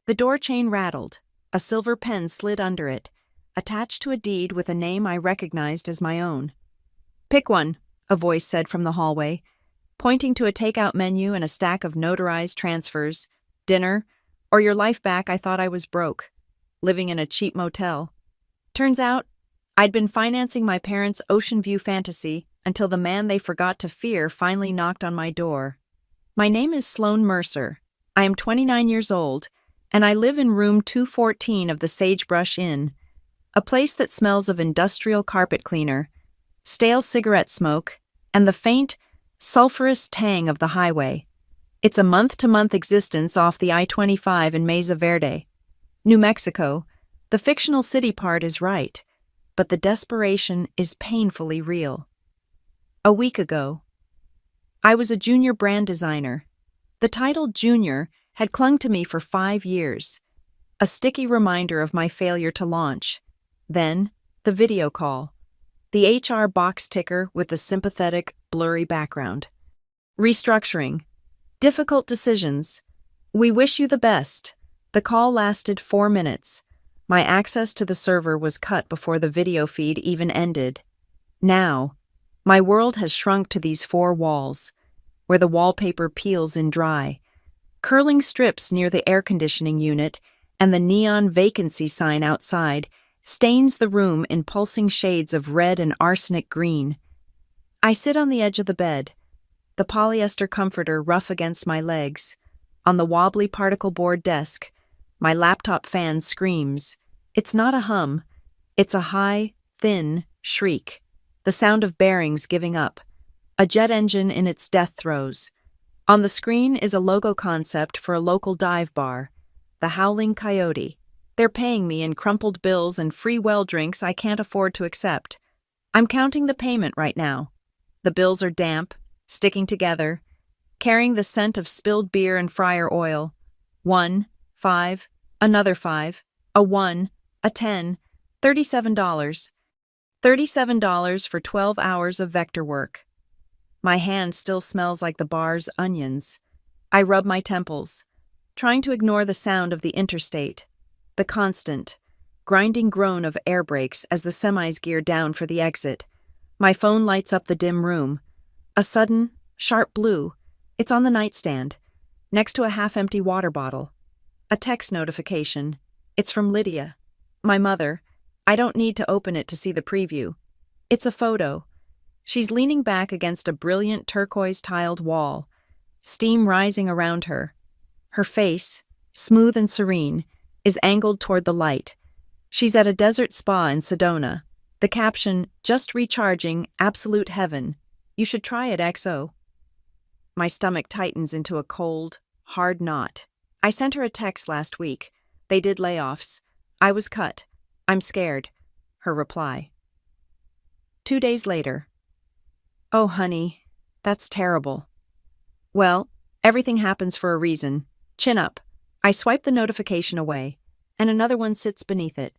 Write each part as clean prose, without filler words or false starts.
The door chain rattled. A silver pen slid under it, attached to a deed with a name I recognized as my own. "Pick one," a voice said from the hallway, pointing to a takeout menu and a stack of notarized transfers. "Dinner, or your life back. I thought I was broke, living in a cheap motel." Turns out, I'd been financing my parents' ocean view fantasy until the man they forgot to fear finally knocked on my door. My name is Sloan Mercer. I am 29 years old, and I live in room 214 of the Sagebrush Inn, a place that smells of industrial carpet cleaner, stale cigarette smoke, and the faint, sulfurous tang of the highway. It's a month-to-month existence off the I-25 in Mesa Verde, New Mexico. The fictional city part is right, but the desperation is painfully real. A week ago, I was a junior brand designer. The title junior had clung to me for 5 years, a sticky reminder of my failure to launch. Then, the video call, the HR box ticker with the sympathetic, blurry background. "Restructuring. Difficult decisions. We wish you the best." The call lasted 4 minutes. My access to the server was cut before the video feed even ended. Now, my world has shrunk to these 4 walls, where the wallpaper peels in dry, curling strips near the air conditioning unit, and the neon vacancy sign outside stains the room in pulsing shades of red and arsenic green. I sit on the edge of the bed, the polyester comforter rough against my legs. On the wobbly particle board desk, my laptop fan screams. It's not a hum. It's a high, thin shriek, the sound of bearings giving up, a jet engine in its death throes. On the screen is a logo concept for a local dive bar, the Howling Coyote. They're paying me in crumpled bills and free well drinks I can't afford to accept. I'm counting the payment right now. The bills are damp, sticking together, carrying the scent of spilled beer and fryer oil. 1, 5, another 5, a 1, a 10, $37. $37 for 12 hours of vector work. My hand still smells like the bar's onions. I rub my temples, trying to ignore the sound of the interstate, the constant, grinding groan of air brakes as the semis gear down for the exit. My phone lights up the dim room. A sudden, sharp blue. It's on the nightstand, next to a half-empty water bottle. A text notification. It's from Lydia, my mother. I don't need to open it to see the preview. It's a photo. She's leaning back against a brilliant turquoise-tiled wall, steam rising around her. Her face, smooth and serene, is angled toward the light. She's at a desert spa in Sedona. The caption, "Just recharging, absolute heaven. You should try it, XO." My stomach tightens into a cold, hard knot. I sent her a text last week. They did layoffs. I was cut. I'm scared. Her reply. 2 days later. "Oh, honey, that's terrible." "Well, everything happens for a reason. Chin up." I swipe the notification away, and another one sits beneath it.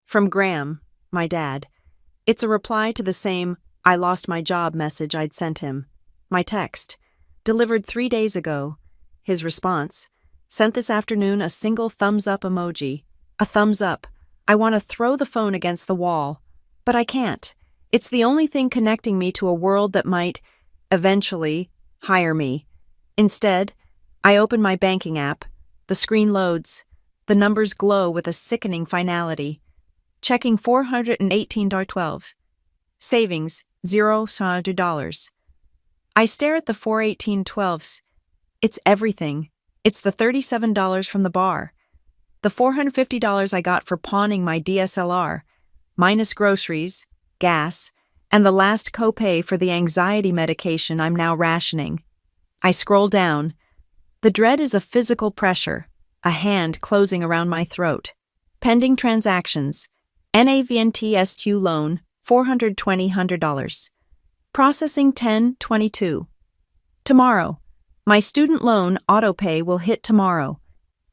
From Graham, my dad. It's a reply to the same "I lost my job" message I'd sent him. My text, delivered 3 days ago. His response, sent this afternoon, a single thumbs-up emoji. A thumbs up. I want to throw the phone against the wall, but I can't. It's the only thing connecting me to a world that might, eventually, hire me. Instead, I open my banking app. The screen loads. The numbers glow with a sickening finality. Checking $418.12. Savings, $0. I stare at the 418.12s. It's everything. It's the $37 from the bar. The $450 I got for pawning my DSLR, minus groceries, gas, and the last copay for the anxiety medication I'm now rationing. I scroll down. The dread is a physical pressure, a hand closing around my throat. Pending transactions. NAVNTSTU loan, $420. Processing 10/22. Tomorrow. My student loan autopay will hit tomorrow.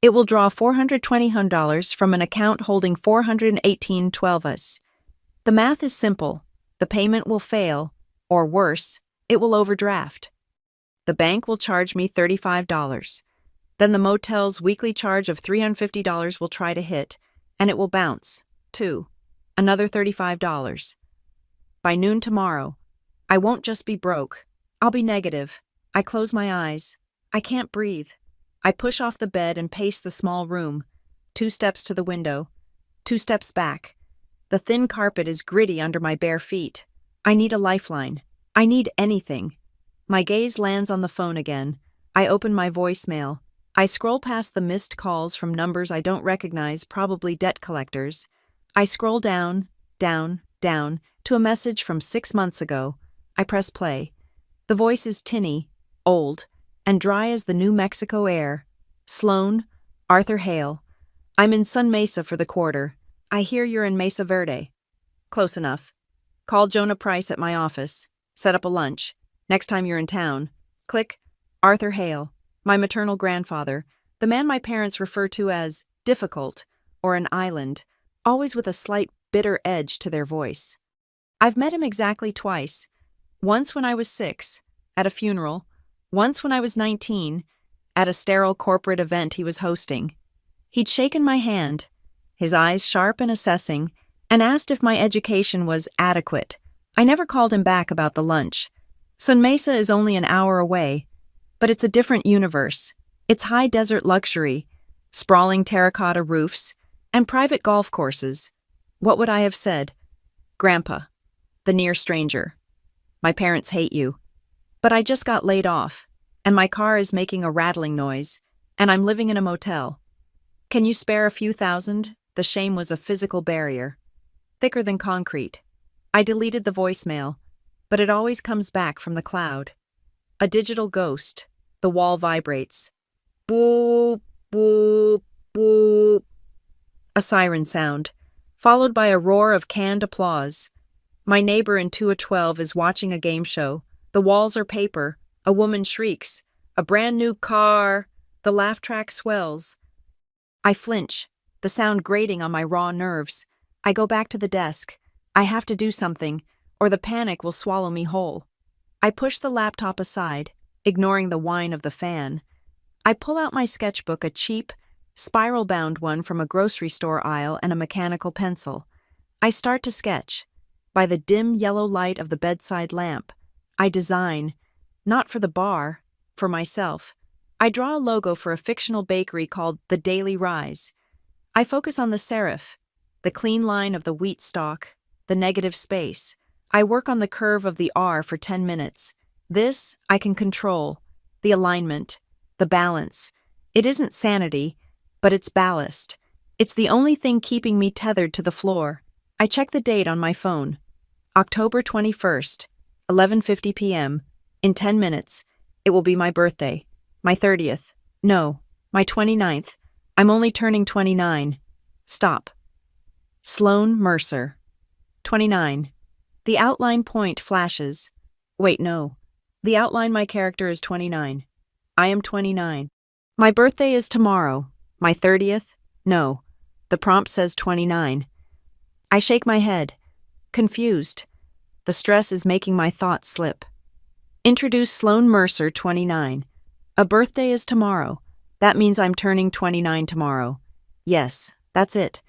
It will draw $420 from an account holding $418.12. The math is simple. The payment will fail, or worse, it will overdraft. The bank will charge me $35. Then the motel's weekly charge of $350 will try to hit, and it will bounce. 2. Another $35. By noon tomorrow, I won't just be broke. I'll be negative. I close my eyes. I can't breathe. I push off the bed and pace the small room. 2 steps to the window. 2 steps back. The thin carpet is gritty under my bare feet. I need a lifeline. I need anything. My gaze lands on the phone again. I open my voicemail. I scroll past the missed calls from numbers I don't recognize, probably debt collectors. I scroll down, down, down, to a message from 6 months ago. I press play. The voice is tinny, old, and dry as the New Mexico air. Sloan, Arthur Hale. I'm in Sun Mesa for the quarter. I hear you're in Mesa Verde. Close enough. Call Jonah Price at my office. Set up a lunch. Next time you're in town. Click. Arthur Hale, my maternal grandfather, the man my parents refer to as difficult or an island, always with a slight bitter edge to their voice. I've met him exactly twice. Once when I was 6, at a funeral. Once when I was 19, at a sterile corporate event he was hosting. He'd shaken my hand, his eyes sharp and assessing, and asked if my education was adequate. I never called him back about the lunch. Sun Mesa is only an hour away, but it's a different universe. It's high desert luxury, sprawling terracotta roofs, and private golf courses. What would I have said? Grandpa, the near stranger. My parents hate you. But I just got laid off, and my car is making a rattling noise, and I'm living in a motel. Can you spare a few thousand? The shame was a physical barrier, thicker than concrete. I deleted the voicemail, but it always comes back from the cloud. A digital ghost. The wall vibrates. Boop, boop, boop. A siren sound, followed by a roar of canned applause. My neighbor in 212 is watching a game show. The walls are paper. A woman shrieks. A brand new car. The laugh track swells. I flinch, the sound grating on my raw nerves. I go back to the desk. I have to do something, or the panic will swallow me whole. I push the laptop aside, ignoring the whine of the fan. I pull out my sketchbook, a cheap, spiral-bound one from a grocery store aisle, and a mechanical pencil. I start to sketch. By the dim yellow light of the bedside lamp, I design, not for the bar, for myself. I draw a logo for a fictional bakery called The Daily Rise. I focus on the serif, the clean line of the wheat stalk, the negative space. I work on the curve of the R for 10 minutes. This I can control. The alignment, the balance. It isn't sanity, but it's ballast. It's the only thing keeping me tethered to the floor. I check the date on my phone. October 21st, 11:50 p.m. In 10 minutes, it will be my birthday. My 30th. No, my 29th. I'm only turning 29. Stop. Sloan Mercer. 29. The outline point flashes. Wait, no. The outline my character is 29. I am 29. My birthday is tomorrow. My 30th? No. The prompt says 29. I shake my head. Confused. The stress is making my thoughts slip. Introduce Sloan Mercer, 29. A birthday is tomorrow. That means I'm turning 29 tomorrow. Yes, that's it.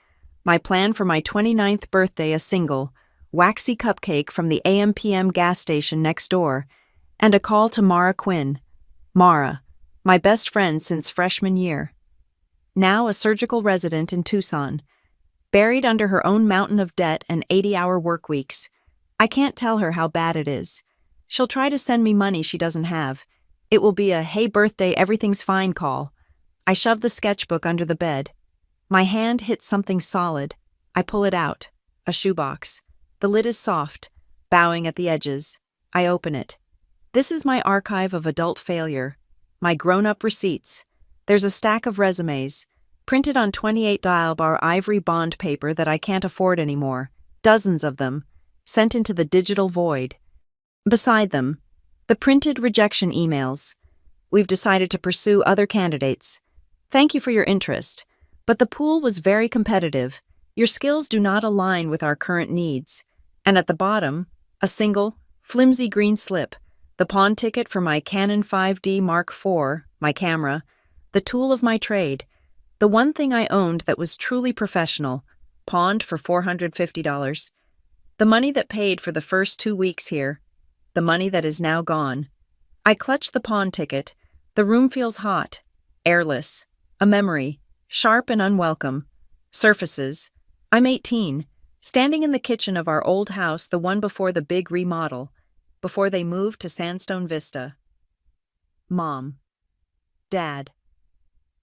My plan for my 29th birthday, a single, waxy cupcake from the AM/PM gas station next door, and a call to Mara Quinn. Mara, my best friend since freshman year. Now a surgical resident in Tucson. Buried under her own mountain of debt and 80-hour work weeks. I can't tell her how bad it is. She'll try to send me money she doesn't have. It will be a "hey birthday, everything's fine" call. I shove the sketchbook under the bed. My hand hits something solid. I pull it out. A shoebox. The lid is soft, bowing at the edges. I open it. This is my archive of adult failure. My grown-up receipts. There's a stack of resumes, printed on 28 dial-bar ivory bond paper that I can't afford anymore. Dozens of them, sent into the digital void. Beside them, the printed rejection emails. We've decided to pursue other candidates. Thank you for your interest, but the pool was very competitive. Your skills do not align with our current needs. And at the bottom, a single, flimsy green slip, the pawn ticket for my Canon 5D Mark IV, my camera, The tool of my trade. The one thing I owned that was truly professional, pawned for $450. The money that paid for the first 2 weeks here. The money that is now gone. I clutch the pawn ticket. The room feels hot, airless, a memory, sharp and unwelcome. Surfaces. I'm 18, standing in the kitchen of our old house, the one before the big remodel, before they moved to Sandstone Vista. Mom. Dad.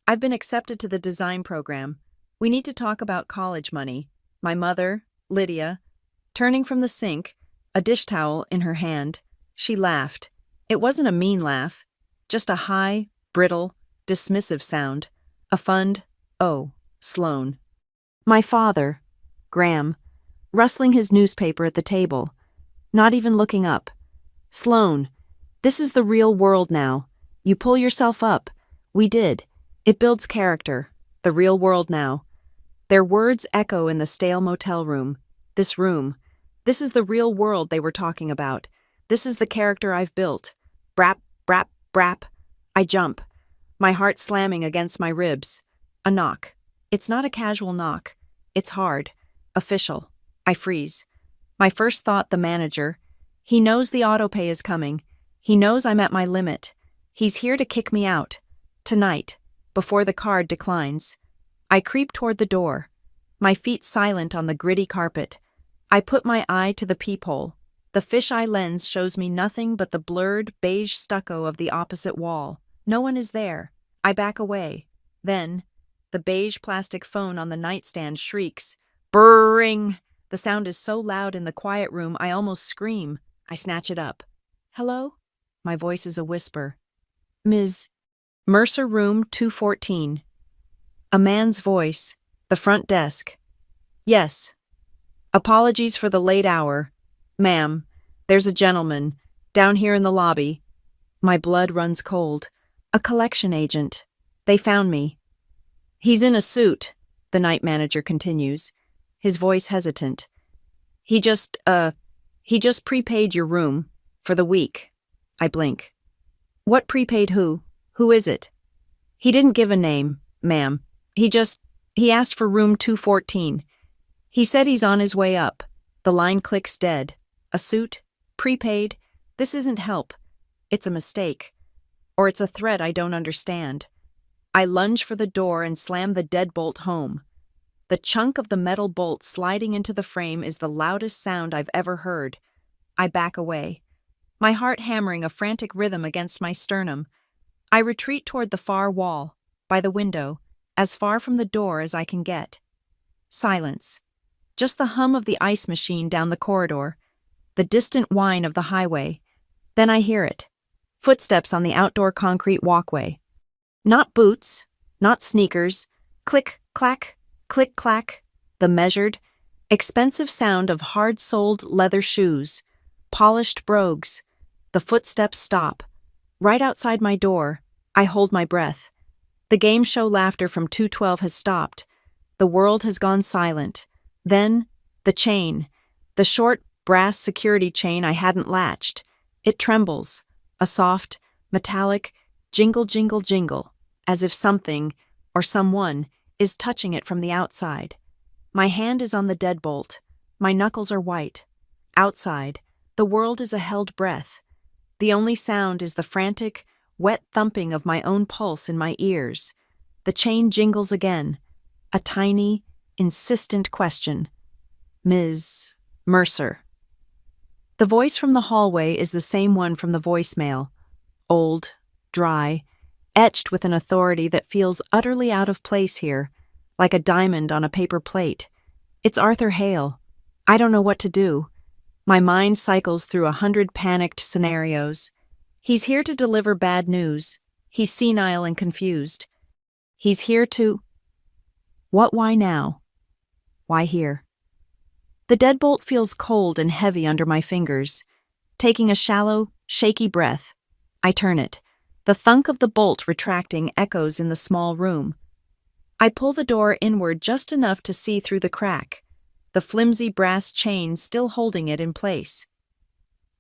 I've been accepted to the design program. We need to talk about college money. My mother, Lydia, turning from the sink, a dish towel in her hand. She laughed. It wasn't a mean laugh, just a high, brittle, dismissive sound. A fond, oh, Sloane. My father, Graham, rustling his newspaper at the table, not even looking up. Sloane, this is the real world now. You pull yourself up. We did. It builds character. The real world now. Their words echo in the stale motel room. This room. This is the real world they were talking about. This is the character I've built. Brap, brap, brap. I jump, my heart slamming against my ribs. A knock. It's not a casual knock. It's hard. Official. I freeze. My first thought, the manager. He knows the autopay is coming. He knows I'm at my limit. He's here to kick me out. Tonight, before the card declines. I creep toward the door, my feet silent on the gritty carpet. I put my eye to the peephole. The fisheye lens shows me nothing but the blurred, beige stucco of the opposite wall. No one is there. I back away. Then, the beige plastic phone on the nightstand shrieks. Brrring! The sound is so loud in the quiet room I almost scream. I snatch it up. Hello? My voice is a whisper. Ms. Mercer, room 214. A man's voice. The front desk. Yes. Apologies for the late hour. Ma'am, there's a gentleman down here in the lobby. My blood runs cold. A collection agent. They found me. He's in a suit, the night manager continues, his voice hesitant. He just prepaid your room for the week. I blink. What prepaid who? Who is it? He didn't give a name, ma'am. He asked for room 214. He said he's on his way up. The line clicks dead. A suit? Prepaid? This isn't help. It's a mistake. Or it's a threat I don't understand. I lunge for the door and slam the deadbolt home. The chunk of the metal bolt sliding into the frame is the loudest sound I've ever heard. I back away, my heart hammering a frantic rhythm against my sternum. I retreat toward the far wall, by the window, as far from the door as I can get. Silence. Just the hum of the ice machine down the corridor, the distant whine of the highway. Then I hear it. Footsteps on the outdoor concrete walkway. Not boots, not sneakers. Click, clack, click, clack. The measured, expensive sound of hard-soled leather shoes, polished brogues. The footsteps stop. Right outside my door, I hold my breath. The game show laughter from 212 has stopped. The world has gone silent. Then, the chain, the short, brass security chain I hadn't latched. It trembles, a soft, metallic jingle, jingle, jingle, as if something, or someone, is touching it from the outside. My hand is on the deadbolt. My knuckles are white. Outside, the world is a held breath. The only sound is the frantic, wet thumping of my own pulse in my ears. The chain jingles again. A tiny, insistent question. Ms. Mercer. The voice from the hallway is the same one from the voicemail. Old, dry, etched with an authority that feels utterly out of place here, like a diamond on a paper plate. It's Arthur Hale. I don't know what to do. My mind cycles through 100 panicked scenarios. He's here to deliver bad news. He's senile and confused. He's here to... What, why now? Why here? The deadbolt feels cold and heavy under my fingers. Taking a shallow, shaky breath, I turn it. The thunk of the bolt retracting echoes in the small room. I pull the door inward just enough to see through the crack, the flimsy brass chain still holding it in place.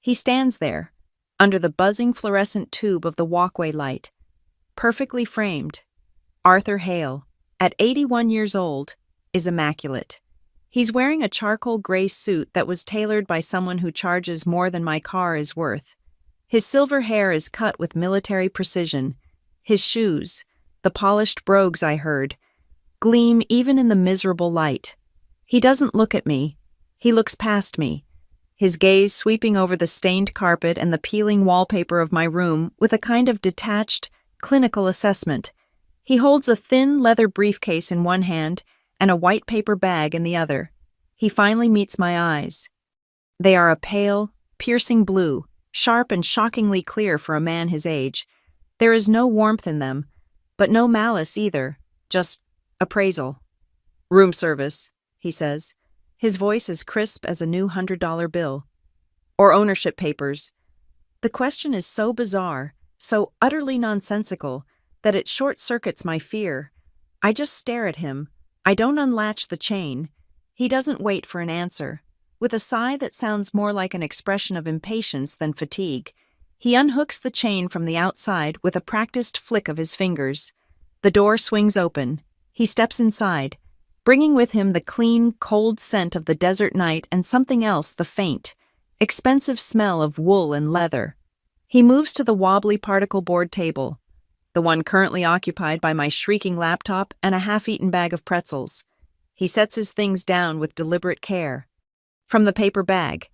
He stands there, under the buzzing fluorescent tube of the walkway light, perfectly framed, Arthur Hale, at 81 years old, is immaculate. He's wearing a charcoal gray suit that was tailored by someone who charges more than my car is worth. His silver hair is cut with military precision. His shoes, the polished brogues I heard, gleam even in the miserable light. He doesn't look at me. He looks past me, his gaze sweeping over the stained carpet and the peeling wallpaper of my room with a kind of detached, clinical assessment. He holds a thin leather briefcase in one hand and a white paper bag in the other. He finally meets my eyes. They are a pale, piercing blue, sharp and shockingly clear for a man his age. There is no warmth in them, but no malice either, just appraisal. "Room service," he says. His voice is crisp as a new $100 bill. "Or ownership papers." The question is so bizarre, so utterly nonsensical, that it short-circuits my fear. I just stare at him. I don't unlatch the chain. He doesn't wait for an answer. With a sigh that sounds more like an expression of impatience than fatigue, he unhooks the chain from the outside with a practiced flick of his fingers. The door swings open. He steps inside, bringing with him the clean, cold scent of the desert night and something else, the faint, expensive smell of wool and leather. He moves to the wobbly particle board table, the one currently occupied by my shrieking laptop and a half-eaten bag of pretzels. He sets his things down with deliberate care. From the paper bag,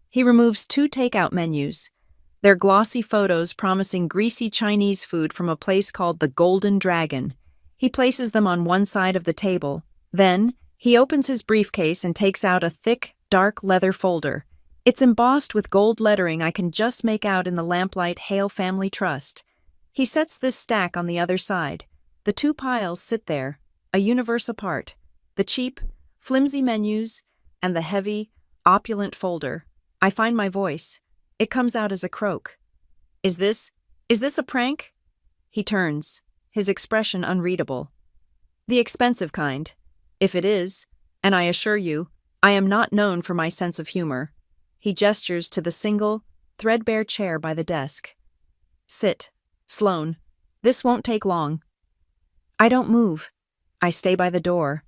he removes 2 takeout menus, their glossy photos promising greasy Chinese food from a place called the Golden Dragon. He places them on one side of the table. Then, he opens his briefcase and takes out a thick, dark leather folder. It's embossed with gold lettering I can just make out in the lamplight Hale Family Trust. He sets this stack on the other side. The 2 piles sit there, a universe apart. The cheap, flimsy menus and the heavy, opulent folder. I find my voice. It comes out as a croak. Is this a prank?" He turns, his expression unreadable. "The expensive kind. If it is, and I assure you, I am not known for my sense of humor." He gestures to the single, threadbare chair by the desk. "Sit, Sloane. This won't take long." I don't move. I stay by the door,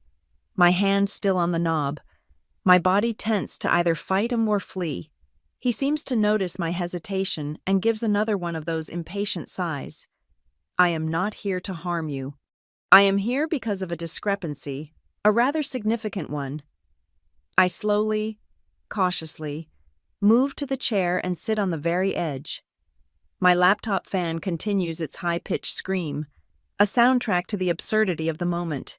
my hand still on the knob, my body tense to either fight him or flee. He seems to notice my hesitation and gives another one of those impatient sighs. "I am not here to harm you. I am here because of a discrepancy, a rather significant one." I slowly, cautiously, move to the chair and sit on the very edge. My laptop fan continues its high-pitched scream, a soundtrack to the absurdity of the moment.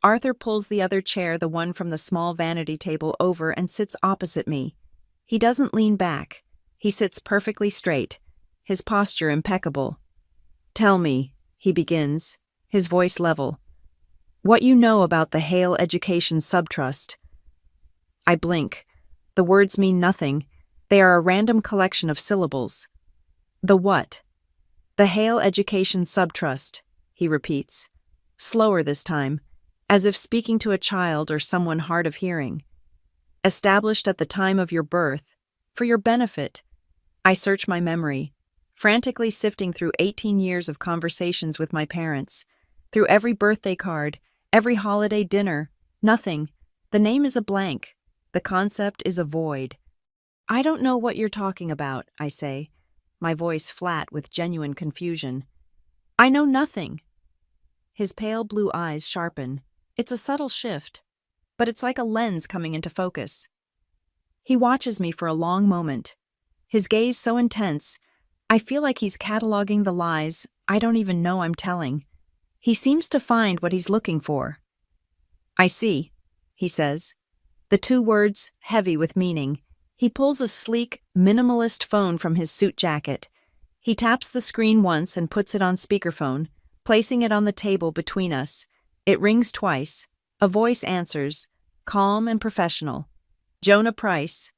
Arthur pulls the other chair, the one from the small vanity table, over and sits opposite me. He doesn't lean back. He sits perfectly straight, his posture impeccable. "Tell me," he begins, his voice level, "what you know about the Hale Education Subtrust." I blink. The words mean nothing. They are a random collection of syllables. "The what?" "The Hale Education Subtrust," he repeats, slower this time, as if speaking to a child or someone hard of hearing. "Established at the time of your birth, for your benefit." I search my memory, frantically sifting through 18 years of conversations with my parents, through every birthday card, every holiday dinner. Nothing. The name is a blank. The concept is a void. "I don't know what you're talking about," I say, my voice flat with genuine confusion. "I know nothing." His pale blue eyes sharpen. It's a subtle shift, but it's like a lens coming into focus. He watches me for a long moment, his gaze so intense, I feel like he's cataloging the lies I don't even know I'm telling. He seems to find what he's looking for. "I see," he says, the 2 words heavy with meaning. He pulls a sleek, minimalist phone from his suit jacket. He taps the screen once and puts it on speakerphone, placing it on the table between us. It rings twice. A voice answers, calm and professional. "Jonah Price."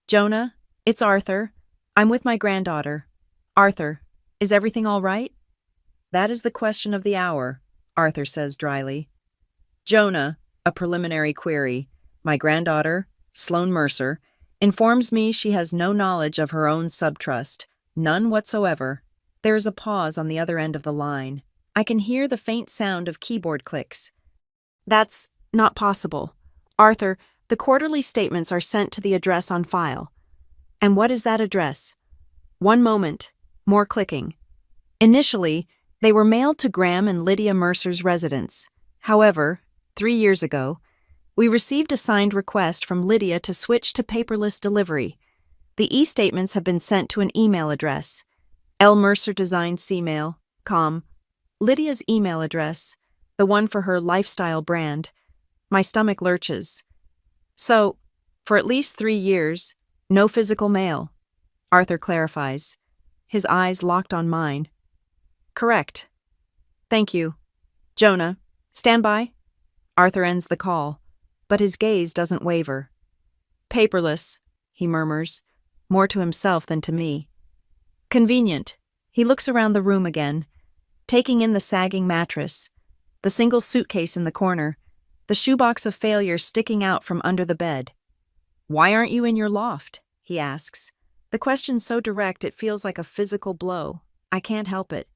"Jonah, it's Arthur. I'm with my granddaughter. Arthur, is everything all right?" "That is the question of the hour," Arthur says dryly. "Jonah," a preliminary query. My granddaughter, Sloane Mercer, informs me she has no knowledge of her own subtrust, none whatsoever. There is a pause on the other end of the line. I can hear the faint sound of keyboard clicks. That's not possible. Arthur, the quarterly statements are sent to the address on file. And what is that address? One moment. More clicking. Initially, they were mailed to Graham and Lydia Mercer's residence. However, 3 years ago, we received a signed request from Lydia to switch to paperless delivery. The e-statements have been sent to an email address. L. Mercer Design cmail.com. Lydia's email address, the one for her lifestyle brand. My stomach lurches. So, for at least 3 years, no physical mail. Arthur clarifies, his eyes locked on mine. Correct. Thank you. Jonah, stand by. Arthur ends the call, but his gaze doesn't waver. Paperless, he murmurs, more to himself than to me. Convenient. He looks around the room again, taking in the sagging mattress, the single suitcase in the corner, the shoebox of failure sticking out from under the bed. Why aren't you in your loft? He asks. The question's so direct it feels like a physical blow. I can't help it.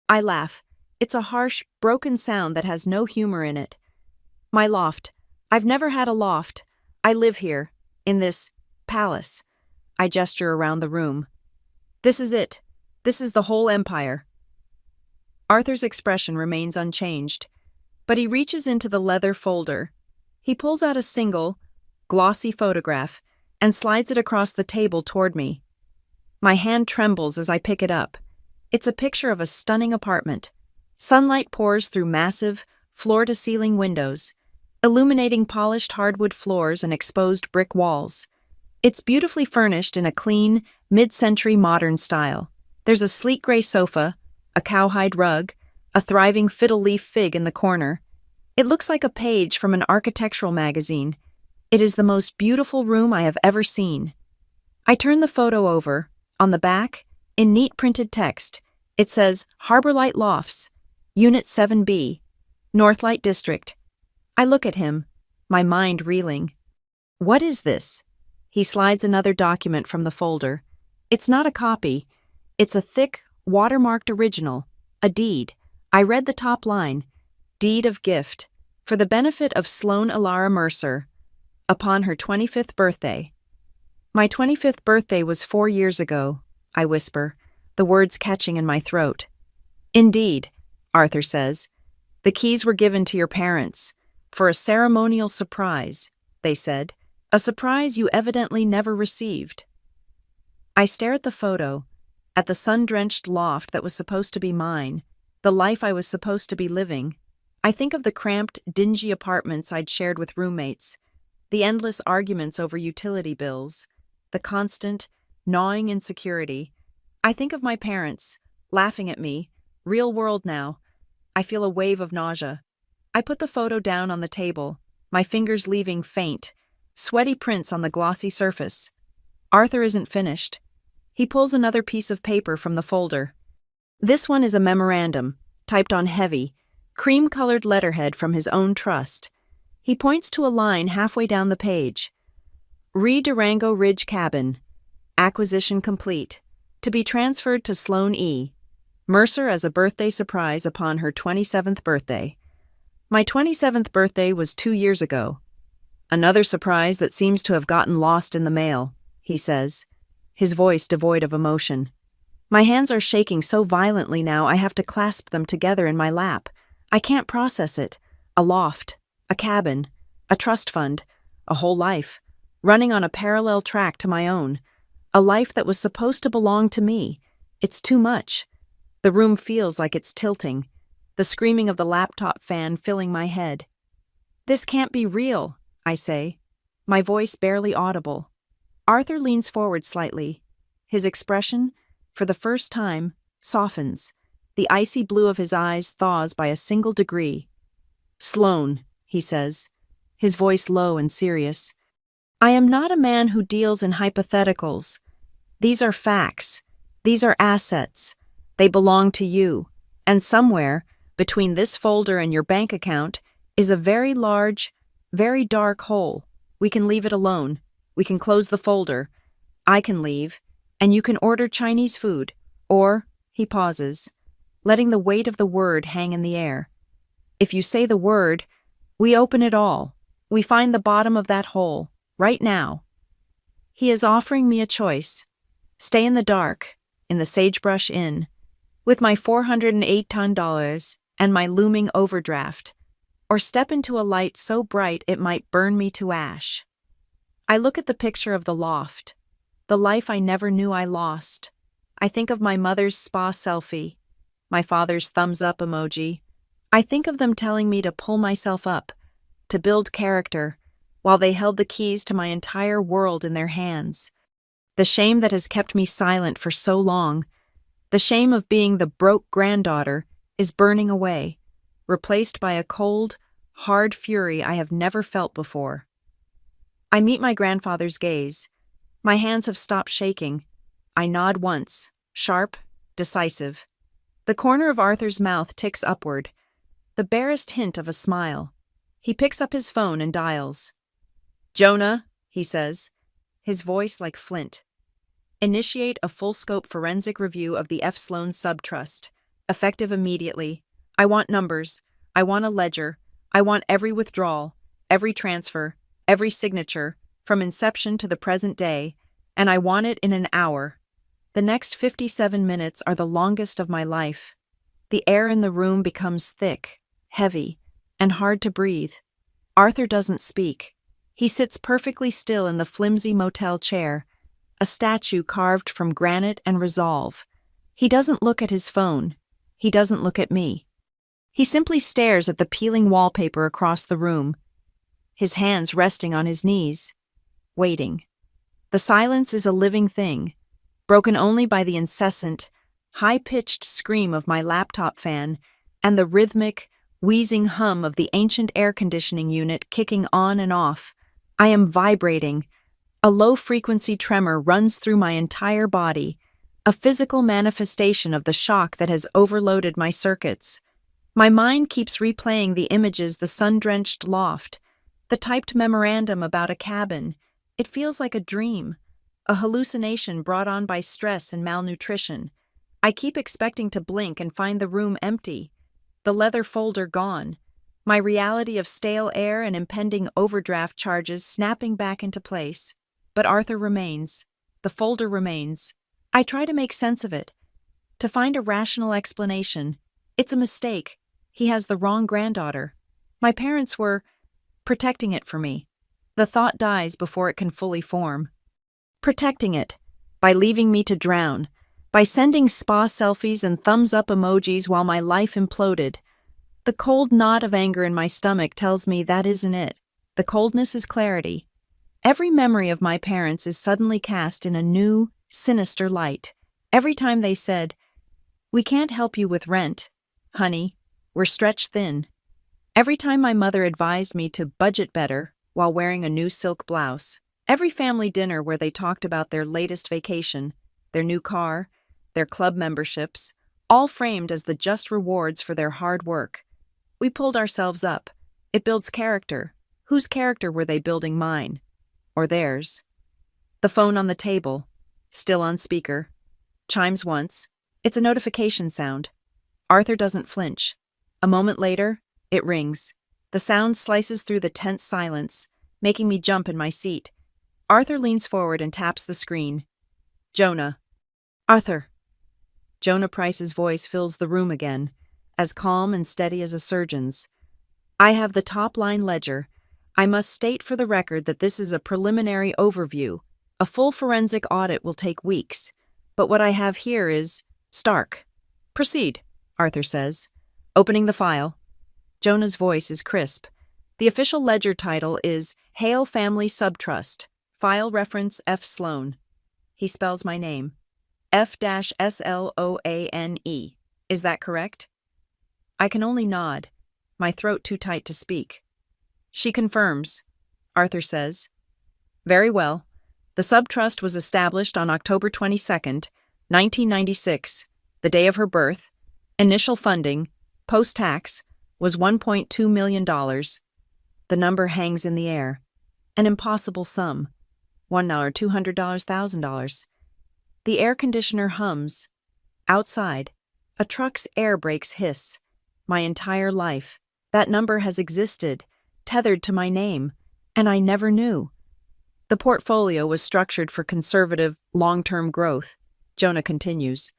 I laugh. It's a harsh, broken sound that has no humor in it. My loft. I've never had a loft. I live here, in this palace. I gesture around the room. This is it. This is the whole empire. Arthur's expression remains unchanged, but he reaches into the leather folder. He pulls out a single, glossy photograph and slides it across the table toward me. My hand trembles as I pick it up. It's a picture of a stunning apartment. Sunlight pours through massive, floor-to-ceiling windows, illuminating polished hardwood floors and exposed brick walls. It's beautifully furnished in a clean, mid-century modern style. There's a sleek gray sofa, a cowhide rug, a thriving fiddle-leaf fig in the corner. It looks like a page from an architectural magazine. It is the most beautiful room I have ever seen. I turn the photo over. On the back, in neat printed text, it says Harborlight Lofts, Unit 7B, Northlight District. I look at him, my mind reeling. What is this? He slides another document from the folder. It's not a copy. It's a thick, watermarked original, a deed. I read the top line, Deed of Gift, for the benefit of Sloane Elara Mercer, upon her 25th birthday. My 25th birthday was 4 years ago, I whisper, the words catching in my throat. Indeed, Arthur says. The keys were given to your parents, for a ceremonial surprise, they said, a surprise you evidently never received. I stare at the photo, at the sun-drenched loft that was supposed to be mine, the life I was supposed to be living. I think of the cramped, dingy apartments I'd shared with roommates, the endless arguments over utility bills, the constant, gnawing insecurity. I think of my parents, laughing at me, real world now. I feel a wave of nausea. I put the photo down on the table, my fingers leaving faint, sweaty prints on the glossy surface. Arthur isn't finished. He pulls another piece of paper from the folder. This one is a memorandum, typed on heavy, cream-colored letterhead from his own trust. He points to a line halfway down the page. Durango Ridge Cabin. Acquisition complete. To be transferred to Sloane E. Mercer as a birthday surprise upon her 27th birthday. My 27th birthday was 2 years ago. Another surprise that seems to have gotten lost in the mail, he says, his voice devoid of emotion. My hands are shaking so violently now I have to clasp them together in my lap. I can't process it. A loft, a cabin, a trust fund, a whole life, running on a parallel track to my own. A life that was supposed to belong to me. It's too much. The room feels like it's tilting, the screaming of the laptop fan filling my head. This can't be real, I say, my voice barely audible. Arthur leans forward slightly. His expression, for the first time, softens. The icy blue of his eyes thaws by a single degree. Sloane, he says, his voice low and serious. I am not a man who deals in hypotheticals. These are facts. These are assets. They belong to you. And somewhere, between this folder and your bank account, is a very large, very dark hole. We can leave it alone. We can close the folder. I can leave, and you can order Chinese food. Or, he pauses, letting the weight of the word hang in the air. If you say the word, we open it all. We find the bottom of that hole, right now. He is offering me a choice. Stay in the dark, in the Sagebrush Inn, with my $408 and my looming overdraft, or step into a light so bright it might burn me to ash. I look at the picture of the loft, the life I never knew I lost. I think of my mother's spa selfie, my father's thumbs up emoji. I think of them telling me to pull myself up, to build character, while they held the keys to my entire world in their hands. The shame that has kept me silent for so long, the shame of being the broke granddaughter, is burning away, replaced by a cold, hard fury I have never felt before. I meet my grandfather's gaze. My hands have stopped shaking. I nod once, sharp, decisive. The corner of Arthur's mouth ticks upward, the barest hint of a smile. He picks up his phone and dials. "Jonah," he says, his voice like flint. "Initiate a full-scope forensic review of the F. Sloan Subtrust. Effective immediately. I want numbers. I want a ledger. I want every withdrawal, every transfer, every signature, from inception to the present day, and I want it in an hour. The next 57 minutes are the longest of my life. The air in the room becomes thick, heavy, and hard to breathe. Arthur doesn't speak. He sits perfectly still in the flimsy motel chair, a statue carved from granite and resolve. He doesn't look at his phone. He doesn't look at me. He simply stares at the peeling wallpaper across the room, his hands resting on his knees, waiting. The silence is a living thing, broken only by the incessant, high-pitched scream of my laptop fan and the rhythmic, wheezing hum of the ancient air conditioning unit kicking on and off. I am vibrating. A low-frequency tremor runs through my entire body, a physical manifestation of the shock that has overloaded my circuits. My mind keeps replaying the images, the sun-drenched loft, the typed memorandum about a cabin. It feels like a dream, a hallucination brought on by stress and malnutrition. I keep expecting to blink and find the room empty, the leather folder gone, my reality of stale air and impending overdraft charges snapping back into place. But Arthur remains. The folder remains. I try to make sense of it, to find a rational explanation. It's a mistake. He has the wrong granddaughter. My parents were protecting it for me. The thought dies before it can fully form. Protecting it, by leaving me to drown, by sending spa selfies and thumbs-up emojis while my life imploded. The cold knot of anger in my stomach tells me that isn't it. The coldness is clarity. Every memory of my parents is suddenly cast in a new, sinister light. Every time they said, "We can't help you with rent, honey, we're stretched thin." Every time my mother advised me to budget better while wearing a new silk blouse. Every family dinner where they talked about their latest vacation, their new car, their club memberships, all framed as the just rewards for their hard work. We pulled ourselves up. It builds character. Whose character were they building, mine? Or theirs? The phone on the table, still on speaker, chimes once. It's a notification sound. Arthur doesn't flinch. A moment later, it rings. The sound slices through the tense silence, making me jump in my seat. Arthur leans forward and taps the screen. "Jonah." "Arthur." Jonah Price's voice fills the room again, as calm and steady as a surgeon's. "I have the top-line ledger. I must state for the record that this is a preliminary overview. A full forensic audit will take weeks. But what I have here is stark." "Proceed," Arthur says, opening the file. Jonah's voice is crisp. The official ledger title is Hale Family Subtrust. File reference F. Sloan. He spells my name. F-Sloane. Is that correct? I can only nod, my throat too tight to speak. She confirms. Arthur says, "Very well. The subtrust was established on October 22nd, 1996, the day of her birth. Initial funding, post-tax, was $1.2 million. The number hangs in the air. An impossible sum. $1, $200, $1,000. The air conditioner hums. Outside, A truck's air brakes hiss. My entire life, that number has existed, tethered to my name, and I never knew. The portfolio was structured for conservative, long-term growth, Jonah continues.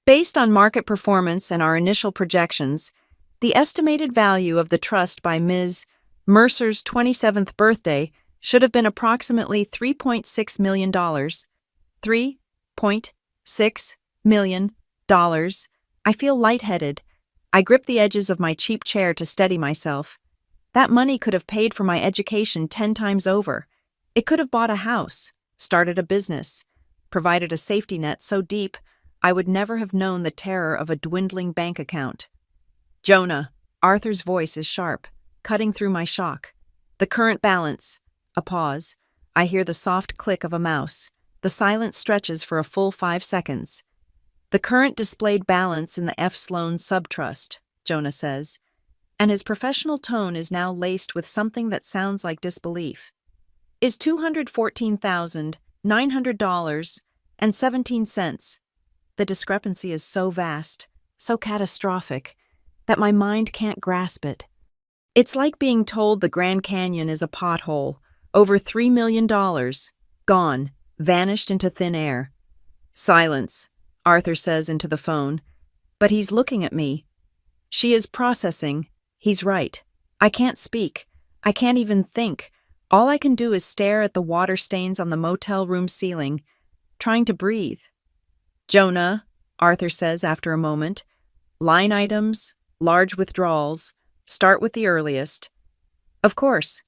Based on market performance and our initial projections, the estimated value of the trust by Ms. Mercer's 27th birthday should have been approximately $3.6 million. $3.6 million. I feel lightheaded. I grip the edges of my cheap chair to steady myself. That money could have paid for my education 10 times over. It could have bought a house, started a business, provided a safety net so deep I would never have known the terror of a dwindling bank account. Jonah, Arthur's voice is sharp, cutting through my shock. The current balance. A pause. I hear the soft click of a mouse. The silence stretches for a full 5 seconds. The current displayed balance in the F. Sloan subtrust, Jonah says, and his professional tone is now laced with something that sounds like disbelief, is $214,900.17. The discrepancy is so vast, so catastrophic, that my mind can't grasp it. It's like being told the Grand Canyon is a pothole, over $3 million, gone, vanished into thin air. Silence, Arthur says into the phone, but he's looking at me. She is processing. He's right. I can't speak. I can't even think. All I can do is stare at the water stains on the motel room ceiling, trying to breathe. Jonah, Arthur says after a moment, line items, large withdrawals, start with the earliest. Of course.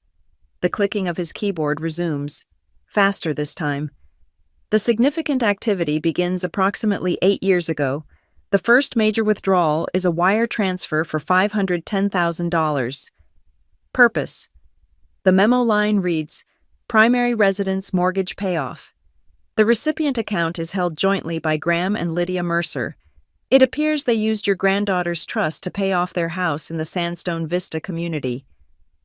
The clicking of his keyboard resumes, faster this time. The significant activity begins approximately 8 years ago. The first major withdrawal is a wire transfer for $510,000. Purpose. The memo line reads, Primary Residence Mortgage Payoff. The recipient account is held jointly by Graham and Lydia Mercer. It appears they used your granddaughter's trust to pay off their house in the Sandstone Vista community.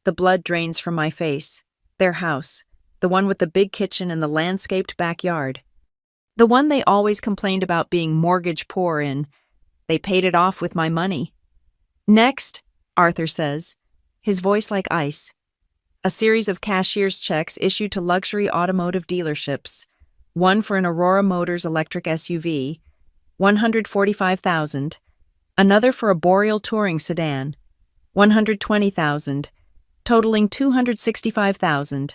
The blood drains from my face. Their house, the one with the big kitchen and the landscaped backyard. The one they always complained about being mortgage poor in. They paid it off with my money. Next, Arthur says, his voice like ice. A series of cashier's checks issued to luxury automotive dealerships. One for an Aurora Motors electric SUV, $145,000. Another for a Boreal touring sedan, $120,000, totaling $265,000.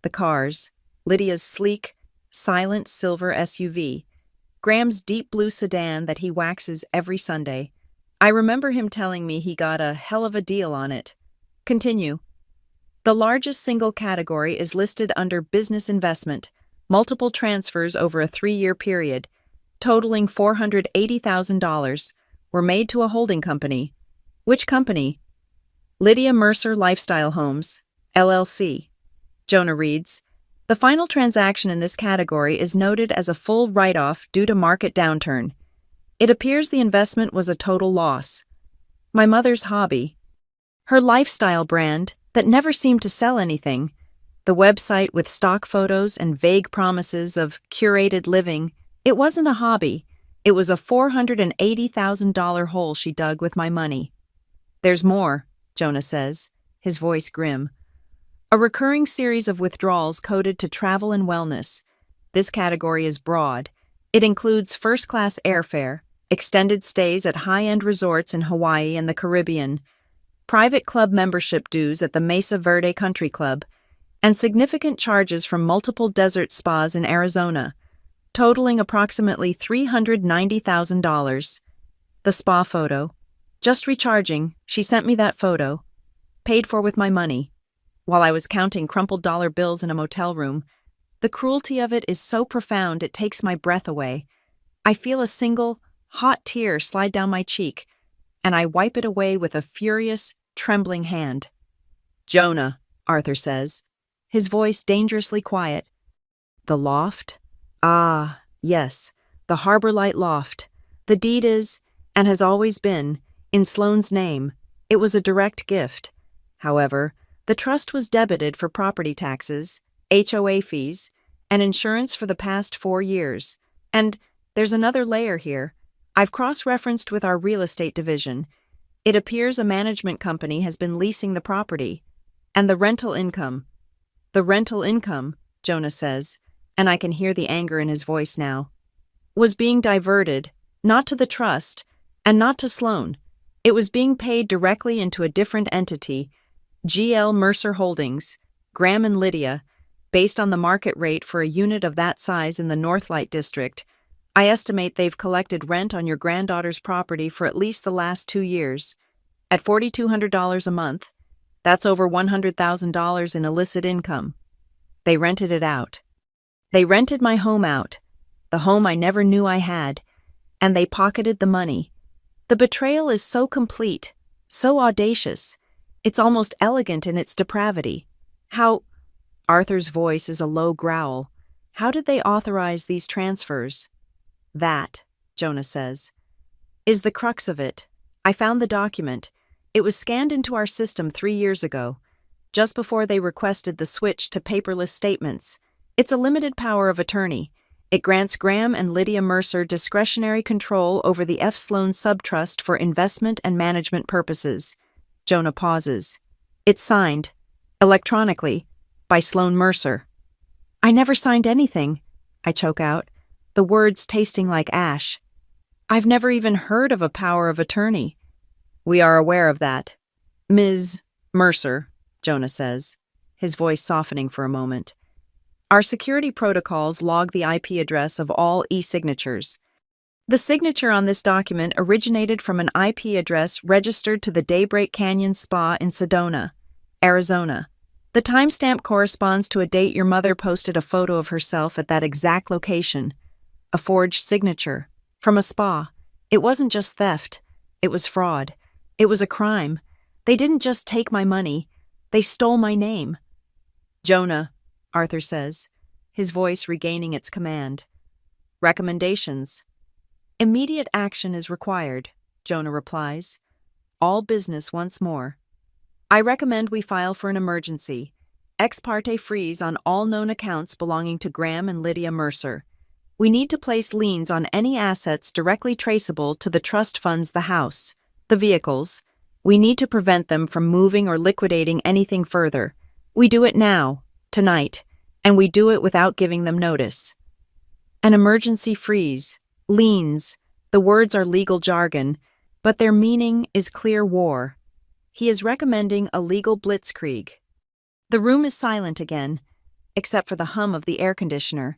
The cars, Lydia's sleek, silent silver SUV, Graham's deep blue sedan that he waxes every Sunday. I remember him telling me he got a hell of a deal on it. Continue. The largest single category is listed under business investment, multiple transfers over a 3-year period, totaling $480,000, were made to a holding company. Which company? Lydia Mercer Lifestyle Homes, LLC. Jonah reads, the final transaction in this category is noted as a full write-off due to market downturn. It appears the investment was a total loss. My mother's hobby. Her lifestyle brand that never seemed to sell anything. The website with stock photos and vague promises of curated living. It wasn't a hobby. It was a $480,000 hole she dug with my money. There's more, Jonah says, his voice grim. A recurring series of withdrawals coded to travel and wellness. This category is broad. It includes first-class airfare, extended stays at high-end resorts in Hawaii and the Caribbean, private club membership dues at the Mesa Verde Country Club, and significant charges from multiple desert spas in Arizona, totaling approximately $390,000. The spa photo. Just recharging, she sent me that photo. Paid for with my money. While I was counting crumpled dollar bills in a motel room, the cruelty of it is so profound it takes my breath away. I feel a single, hot tear slide down my cheek, and I wipe it away with a furious, trembling hand. Jonah, Arthur says, his voice dangerously quiet. The loft? Ah, yes, the Harbor Light Loft. The deed is, and has always been, in Sloane's name. It was a direct gift. However, the trust was debited for property taxes, HOA fees, and insurance for the past 4 years. And there's another layer here. I've cross-referenced with our real estate division. It appears a management company has been leasing the property. And the rental income. The rental income, Jonah says, and I can hear the anger in his voice now, was being diverted, not to the trust, and not to Sloan. It was being paid directly into a different entity, GL Mercer Holdings, Graham and Lydia, based on the market rate for a unit of that size in the Northlight District. I estimate they've collected rent on your granddaughter's property for at least the last 2 years. At $4,200 a month, that's over $100,000 in illicit income. They rented it out. They rented my home out, the home I never knew I had, and they pocketed the money. The betrayal is so complete, so audacious. It's almost elegant in its depravity. How— Arthur's voice is a low growl. How did they authorize these transfers? That, Jonah says, is the crux of it. I found the document. It was scanned into our system 3 years ago, just before they requested the switch to paperless statements. It's a limited power of attorney. It grants Graham and Lydia Mercer discretionary control over the F. Sloan Subtrust for investment and management purposes. Jonah pauses. It's signed, electronically, by Sloan Mercer. I never signed anything, I choke out, the words tasting like ash. I've never even heard of a power of attorney. We are aware of that. Ms. Mercer, Jonah says, his voice softening for a moment. Our security protocols log the IP address of all e-signatures. The signature on this document originated from an IP address registered to the Daybreak Canyon Spa in Sedona, Arizona. The timestamp corresponds to a date your mother posted a photo of herself at that exact location. A forged signature. From a spa. It wasn't just theft. It was fraud. It was a crime. They didn't just take my money. They stole my name. Jonah, Arthur says, his voice regaining its command. Recommendations. Immediate action is required, Jonah replies. All business once more. I recommend we file for an emergency. Ex parte freeze on all known accounts belonging to Graham and Lydia Mercer. We need to place liens on any assets directly traceable to the trust funds, the house, the vehicles. We need to prevent them from moving or liquidating anything further. We do it now, tonight, and we do it without giving them notice. An emergency freeze, liens, the words are legal jargon, but their meaning is clear war. He is recommending a legal blitzkrieg. The room is silent again, except for the hum of the air conditioner.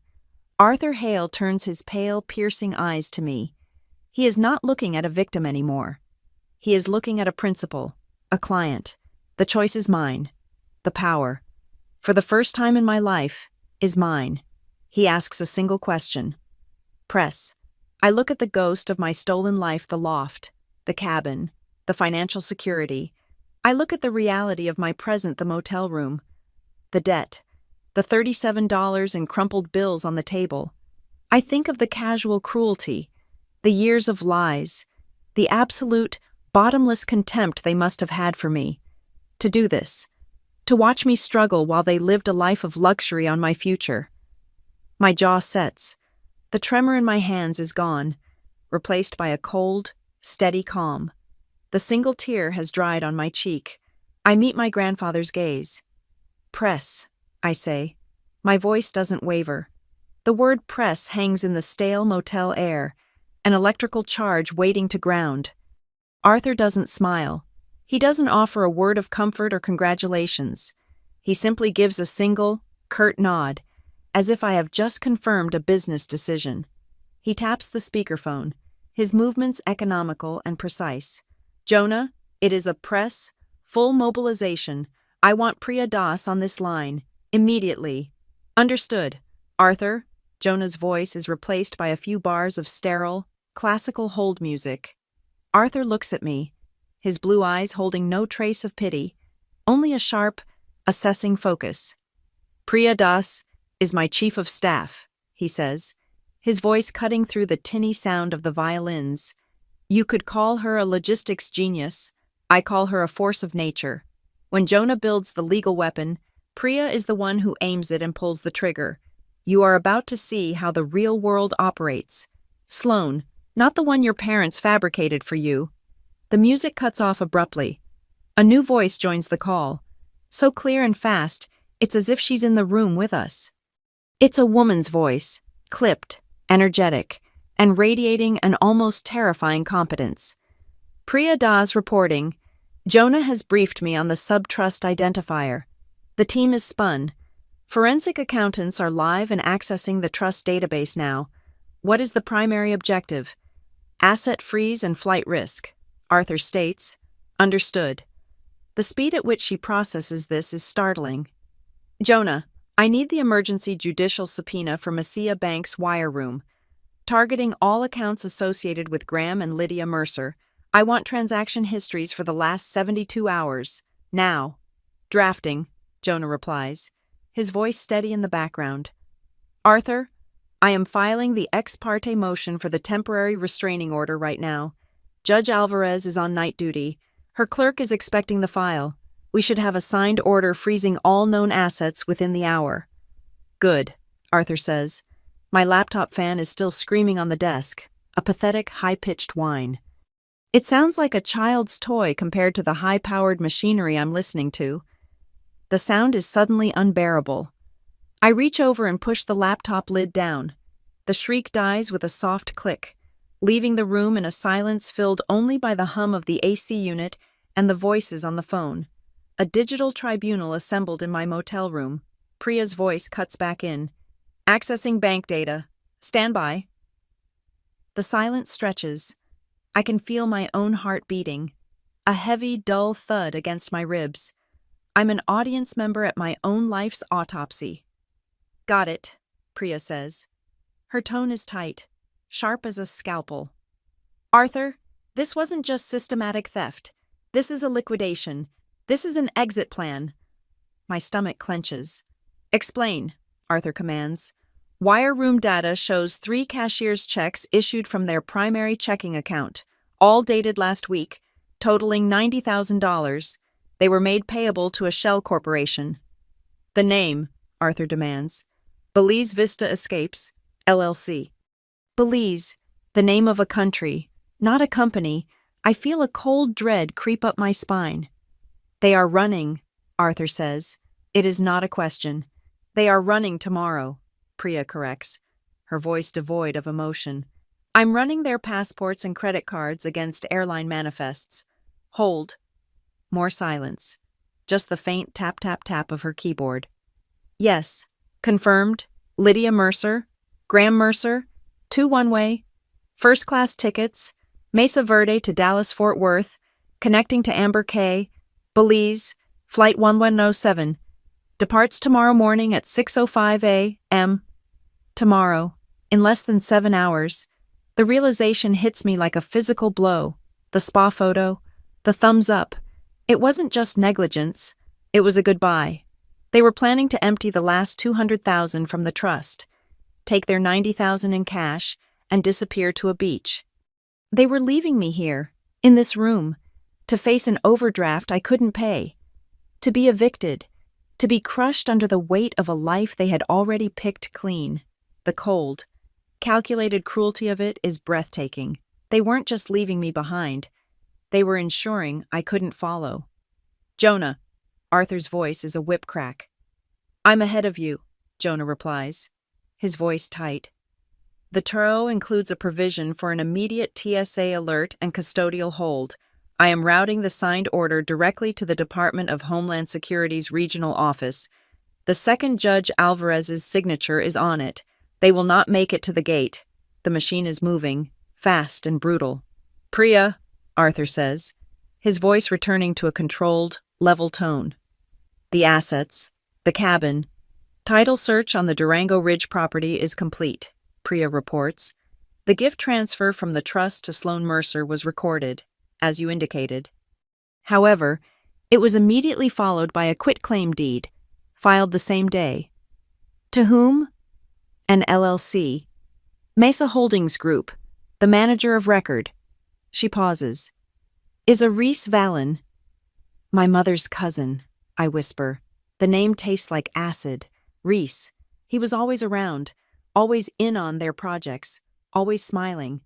Arthur Hale turns his pale, piercing eyes to me. He is not looking at a victim anymore. He is looking at a principal, a client. The choice is mine. The power, for the first time in my life, is mine. He asks a single question. Press. I look at the ghost of my stolen life, the loft, the cabin, the financial security. I look at the reality of my present, the motel room, the debt, the $37 in crumpled bills on the table. I think of the casual cruelty, the years of lies, the absolute, bottomless contempt they must have had for me. To do this, to watch me struggle while they lived a life of luxury on my future. My jaw sets. The tremor in my hands is gone, replaced by a cold, steady calm. The single tear has dried on my cheek. I meet my grandfather's gaze. Press, I say. My voice doesn't waver. The word press hangs in the stale motel air, an electrical charge waiting to ground. Arthur doesn't smile. He doesn't offer a word of comfort or congratulations. He simply gives a single, curt nod, as if I have just confirmed a business decision. He taps the speakerphone, his movements economical and precise. Jonah, it is a press, full mobilization. I want Priya Das on this line, immediately. Understood. Arthur, Jonah's voice is replaced by a few bars of sterile, classical hold music. Arthur looks at me, his blue eyes holding no trace of pity, only a sharp, assessing focus. Priya Das is my chief of staff, he says, his voice cutting through the tinny sound of the violins. You could call her a logistics genius. I call her a force of nature. When Jonah builds the legal weapon, Priya is the one who aims it and pulls the trigger. You are about to see how the real world operates. Sloan, Not the one your parents fabricated for you. The music cuts off abruptly. A new voice joins the call. So clear and fast, it's as if she's in the room with us. It's a woman's voice, clipped, energetic, and radiating an almost terrifying competence. Priya Das reporting, Jonah has briefed me on the subtrust identifier. The team is spun. Forensic accountants are live and accessing the trust database now. What is the primary objective? Asset freeze and flight risk. Arthur states, understood. The speed at which she processes this is startling. Jonah, I need the emergency judicial subpoena for Messiah Bank's wire room. Targeting all accounts associated with Graham and Lydia Mercer. I want transaction histories for the last 72 hours. Now. Drafting, Jonah replies, his voice steady in the background. Arthur, I am filing the ex parte motion for the temporary restraining order right now. Judge Alvarez is on night duty. Her clerk is expecting the file. We should have a signed order freezing all known assets within the hour. Good, Arthur says. My laptop fan is still screaming on the desk, a pathetic, high-pitched whine. It sounds like a child's toy compared to the high-powered machinery I'm listening to. The sound is suddenly unbearable. I reach over and push the laptop lid down. The shriek dies with a soft click, leaving the room in a silence filled only by the hum of the AC unit and the voices on the phone. A digital tribunal assembled in my motel room. Priya's voice cuts back in. Accessing bank data. Stand by. The silence stretches. I can feel my own heart beating. A heavy, dull thud against my ribs. I'm an audience member at my own life's autopsy. Got it, Priya says. Her tone is tight, sharp as a scalpel. Arthur, this wasn't just systematic theft. This is a liquidation. This is an exit plan. My stomach clenches. Explain, Arthur commands. Wire room data shows 3 cashier's checks issued from their primary checking account, all dated last week, totaling $90,000. They were made payable to a shell corporation. The name, Arthur demands. Belize Vista Escapes, LLC. Belize, the name of a country, not a company. I feel a cold dread creep up my spine. They are running, Arthur says. It is not a question. They are running tomorrow, Priya corrects, her voice devoid of emotion. I'm running their passports and credit cards against airline manifests. Hold. More silence. Just the faint tap-tap-tap of her keyboard. Yes. Confirmed. Lydia Mercer. Graham Mercer. 2 one-way. First-class tickets. Mesa Verde to Dallas-Fort Worth. Connecting to Amber Cay. Belize. Flight 1107. Departs tomorrow morning at 6:05 a.m. Tomorrow. In less than 7 hours. The realization hits me like a physical blow. The spa photo. The thumbs up. It wasn't just negligence. It was a goodbye. They were planning to empty the last $200,000 from the trust, take their $90,000 in cash, and disappear to a beach. They were leaving me here, in this room, to face an overdraft I couldn't pay, to be evicted, to be crushed under the weight of a life they had already picked clean. The cold, calculated cruelty of it is breathtaking. They weren't just leaving me behind. They were ensuring I couldn't follow. Jonah, Arthur's voice is a whip crack. I'm ahead of you, Jonah replies, his voice tight. The TURO includes a provision for an immediate TSA alert and custodial hold. I am routing the signed order directly to the Department of Homeland Security's regional office. The second Judge Alvarez's signature is on it. They will not make it to the gate. The machine is moving, fast and brutal. Priya, Arthur says, his voice returning to a controlled, level tone. The assets, the cabin. Title search on the Durango Ridge property is complete, Priya reports. The gift transfer from the trust to Sloan Mercer was recorded, as you indicated. However, it was immediately followed by a quitclaim deed, filed the same day. To whom? An LLC. Mesa Holdings Group, the manager of record. She pauses. Is a Reese Vallon. My mother's cousin, I whisper. The name tastes like acid. Reese. He was always around, always in on their projects, always smiling.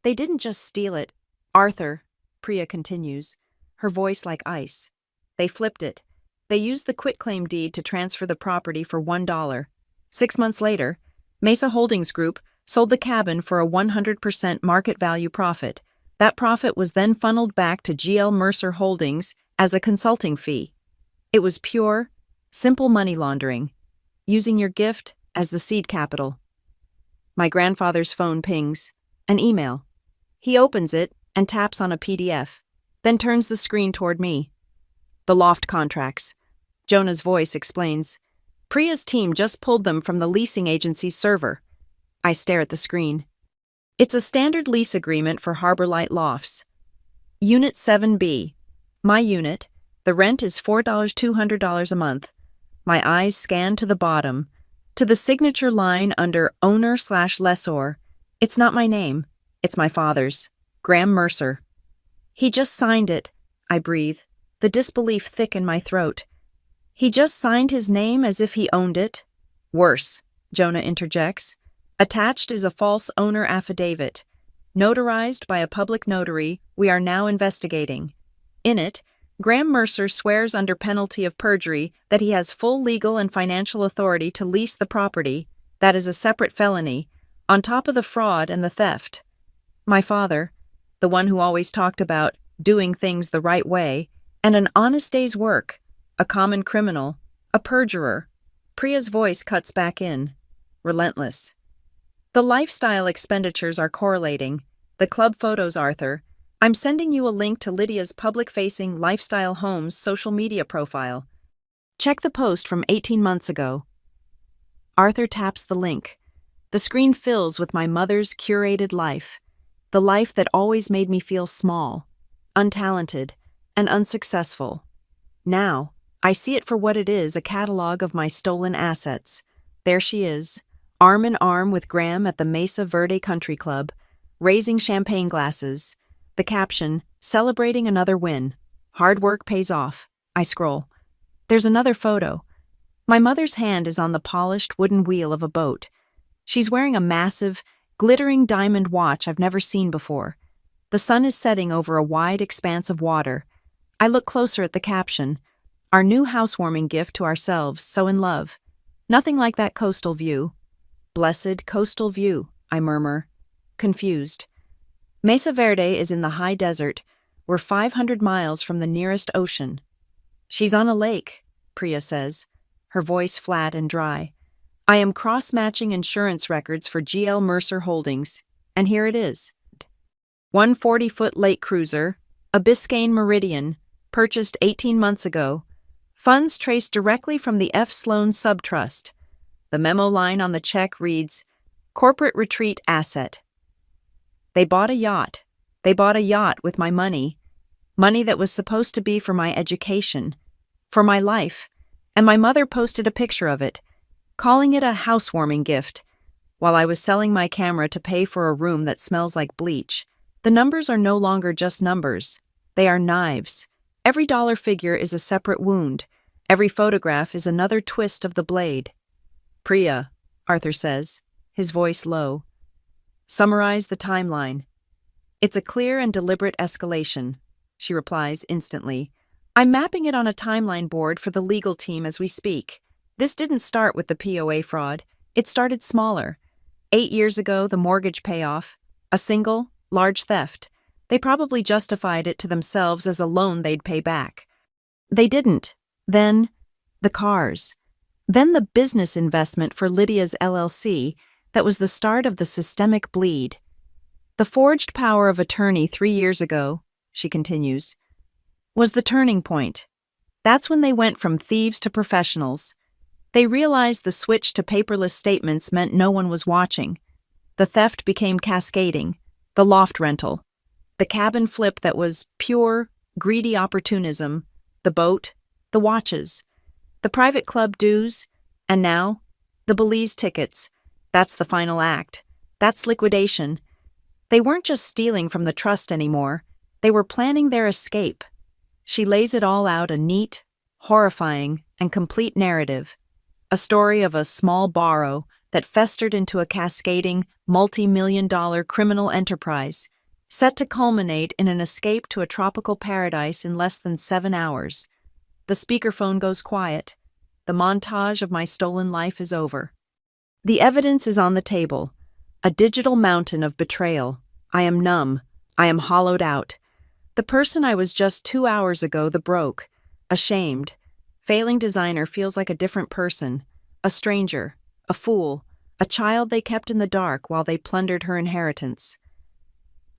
They didn't just steal it. Arthur, Priya continues, her voice like ice. They flipped it. They used the quitclaim deed to transfer the property for $1. 6 months later, Mesa Holdings Group sold the cabin for a 100% market value profit. That profit was then funneled back to GL Mercer Holdings as a consulting fee. It was pure, simple money laundering, using your gift as the seed capital. My grandfather's phone pings. An email. He opens it and taps on a PDF, then turns the screen toward me. The loft contracts. Jonah's voice explains. Priya's team just pulled them from the leasing agency's server. I stare at the screen. It's a standard lease agreement for Harbor Light Lofts. Unit 7B. My unit. The rent is $4,200 a month. My eyes scan to the bottom, to the signature line under owner/lessor. It's not my name. It's my father's. Graham Mercer. He just signed it. I breathe, the disbelief thick in my throat. He just signed his name as if he owned it? Worse, Jonah interjects. Attached is a false owner affidavit. Notarized by a public notary, we are now investigating. In it, Graham Mercer swears under penalty of perjury that he has full legal and financial authority to lease the property, that is a separate felony, on top of the fraud and the theft. My father, the one who always talked about doing things the right way, and an honest day's work, a common criminal, a perjurer. Priya's voice cuts back in, relentless. The lifestyle expenditures are correlating. The club photos, Arthur. I'm sending you a link to Lydia's public-facing Lifestyle Homes social media profile. Check the post from 18 months ago. Arthur taps the link. The screen fills with my mother's curated life, the life that always made me feel small, untalented, and unsuccessful. Now, I see it for what it is, a catalog of my stolen assets. There she is, arm in arm with Graham at the Mesa Verde Country Club, raising champagne glasses. The caption, celebrating another win. Hard work pays off. I scroll. There's another photo. My mother's hand is on the polished wooden wheel of a boat. She's wearing a massive, glittering diamond watch I've never seen before. The sun is setting over a wide expanse of water. I look closer at the caption. Our new housewarming gift to ourselves, so in love. Nothing like that coastal view. Blessed coastal view, I murmur, confused. Mesa Verde is in the high desert. We're 500 miles from the nearest ocean. She's on a lake, Priya says, her voice flat and dry. I am cross-matching insurance records for GL Mercer Holdings, and here it is. 140-foot lake cruiser, a Biscayne Meridian, purchased 18 months ago. Funds traced directly from the F. Sloan Subtrust. The memo line on the check reads, Corporate Retreat Asset. They bought a yacht. They bought a yacht with my money. Money that was supposed to be for my education, for my life, and my mother posted a picture of it, calling it a housewarming gift, while I was selling my camera to pay for a room that smells like bleach. The numbers are no longer just numbers. They are knives. Every dollar figure is a separate wound. Every photograph is another twist of the blade. Priya, Arthur says, his voice low. Summarize the timeline. It's a clear and deliberate escalation, she replies instantly. I'm mapping it on a timeline board for the legal team as we speak. This didn't start with the POA fraud. It started smaller. 8 years ago, the mortgage payoff. A single, large theft. They probably justified it to themselves as a loan they'd pay back. They didn't. Then, the cars. Then the business investment for Lydia's LLC that was the start of the systemic bleed. The forged power of attorney 3 years ago, she continues, was the turning point. That's when they went from thieves to professionals. They realized the switch to paperless statements meant no one was watching. The theft became cascading, the loft rental, the cabin flip that was pure, greedy opportunism, the boat, the watches, the private club dues, and now, the Belize tickets. That's the final act. That's liquidation. They weren't just stealing from the trust anymore. They were planning their escape. She lays it all out, a neat, horrifying, and complete narrative. A story of a small borrow that festered into a cascading, multi-million-dollar criminal enterprise. set to culminate in an escape to a tropical paradise in less than 7 hours. The speakerphone goes quiet. The montage of my stolen life is over. The evidence is on the table. A digital mountain of betrayal. I am numb. I am hollowed out. The person I was just 2 hours ago, the broke, ashamed, failing designer feels like a different person, a stranger, a fool, a child they kept in the dark while they plundered her inheritance.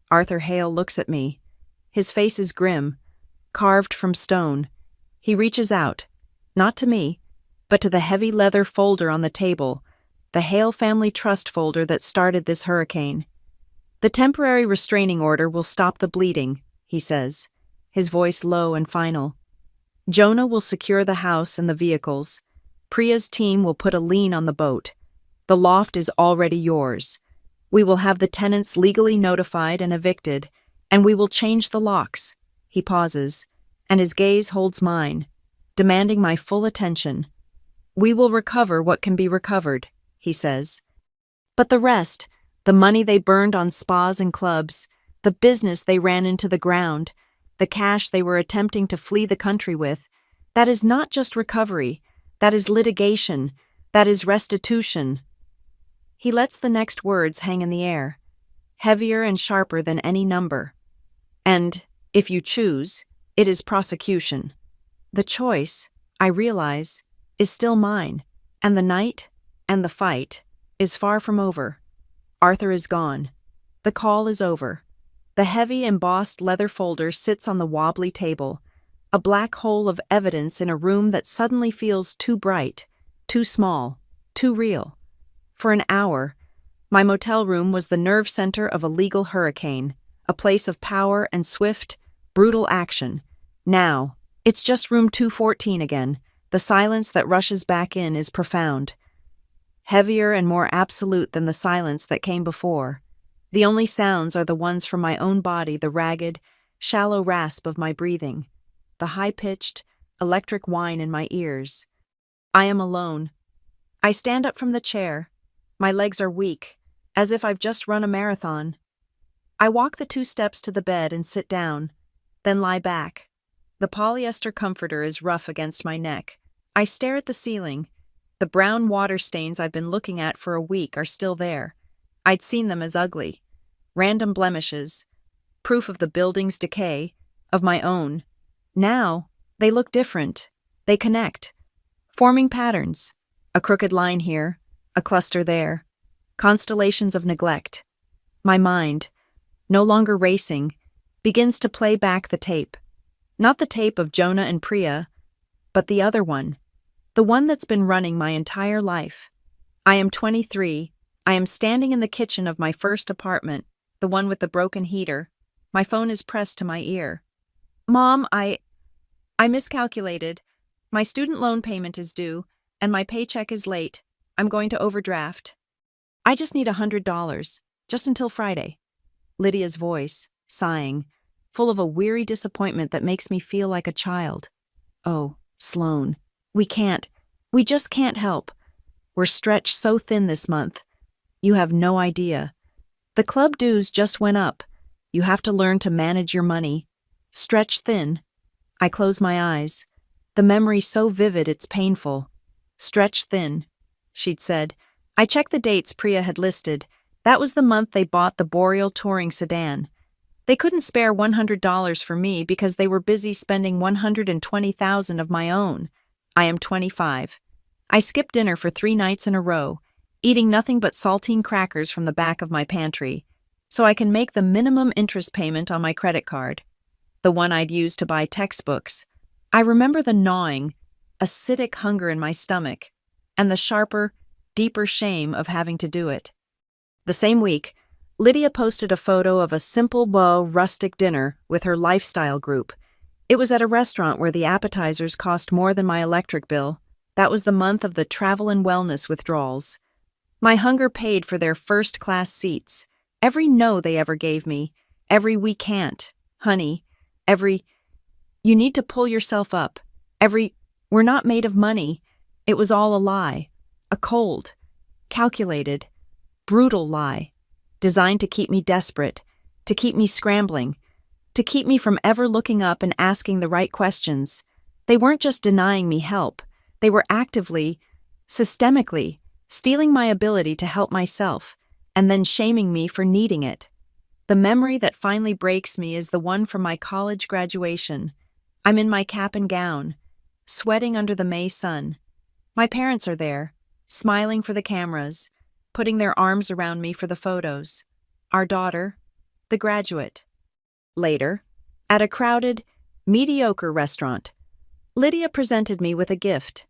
Arthur Hale looks at me. His face is grim, carved from stone. He reaches out, not to me, but to the heavy leather folder on the table, the Hale family trust folder that started this hurricane. The temporary restraining order will stop the bleeding, he says, his voice low and final. Jonah will secure the house and the vehicles. Priya's team will put a lien on the boat. The loft is already yours. We will have the tenants legally notified and evicted, and we will change the locks. He pauses, and his gaze holds mine, demanding my full attention. We will recover what can be recovered, he says. But the rest, the money they burned on spas and clubs, the business they ran into the ground, the cash they were attempting to flee the country with, that is not just recovery, that is litigation, that is restitution. He lets the next words hang in the air, heavier and sharper than any number. And, if you choose, it is prosecution. The choice, I realize, is still mine, and the night, and the fight, is far from over. Arthur is gone. The call is over. The heavy embossed leather folder sits on the wobbly table, a black hole of evidence in a room that suddenly feels too bright, too small, too real. For an hour, my motel room was the nerve center of a legal hurricane, a place of power and swift, brutal action. Now, it's just room 214 again. The silence that rushes back in is profound. Heavier and more absolute than the silence that came before. The only sounds are the ones from my own body, the ragged, shallow rasp of my breathing, the high-pitched, electric whine in my ears. I am alone. I stand up from the chair. My legs are weak, as if I've just run a marathon. I walk the 2 steps to the bed and sit down, then lie back. The polyester comforter is rough against my neck. I stare at the ceiling. The brown water stains I've been looking at for a week are still there. I'd seen them as ugly. Random blemishes. Proof of the building's decay, of my own. Now, they look different. They connect. Forming patterns. A crooked line here, a cluster there. Constellations of neglect. My mind, no longer racing, begins to play back the tape. Not the tape of Jonah and Priya, but the other one. The one that's been running my entire life. I am 23. I am standing in the kitchen of my first apartment, the one with the broken heater. My phone is pressed to my ear. Mom, I miscalculated. My student loan payment is due, and my paycheck is late. I'm going to overdraft. I just need $100, just until Friday. Lydia's voice, sighing, full of a weary disappointment that makes me feel like a child. Oh, Sloan, we just can't help. We're stretched so thin this month. You have no idea. The club dues just went up. You have to learn to manage your money. Stretched thin. I close my eyes. The memory so vivid it's painful. Stretched thin, she'd said. I checked the dates Priya had listed. That was the month they bought the Boreal touring sedan. They couldn't spare $100 for me because they were busy spending $120,000 of my own. I am 25. I skipped dinner for 3 nights in a row, eating nothing but saltine crackers from the back of my pantry, so I can make the minimum interest payment on my credit card, the one I'd used to buy textbooks. I remember the gnawing, acidic hunger in my stomach, and the sharper, deeper shame of having to do it. The same week, Lydia posted a photo of a simple, rustic dinner with her lifestyle group. It was at a restaurant where the appetizers cost more than my electric bill. That was the month of the travel and wellness withdrawals. My hunger paid for their first-class seats. Every no they ever gave me, every we can't, honey, every you need to pull yourself up, every we're not made of money. It was all a lie, a cold, calculated, brutal lie, designed to keep me desperate, to keep me scrambling, to keep me from ever looking up and asking the right questions. They weren't just denying me help, they were actively, systemically, stealing my ability to help myself, and then shaming me for needing it. The memory that finally breaks me is the one from my college graduation. I'm in my cap and gown, sweating under the May sun. My parents are there, smiling for the cameras, putting their arms around me for the photos. Our daughter, the graduate. Later, at a crowded, mediocre restaurant, Lydia presented me with a gift.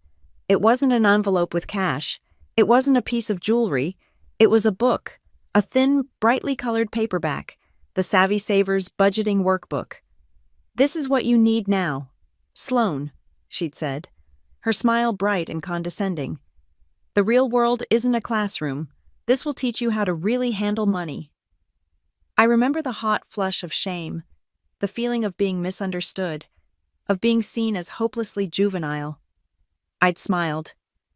It wasn't an envelope with cash. It wasn't a piece of jewelry. It was a book, a thin, brightly colored paperback, the Savvy Savers budgeting workbook. "This is what you need now. Sloan," she'd said, her smile bright and condescending. "The real world isn't a classroom. This will teach you how to really handle money." I remember the hot flush of shame, the feeling of being misunderstood, of being seen as hopelessly juvenile. I'd smiled,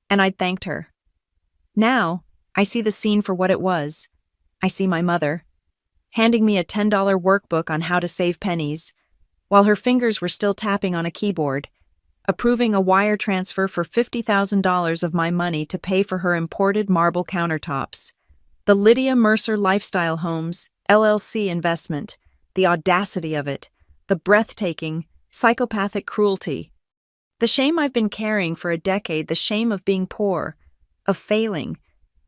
and I'd thanked her. Now, I see the scene for what it was. I see my mother, handing me a $10 workbook on how to save pennies, while her fingers were still tapping on a keyboard, approving a wire transfer for $50,000 of my money to pay for her imported marble countertops. The Lydia Mercer Lifestyle Homes, LLC investment, the audacity of it, the breathtaking, psychopathic cruelty. The shame I've been carrying for a decade, the shame of being poor, of failing,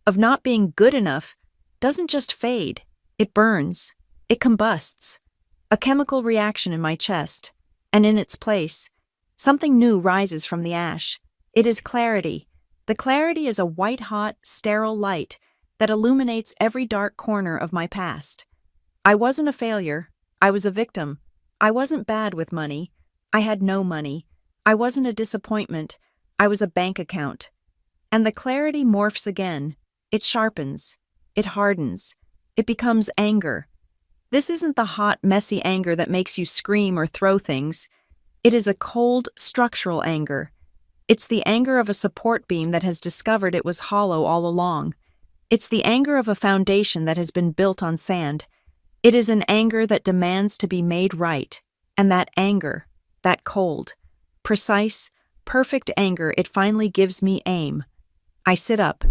of not being good enough, doesn't just fade, it burns, it combusts. A chemical reaction in my chest, and in its place, something new rises from the ash. It is clarity. The clarity is a white-hot, sterile light that illuminates every dark corner of my past. I wasn't a failure. I was a victim. I wasn't bad with money. I had no money. I wasn't a disappointment. I was a bank account. And the clarity morphs again. It sharpens. It hardens. It becomes anger. This isn't the hot, messy anger that makes you scream or throw things. It is a cold, structural anger. It's the anger of a support beam that has discovered it was hollow all along. It's the anger of a foundation that has been built on sand. It is an anger that demands to be made right. And that anger, that cold, precise, perfect anger, it finally gives me aim. I sit up.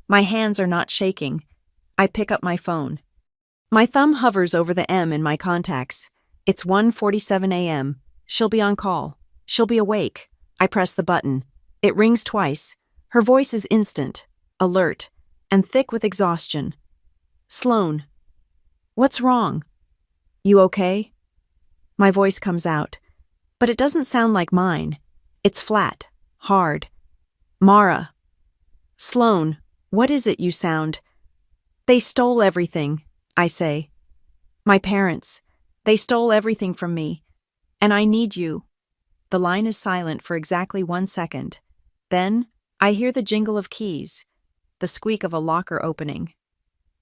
My hands are not shaking. I pick up my phone. My thumb hovers over the M in my contacts. It's 1:47 a.m. She'll be on call. She'll be awake. I press the button. It rings twice. Her voice is instant, alert, and thick with exhaustion. "Sloan. What's wrong? You okay?" My voice comes out, but it doesn't sound like mine. It's flat, hard. "Mara." "Sloan, what is it you sound?" "They stole everything," I say. "My parents. They stole everything from me. And I need you." The line is silent for exactly 1 second. Then, I hear the jingle of keys, the squeak of a locker opening.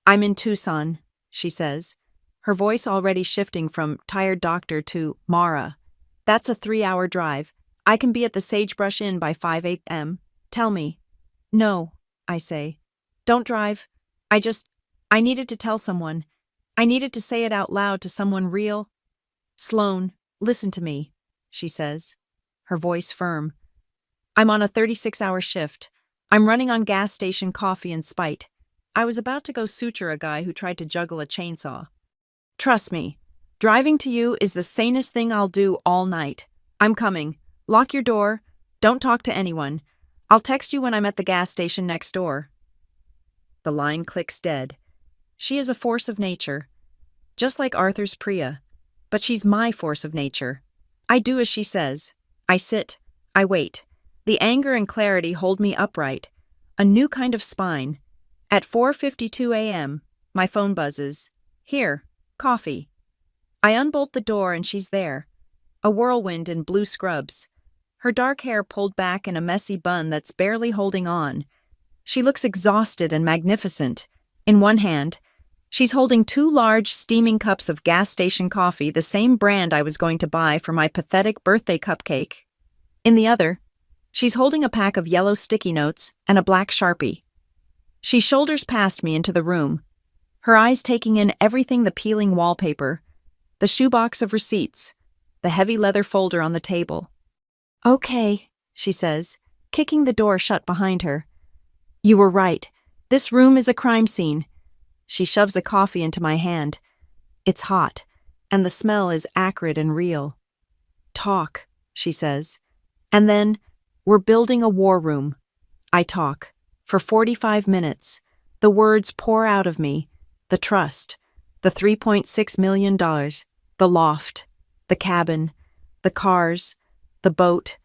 "I'm in Tucson," she says, her voice already shifting from tired doctor to Mara. "That's a 3-hour drive. I can be at the Sagebrush Inn by 5 a.m. Tell me." "No," I say. "Don't drive. I needed to tell someone. I needed to say it out loud to someone real." "Sloan, listen to me," she says, her voice firm. "I'm on a 36-hour shift. I'm running on gas station coffee and spite. I was about to go suture a guy who tried to juggle a chainsaw. Trust me, driving to you is the sanest thing I'll do all night. I'm coming. Lock your door. Don't talk to anyone. I'll text you when I'm at the gas station next door." The line clicks dead. She is a force of nature, just like Arthur's Priya, but she's my force of nature. I do as she says. I sit. I wait. The anger and clarity hold me upright, a new kind of spine. At 4:52 a.m., my phone buzzes. "Here, coffee." I unbolt the door and she's there, a whirlwind in blue scrubs, her dark hair pulled back in a messy bun that's barely holding on. She looks exhausted and magnificent. In one hand, she's holding 2 large, steaming cups of gas station coffee, the same brand I was going to buy for my pathetic birthday cupcake. In the other, she's holding a pack of yellow sticky notes and a black Sharpie. She shoulders past me into the room. her eyes taking in everything: the peeling wallpaper, the shoebox of receipts, the heavy leather folder on the table. "Okay," she says, kicking the door shut behind her. "You were right. This room is a crime scene." She shoves a coffee into my hand. It's hot, and the smell is acrid and real. "Talk," she says. And then, "We're building a war room." I talk. For 45 minutes. The words pour out of me. The trust. The $3.6 million. The loft. The cabin. The cars. The boat.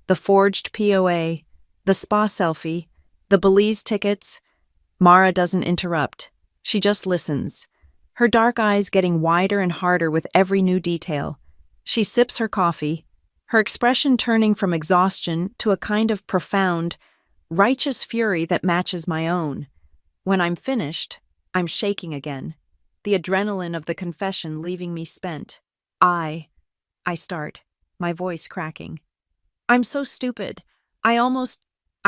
The forged POA. The spa selfie. The Belize tickets. Mara doesn't interrupt. She just listens. Her dark eyes getting wider and harder with every new detail. She sips her coffee, her expression turning from exhaustion to a kind of profound, righteous fury that matches my own. When I'm finished, I'm shaking again, the adrenaline of the confession leaving me spent. I start, my voice cracking. "I'm so stupid. I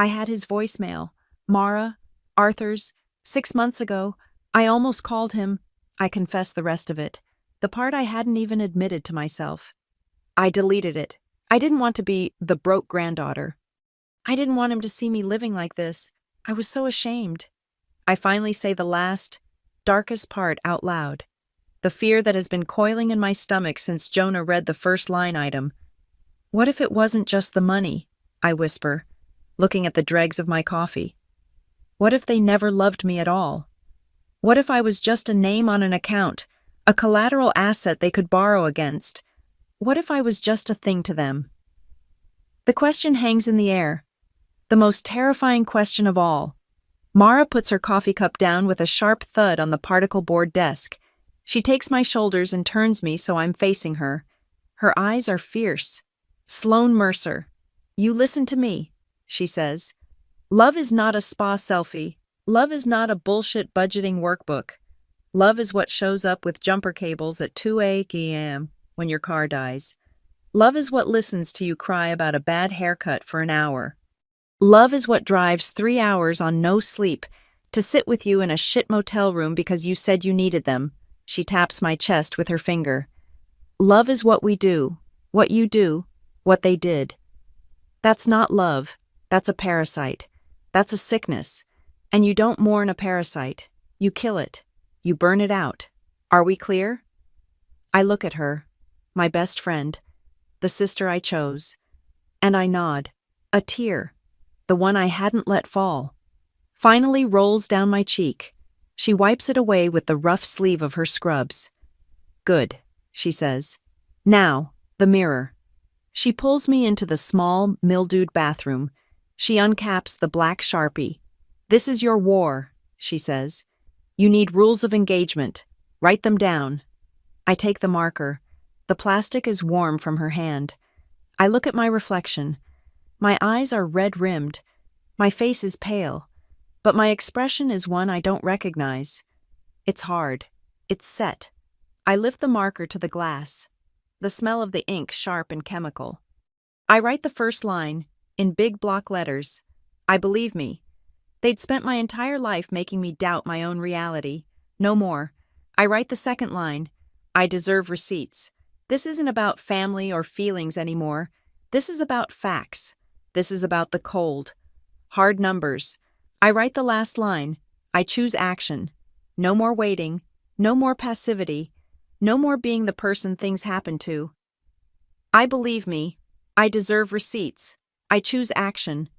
had his voicemail. Mara, Arthur's, 6 months ago. I almost called him." I confess the rest of it, the part I hadn't even admitted to myself. I deleted it. I didn't want to be the broke granddaughter. I didn't want him to see me living like this. I was so ashamed. I finally say the last, darkest part out loud. The fear that has been coiling in my stomach since Jonah read the first line item. "What if it wasn't just the money?" I whisper, looking at the dregs of my coffee. What if they never loved me at all? What if I was just a name on an account, a collateral asset they could borrow against? What if I was just a thing to them? The question hangs in the air. The most terrifying question of all. Mara puts her coffee cup down with a sharp thud on the particle board desk. She takes my shoulders and turns me so I'm facing her. Her eyes are fierce. "Sloan Mercer, you listen to me," she says. "Love is not a spa selfie. Love is not a bullshit budgeting workbook. Love is what shows up with jumper cables at 2 a.m. when your car dies. Love is what listens to you cry about a bad haircut for an hour. Love is what drives 3 hours on no sleep to sit with you in a shit motel room because you said you needed them." She taps my chest with her finger. "Love is what we do, what you do, what they did. That's not love. That's a parasite. That's a sickness. And you don't mourn a parasite. You kill it. You burn it out. Are we clear?" I look at her, my best friend, the sister I chose, and I nod. A tear, the one I hadn't let fall, finally rolls down my cheek. She wipes it away with the rough sleeve of her scrubs. "Good," she says. "Now, the mirror." She pulls me into the small, mildewed bathroom. She uncaps the black Sharpie. "This is your war," she says. "You need rules of engagement. Write them down." I take the marker. The plastic is warm from her hand. I look at my reflection. My eyes are red-rimmed. My face is pale. But my expression is one I don't recognize. It's hard. It's set. I lift the marker to the glass. The smell of the ink sharp and chemical. I write the first line, in big block letters. I believe me. They'd spent my entire life making me doubt my own reality. No more. I write the second line. I deserve receipts. This isn't about family or feelings anymore. This is about facts. This is about the cold. Hard numbers. I write the last line. I choose action. No more waiting. No more passivity. No more being the person things happen to. I believe me. I deserve receipts. I choose action.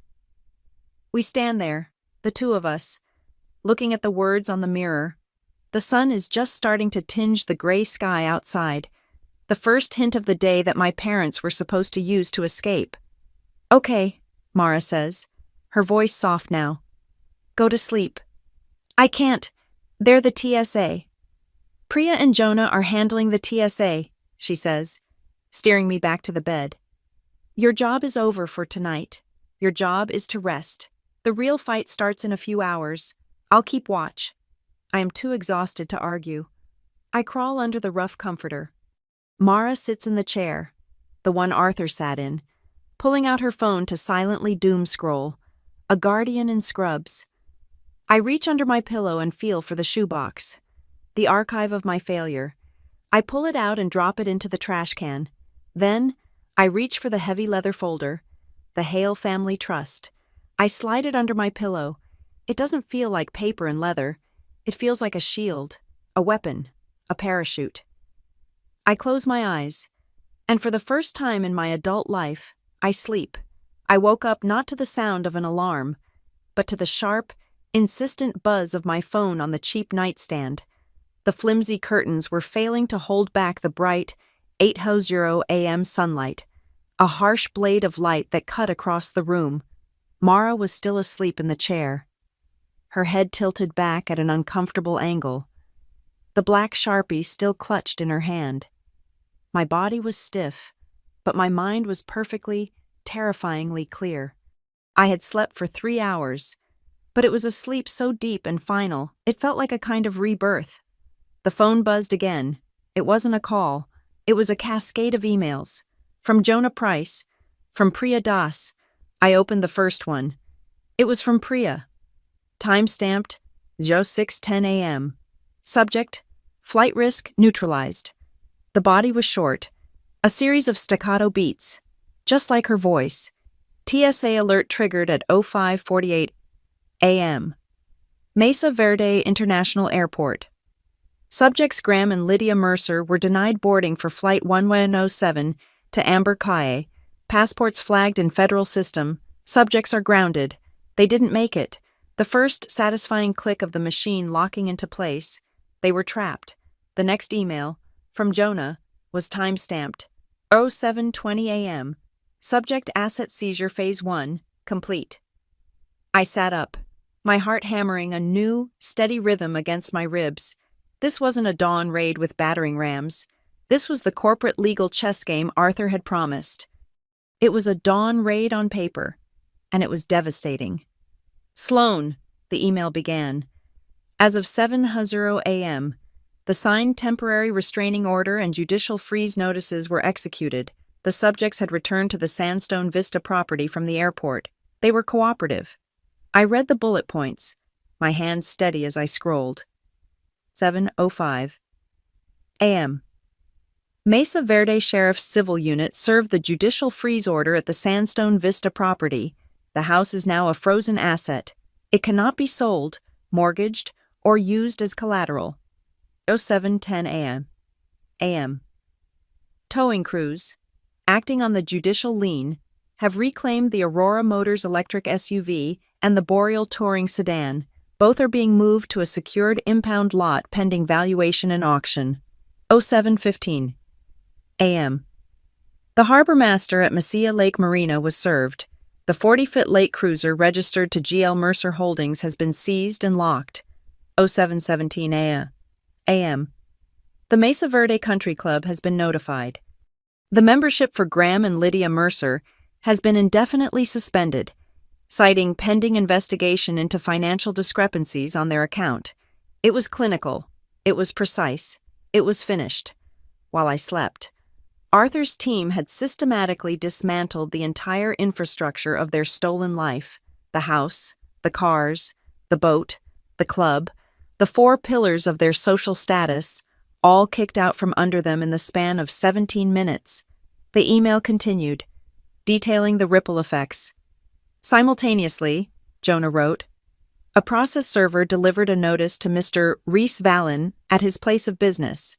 We stand there, the two of us, looking at the words on the mirror. The sun is just starting to tinge the gray sky outside, the first hint of the day that my parents were supposed to use to escape. "Okay," Mara says, her voice soft now. "Go to sleep." "I can't. They're the TSA." "Priya and Jonah are handling the TSA," she says, steering me back to the bed. "Your job is over for tonight. Your job is to rest. The real fight starts in a few hours. I'll keep watch." I am too exhausted to argue. I crawl under the rough comforter. Mara sits in the chair, the one Arthur sat in, pulling out her phone to silently doom scroll, a guardian in scrubs. I reach under my pillow and feel for the shoebox. the archive of my failure. I pull it out and drop it into the trash can. Then, I reach for the heavy leather folder, the Hale Family Trust. I slide it under my pillow. It doesn't feel like paper and leather. It feels like a shield, a weapon, a parachute. I close my eyes, and for the first time in my adult life, I sleep. I woke up not to the sound of an alarm, but to the sharp, insistent buzz of my phone on the cheap nightstand. The flimsy curtains were failing to hold back the bright 8:00 a.m. sunlight, a harsh blade of light that cut across the room. Mara was still asleep in the chair, her head tilted back at an uncomfortable angle, the black Sharpie still clutched in her hand. My body was stiff, but my mind was perfectly, terrifyingly clear. I had slept for 3 hours, but it was a sleep so deep and final, it felt like a kind of rebirth. The phone buzzed again. It wasn't a call. It was a cascade of emails. From Jonah Price. From Priya Das. I opened the first one. It was from Priya. Time-stamped 06:10 a.m. Subject: Flight risk neutralized. The body was short. A series of staccato beats. Just like her voice. TSA alert triggered at 05:48 a.m. Mesa Verde International Airport. Subjects Graham and Lydia Mercer were denied boarding for Flight 1107 to Amber Cay. Passports flagged in federal system. Subjects are grounded. They didn't make it. The first satisfying click of the machine locking into place. They were trapped. The next email, from Jonah, was time-stamped 07:20 a.m. Subject asset seizure phase 1, complete. I sat up, my heart hammering a new, steady rhythm against my ribs. This wasn't a dawn raid with battering rams. This was the corporate legal chess game Arthur had promised. It was a dawn raid on paper, and it was devastating. Sloan, the email began. As of 7:00 a.m., the signed temporary restraining order and judicial freeze notices were executed. The subjects had returned to the Sandstone Vista property from the airport. They were cooperative. I read the bullet points, my hand steady as I scrolled. 7:05 a.m. Mesa Verde Sheriff's Civil Unit served the judicial freeze order at the Sandstone Vista property. The house is now a frozen asset. It cannot be sold, mortgaged, or used as collateral. 07:10 a.m. Towing crews, acting on the judicial lien, have reclaimed the Aurora Motors electric SUV and the Boreal touring sedan. Both are being moved to a secured impound lot pending valuation and auction. 07:15 a.m. The harbor master at Mesilla Lake Marina was served. The 40-foot lake cruiser registered to GL Mercer Holdings has been seized and locked. 07:17 a.m. The Mesa Verde Country Club has been notified. The membership for Graham and Lydia Mercer has been indefinitely suspended, citing pending investigation into financial discrepancies on their account. It was clinical. It was precise. It was finished. While I slept, Arthur's team had systematically dismantled the entire infrastructure of their stolen life: the house, the cars, the boat, the club, the 4 pillars of their social status, all kicked out from under them in the span of 17 minutes. The email continued, detailing the ripple effects. Simultaneously, Jonah wrote, a process server delivered a notice to Mr. Reese Vallon at his place of business.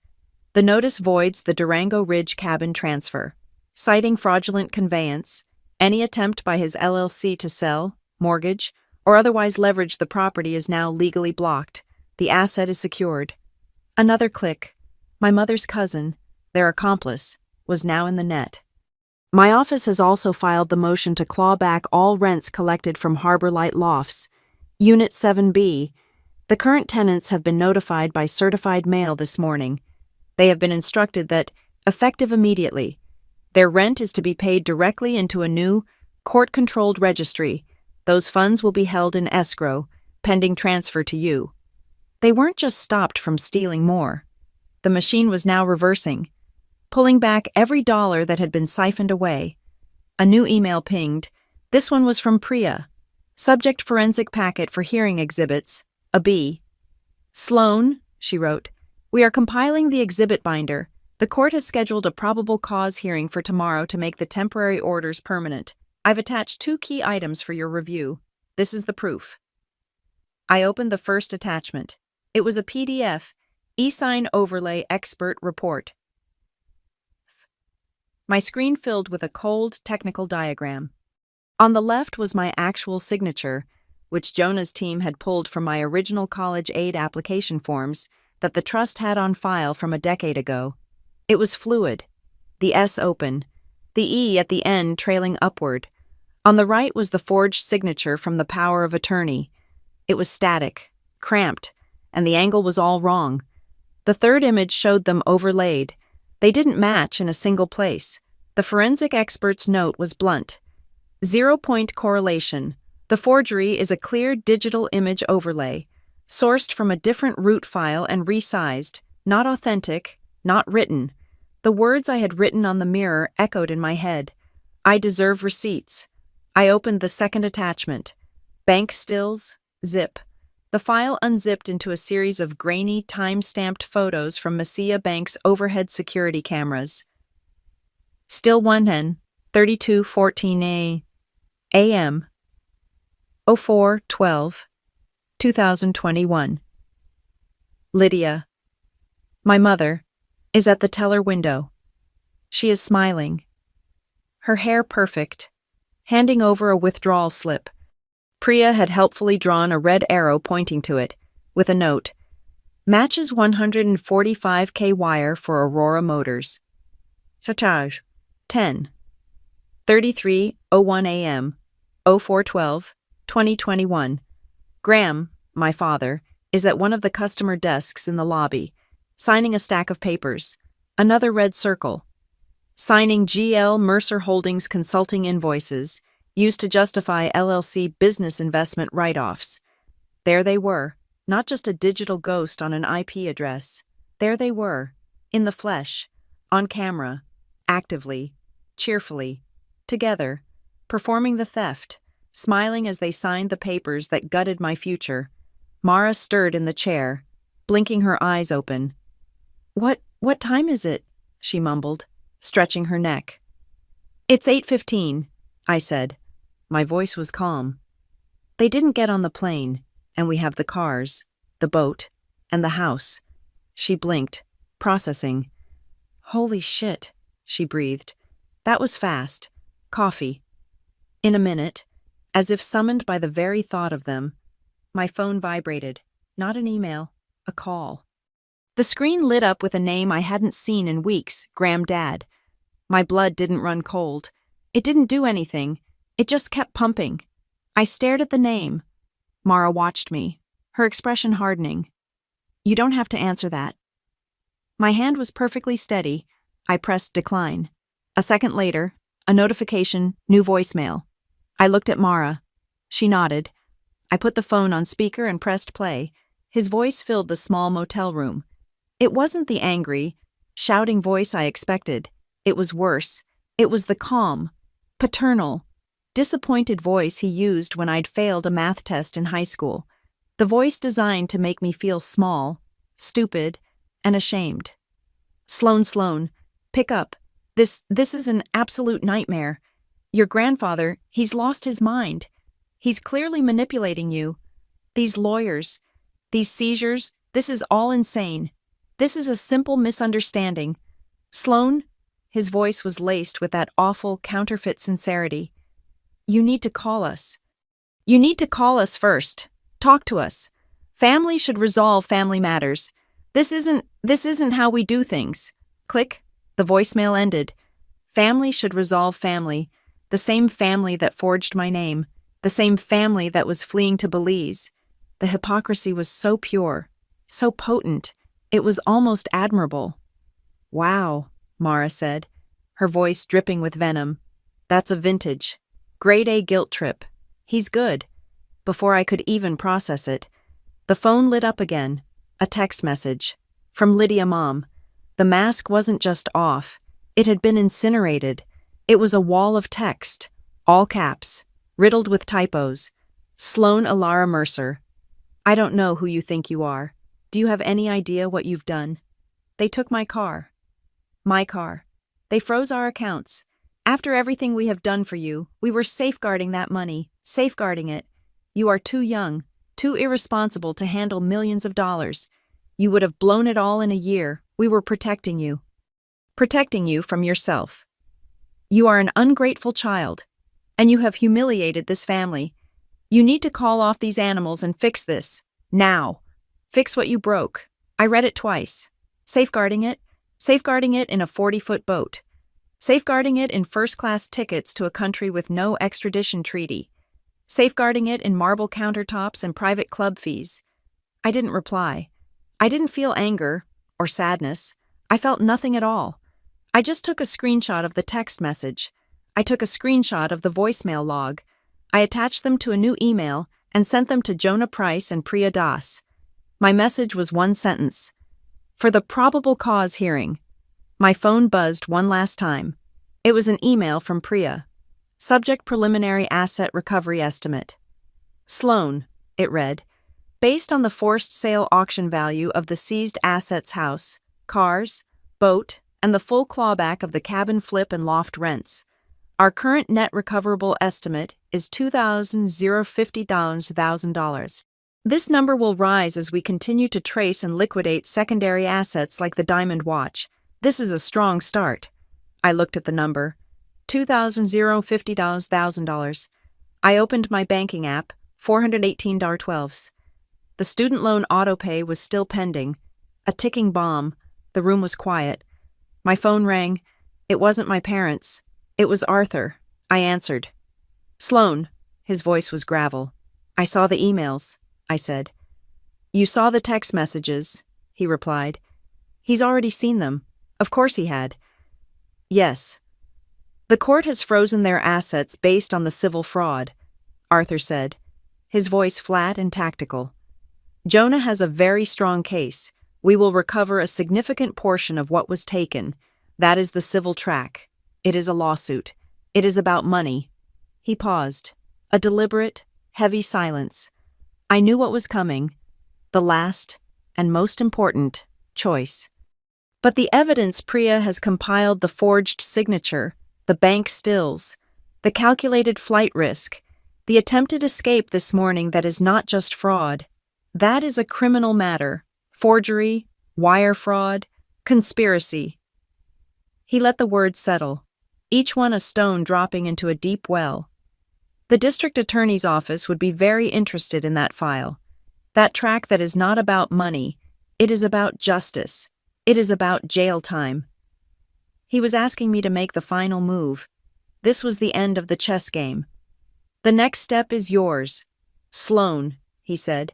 The notice voids the Durango Ridge cabin transfer, citing fraudulent conveyance. Any attempt by his LLC to sell, mortgage, or otherwise leverage the property is now legally blocked. The asset is secured. Another click. My mother's cousin, their accomplice, was now in the net. My office has also filed the motion to claw back all rents collected from Harbor Light Lofts. Unit 7B. The current tenants have been notified by certified mail this morning. They have been instructed that, effective immediately, their rent is to be paid directly into a new, court-controlled registry. Those funds will be held in escrow, pending transfer to you. They weren't just stopped from stealing more. The machine was now reversing, pulling back every dollar that had been siphoned away. A new email pinged. This one was from Priya. Subject forensic packet for hearing exhibits, a B. Sloan, she wrote, We are compiling the exhibit binder. The court has scheduled a probable cause hearing for tomorrow to make the temporary orders permanent. I've attached 2 key items for your review. This is the proof. I opened the first attachment. It was a PDF, e-sign overlay expert report. My screen filled with a cold, technical diagram. On the left was my actual signature, which Jonah's team had pulled from my original college aid application forms that the trust had on file from a decade ago. It was fluid, the S open, the E at the end trailing upward. On the right was the forged signature from the power of attorney. It was static, cramped, and the angle was all wrong. The third image showed them overlaid. They didn't match in a single place. The forensic expert's note was blunt. 0-point correlation. The forgery is a clear digital image overlay, sourced from a different root file and resized, not authentic, not written. The words I had written on the mirror echoed in my head. I deserve receipts. I opened the second attachment. Bank stills, zip. The file unzipped into a series of grainy, time-stamped photos from Messia Bank's overhead security cameras. Still 1 32:14 a.m. 04:12, 2021. Lydia, my mother, is at the teller window. She is smiling, her hair perfect, handing over a withdrawal slip. Priya had helpfully drawn a red arrow pointing to it, with a note. Matches 145K wire for Aurora Motors. Satage, 10:33:01 a.m. 04:12, 2021. Graham, my father, is at one of the customer desks in the lobby, signing a stack of papers. Another red circle. Signing GL Mercer Holdings consulting invoices, used to justify LLC business investment write-offs. There they were, not just a digital ghost on an IP address. There they were, in the flesh, on camera, actively, cheerfully, together, performing the theft, smiling as they signed the papers that gutted my future. Mara stirred in the chair, blinking her eyes open. What time is it?" she mumbled, stretching her neck. "It's 8:15, I said. My voice was calm. "They didn't get on the plane, and we have the cars, the boat, and the house." She blinked, processing. "Holy shit," she breathed. "That was fast. Coffee." In a minute, as if summoned by the very thought of them, my phone vibrated. Not an email, a call. The screen lit up with a name I hadn't seen in weeks, Graham Dad. My blood didn't run cold. It didn't do anything. It just kept pumping. I stared at the name. Mara watched me, her expression hardening. "You don't have to answer that." My hand was perfectly steady. I pressed decline. A second later, a notification, new voicemail. I looked at Mara. She nodded. I put the phone on speaker and pressed play. His voice filled the small motel room. It wasn't the angry, shouting voice I expected. It was worse. It was the calm, paternal, disappointed voice he used when I'd failed a math test in high school. The voice designed to make me feel small, stupid, and ashamed. Sloan, pick up. This is an absolute nightmare. Your grandfather, he's lost his mind. He's clearly manipulating you. These lawyers, these seizures, this is all insane. This is a simple misunderstanding. Sloan, his voice was laced with that awful counterfeit sincerity. You need to call us. You need to call us first. Talk to us. Family should resolve family matters. This isn't how we do things. Click. The voicemail ended. Family should resolve family. The same family that forged my name. The same family that was fleeing to Belize. The hypocrisy was so pure, so potent. It was almost admirable. "Wow," Mara said, her voice dripping with venom. "That's a vintage. Grade A guilt trip. He's good." Before I could even process it, the phone lit up again. A text message. From Lydia Mom. The mask wasn't just off. It had been incinerated. It was a wall of text, all caps, riddled with typos. Sloan Alara Mercer. I don't know who you think you are, Do you have any idea what you've done? They took my car. My car. They froze our accounts. After everything we have done for you, we were safeguarding that money, safeguarding it. You are too young, too irresponsible to handle millions of dollars. You would have blown it all in a year. We were protecting you. Protecting you from yourself. You are an ungrateful child, and you have humiliated this family. You need to call off these animals and fix this. Now. Fix what you broke. I read it twice. Safeguarding it in a 40-foot boat. Safeguarding it in first-class tickets to a country with no extradition treaty. Safeguarding it in marble countertops and private club fees. I didn't reply. I didn't feel anger or sadness. I felt nothing at all. I just took a screenshot of the text message. I took a screenshot of the voicemail log. I attached them to a new email and sent them to Jonah Price and Priya Das. My message was one sentence. For the probable cause hearing. My phone buzzed one last time. It was an email from Priya. Subject preliminary asset recovery estimate. Sloan, it read, based on the forced sale auction value of the seized assets house, cars, boat, and the full clawback of the cabin flip and loft rents, our current net recoverable estimate is $2,050,000. This number will rise as we continue to trace and liquidate secondary assets like the diamond watch. This is a strong start. I looked at the number. $2,050,000. I opened my banking app, $418.12. The student loan autopay was still pending. A ticking bomb. The room was quiet. My phone rang. It wasn't my parents. It was Arthur. I answered. Sloan. His voice was gravel. I saw the emails, I said. You saw the text messages, he replied. He's already seen them. Of course he had. Yes. The court has frozen their assets based on the civil fraud, Arthur said, his voice flat and tactical. Jonah has a very strong case. We will recover a significant portion of what was taken. That is the civil track. It is a lawsuit. It is about money. He paused. A deliberate, heavy silence. I knew what was coming. The last, and most important, choice. But the evidence Priya has compiled, the forged signature, the bank stills, the calculated flight risk, the attempted escape this morning that is not just fraud. That is a criminal matter. Forgery, wire fraud, conspiracy. He let the words settle, each one a stone dropping into a deep well. The district attorney's office would be very interested in that file. That track that is not about money. It is about justice. It is about jail time. He was asking me to make the final move. This was the end of the chess game. The next step is yours. Sloan, he said.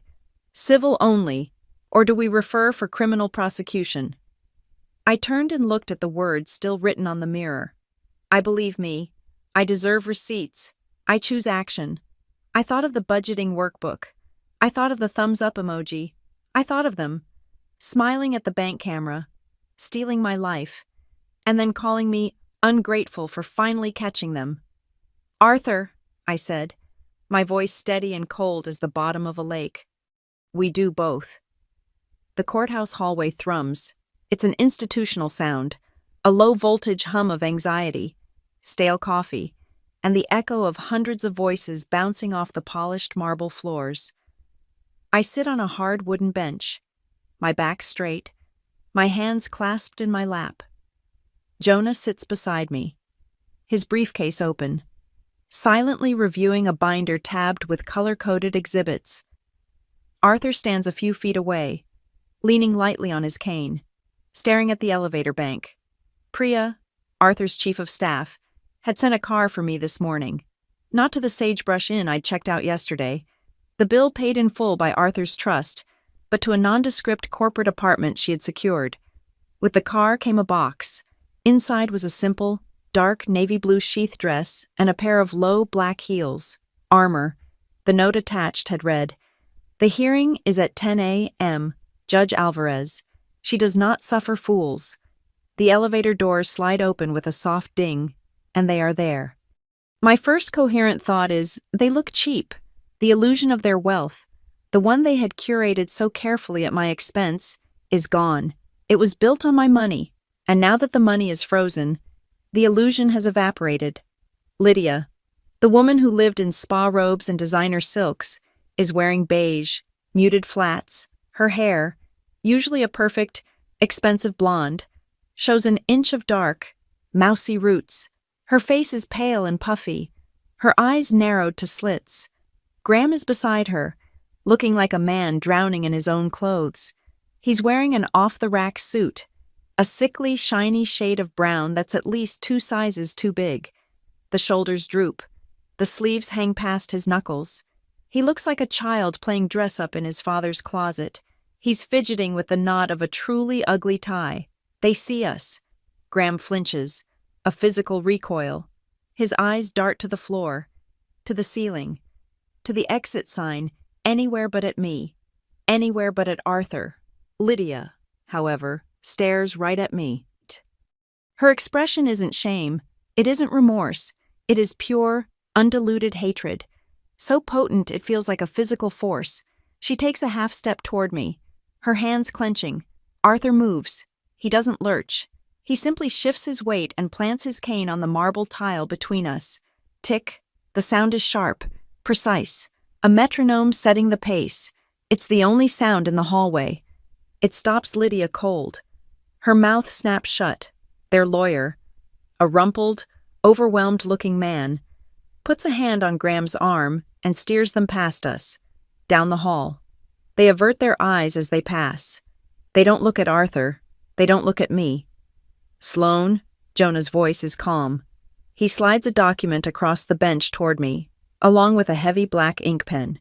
Civil only, or do we refer for criminal prosecution? I turned and looked at the words still written on the mirror. I believe me. I deserve receipts. I choose action. I thought of the budgeting workbook. I thought of the thumbs up emoji. I thought of them. Smiling at the bank camera. Stealing my life. And then calling me ungrateful for finally catching them. Arthur, I said, my voice steady and cold as the bottom of a lake. We do both. The courthouse hallway thrums. It's an institutional sound, a low-voltage hum of anxiety, stale coffee, and the echo of hundreds of voices bouncing off the polished marble floors. I sit on a hard wooden bench, my back straight, my hands clasped in my lap. Jonah sits beside me, his briefcase open, silently reviewing a binder tabbed with color-coded exhibits. Arthur stands a few feet away, leaning lightly on his cane, staring at the elevator bank. Priya, Arthur's chief of staff, had sent a car for me this morning. Not to the Sagebrush Inn I'd checked out yesterday, the bill paid in full by Arthur's trust, but to a nondescript corporate apartment she had secured. With the car came a box. Inside was a simple, dark navy blue sheath dress and a pair of low black heels, armor. The note attached had read, "The hearing is at 10 a.m. Judge Alvarez. She does not suffer fools." The elevator doors slide open with a soft ding, and they are there. My first coherent thought is, they look cheap. The illusion of their wealth. The one they had curated so carefully at my expense is gone. It was built on my money, and now that the money is frozen, the illusion has evaporated. Lydia, the woman who lived in spa robes and designer silks, is wearing beige, muted flats. Her hair, usually a perfect, expensive blonde, shows an inch of dark, mousy roots. Her face is pale and puffy, her eyes narrowed to slits. Graham is beside her, looking like a man drowning in his own clothes. He's wearing an off-the-rack suit, a sickly, shiny shade of brown that's at least 2 sizes too big. The shoulders droop. The sleeves hang past his knuckles. He looks like a child playing dress-up in his father's closet. He's fidgeting with the knot of a truly ugly tie. They see us. Graham flinches, a physical recoil. His eyes dart to the floor, to the ceiling, to the exit sign, anywhere but at me, anywhere but at Arthur. Lydia, however, stares right at me. Her expression isn't shame, it isn't remorse, it is pure, undiluted hatred. So potent it feels like a physical force. She takes a half step toward me, her hands clenching. Arthur moves. He doesn't lurch. He simply shifts his weight and plants his cane on the marble tile between us. Tick. The sound is sharp, precise. A metronome setting the pace. It's the only sound in the hallway. It stops Lydia cold. Her mouth snaps shut. Their lawyer, a rumpled, overwhelmed-looking man, puts a hand on Graham's arm and steers them past us, down the hall. They avert their eyes as they pass. They don't look at Arthur. They don't look at me. Sloane, Jonah's voice is calm. He slides a document across the bench toward me, along with a heavy black ink pen.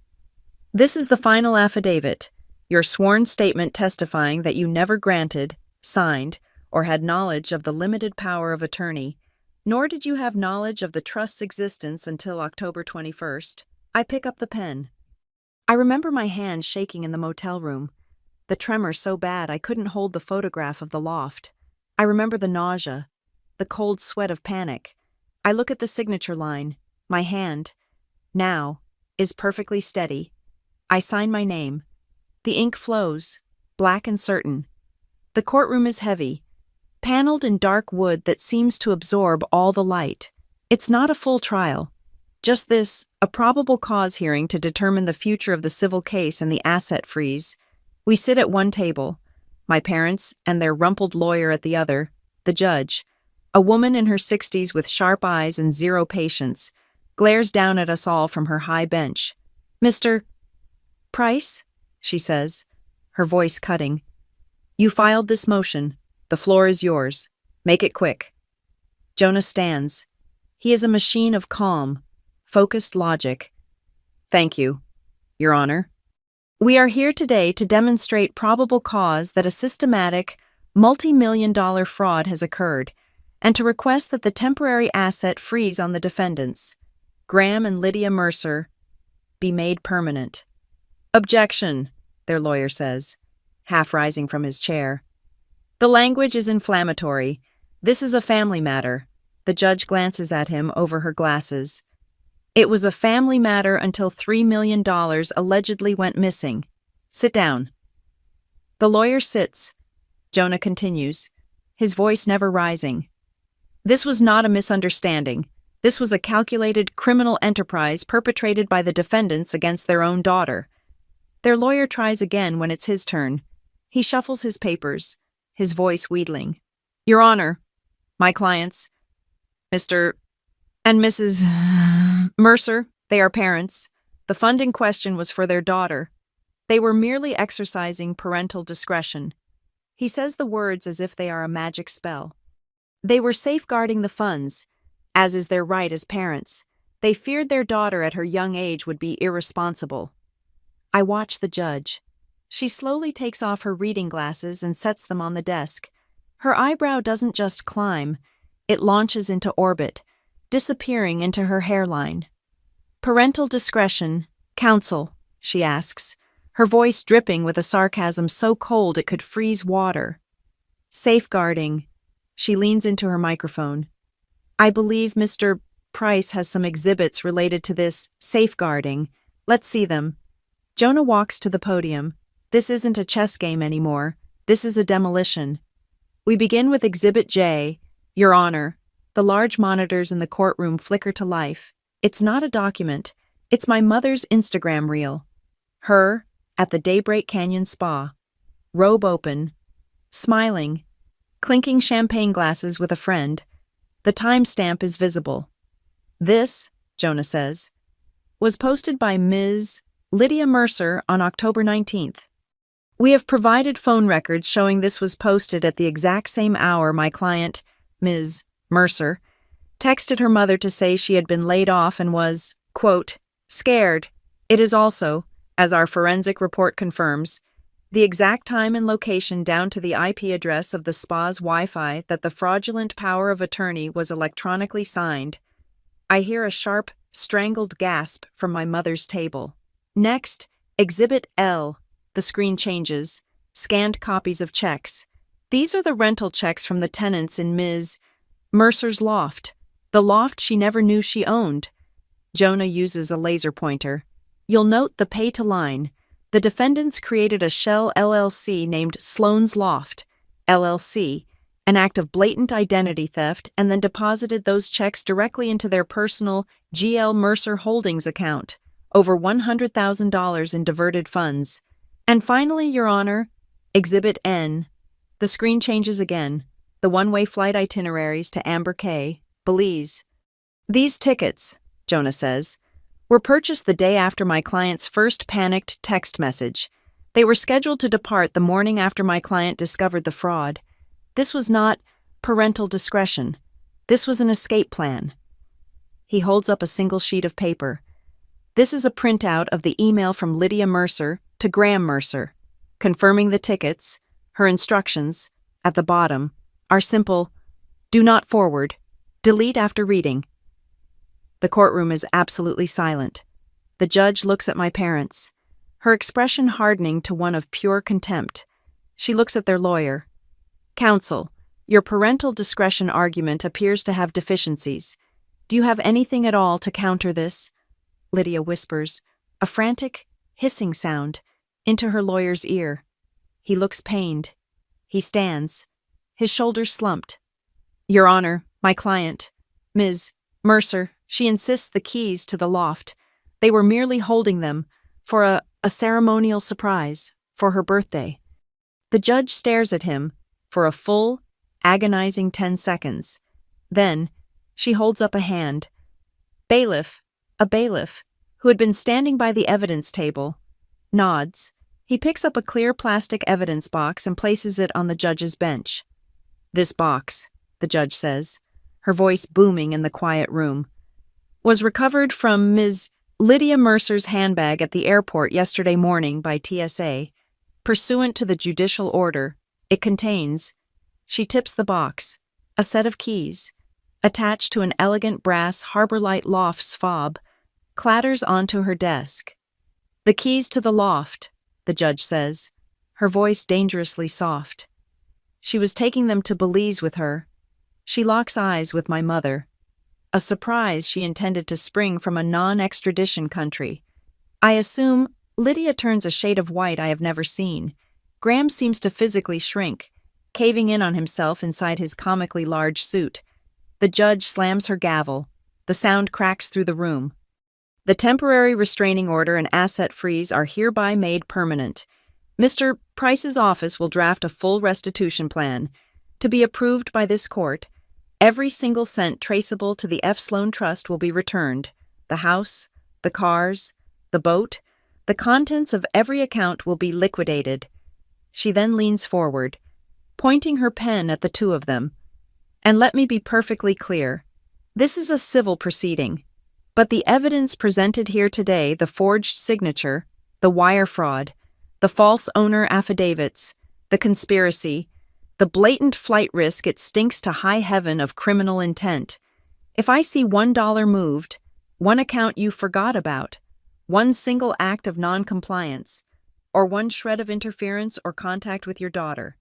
This is the final affidavit, your sworn statement testifying that you never granted, signed, or had knowledge of the limited power of attorney, nor did you have knowledge of the trust's existence until October 21st. I pick up the pen. I remember my hand shaking in the motel room, the tremor so bad I couldn't hold the photograph of the loft. I remember the nausea, the cold sweat of panic. I look at the signature line. My hand, now, is perfectly steady. I sign my name. The ink flows, black and certain. The courtroom is heavy, paneled in dark wood that seems to absorb all the light. It's not a full trial. Just this, a probable cause hearing to determine the future of the civil case and the asset freeze. We sit at one table, my parents and their rumpled lawyer at the other, the judge, a woman in her 60s with sharp eyes and zero patience, glares down at us all from her high bench. Mr. Price, she says, her voice cutting. You filed this motion. The floor is yours. Make it quick. Jonah stands. He is a machine of calm, focused logic. Thank you, Your Honor. We are here today to demonstrate probable cause that a systematic, multi-million-dollar fraud has occurred, and to request that the temporary asset freeze on the defendants, Graham and Lydia Mercer, be made permanent. Objection, their lawyer says, half rising from his chair. The language is inflammatory. This is a family matter. The judge glances at him over her glasses. It was a family matter until $3 million allegedly went missing. Sit down. The lawyer sits. Jonah continues, his voice never rising. This was not a misunderstanding. This was a calculated criminal enterprise perpetrated by the defendants against their own daughter. Their lawyer tries again when it's his turn. He shuffles his papers, his voice wheedling. Your Honor, my clients, Mr. and Mrs. Mercer, they are parents. The fund in question was for their daughter. They were merely exercising parental discretion. He says the words as if they are a magic spell. They were safeguarding the funds, as is their right as parents. They feared their daughter at her young age would be irresponsible. I watch the judge. She slowly takes off her reading glasses and sets them on the desk. Her eyebrow doesn't just climb, it launches into orbit, disappearing into her hairline. Parental discretion, counsel, she asks, her voice dripping with a sarcasm so cold it could freeze water. Safeguarding. She leans into her microphone. I believe Mr. Price has some exhibits related to this safeguarding. Let's see them. Jonah walks to the podium. This isn't a chess game anymore. This is a demolition. We begin with Exhibit J, Your Honor. The large monitors in the courtroom flicker to life. It's not a document. It's my mother's Instagram reel. Her, at the Daybreak Canyon Spa. Robe open. Smiling. Clinking champagne glasses with a friend. The timestamp is visible. This, Jonah says, was posted by Ms. Lydia Mercer on October 19th. We have provided phone records showing this was posted at the exact same hour my client, Ms. Mercer, texted her mother to say she had been laid off and was, quote, scared. It is also, as our forensic report confirms, the exact time and location down to the IP address of the spa's Wi-Fi that the fraudulent power of attorney was electronically signed. I hear a sharp, strangled gasp from my mother's table. Next, Exhibit L. The screen changes. Scanned copies of checks. These are the rental checks from the tenants in Ms. Mercer's loft. The loft she never knew she owned. Jonah uses a laser pointer. You'll note the pay-to-line. The defendants created a shell LLC named Sloan's Loft, LLC, an act of blatant identity theft, and then deposited those checks directly into their personal GL Mercer Holdings account, over $100,000 in diverted funds. And finally, Your Honor, Exhibit N. The screen changes again. The one-way flight itineraries to Amber Cay, Belize. These tickets, Jonah says, were purchased the day after my client's first panicked text message. They were scheduled to depart the morning after my client discovered the fraud. This was not parental discretion. This was an escape plan. He holds up a single sheet of paper. This is a printout of the email from Lydia Mercer to Graham Mercer, confirming the tickets. Her instructions, at the bottom, are simple: do not forward, delete after reading. The courtroom is absolutely silent. The judge looks at my parents, her expression hardening to one of pure contempt. She looks at their lawyer. Counsel, your parental discretion argument appears to have deficiencies. Do you have anything at all to counter this? Lydia whispers, a frantic, hissing sound, into her lawyer's ear. He looks pained. He stands, his shoulders slumped. Your Honor, my client, Ms. Mercer, she insists the keys to the loft. They were merely holding them for a ceremonial surprise for her birthday. The judge stares at him for a full, agonizing 10 seconds. Then, she holds up a hand. A bailiff, who had been standing by the evidence table, nods. He picks up a clear plastic evidence box and places it on the judge's bench. This box, the judge says, her voice booming in the quiet room, was recovered from Ms. Lydia Mercer's handbag at the airport yesterday morning by TSA. Pursuant to the judicial order, it contains, she tips the box, a set of keys, attached to an elegant brass Harbor Light Lofts fob, clatters onto her desk. The keys to the loft, the judge says, her voice dangerously soft. She was taking them to Belize with her. She locks eyes with my mother. A surprise she intended to spring from a non-extradition country. I assume Lydia turns a shade of white I have never seen. Graham seems to physically shrink, caving in on himself inside his comically large suit. The judge slams her gavel. The sound cracks through the room. The temporary restraining order and asset freeze are hereby made permanent. Mr. Price's office will draft a full restitution plan. To be approved by this court, every single cent traceable to the F. Sloan Trust will be returned. The house, the cars, the boat, the contents of every account will be liquidated. She then leans forward, pointing her pen at the two of them. And let me be perfectly clear. This is a civil proceeding. But the evidence presented here today, the forged signature, the wire fraud, the false owner affidavits, the conspiracy, the blatant flight risk, it stinks to high heaven of criminal intent. If I see $1 moved, one account you forgot about, one single act of non-compliance, or one shred of interference or contact with your daughter,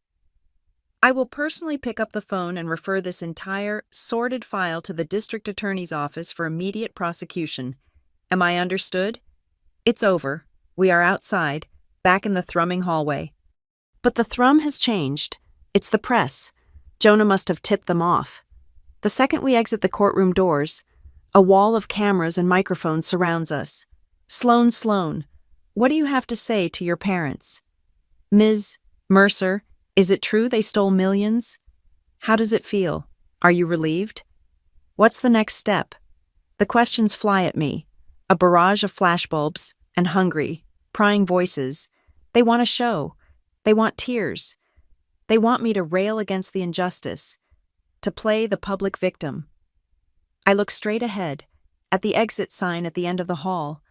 I will personally pick up the phone and refer this entire sordid file to the district attorney's office for immediate prosecution. Am I understood? It's over. We are outside, back in the thrumming hallway. But the thrum has changed. It's the press. Jonah must have tipped them off. The second we exit the courtroom doors, a wall of cameras and microphones surrounds us. Sloan, what do you have to say to your parents? Ms. Mercer, is it true they stole millions? How does it feel? Are you relieved? What's the next step? The questions fly at me, a barrage of flashbulbs and hungry, prying voices. They want a show. They want tears. They want me to rail against the injustice, to play the public victim. I look straight ahead, at the exit sign at the end of the hall.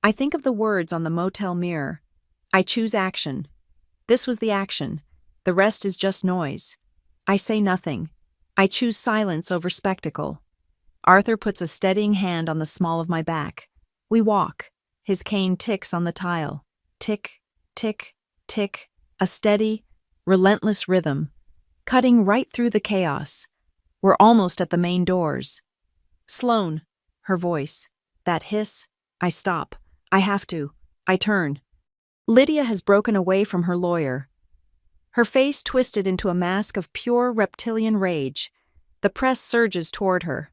I think of the words on the motel mirror. I choose action. This was the action. The rest is just noise. I say nothing. I choose silence over spectacle. Arthur puts a steadying hand on the small of my back. We walk. His cane ticks on the tile. Tick, tick, tick. A steady, relentless rhythm, cutting right through the chaos. We're almost at the main doors. Sloan, her voice. That hiss. I stop. I have to. I turn. Lydia has broken away from her lawyer. Her face twisted into a mask of pure reptilian rage. The press surges toward her.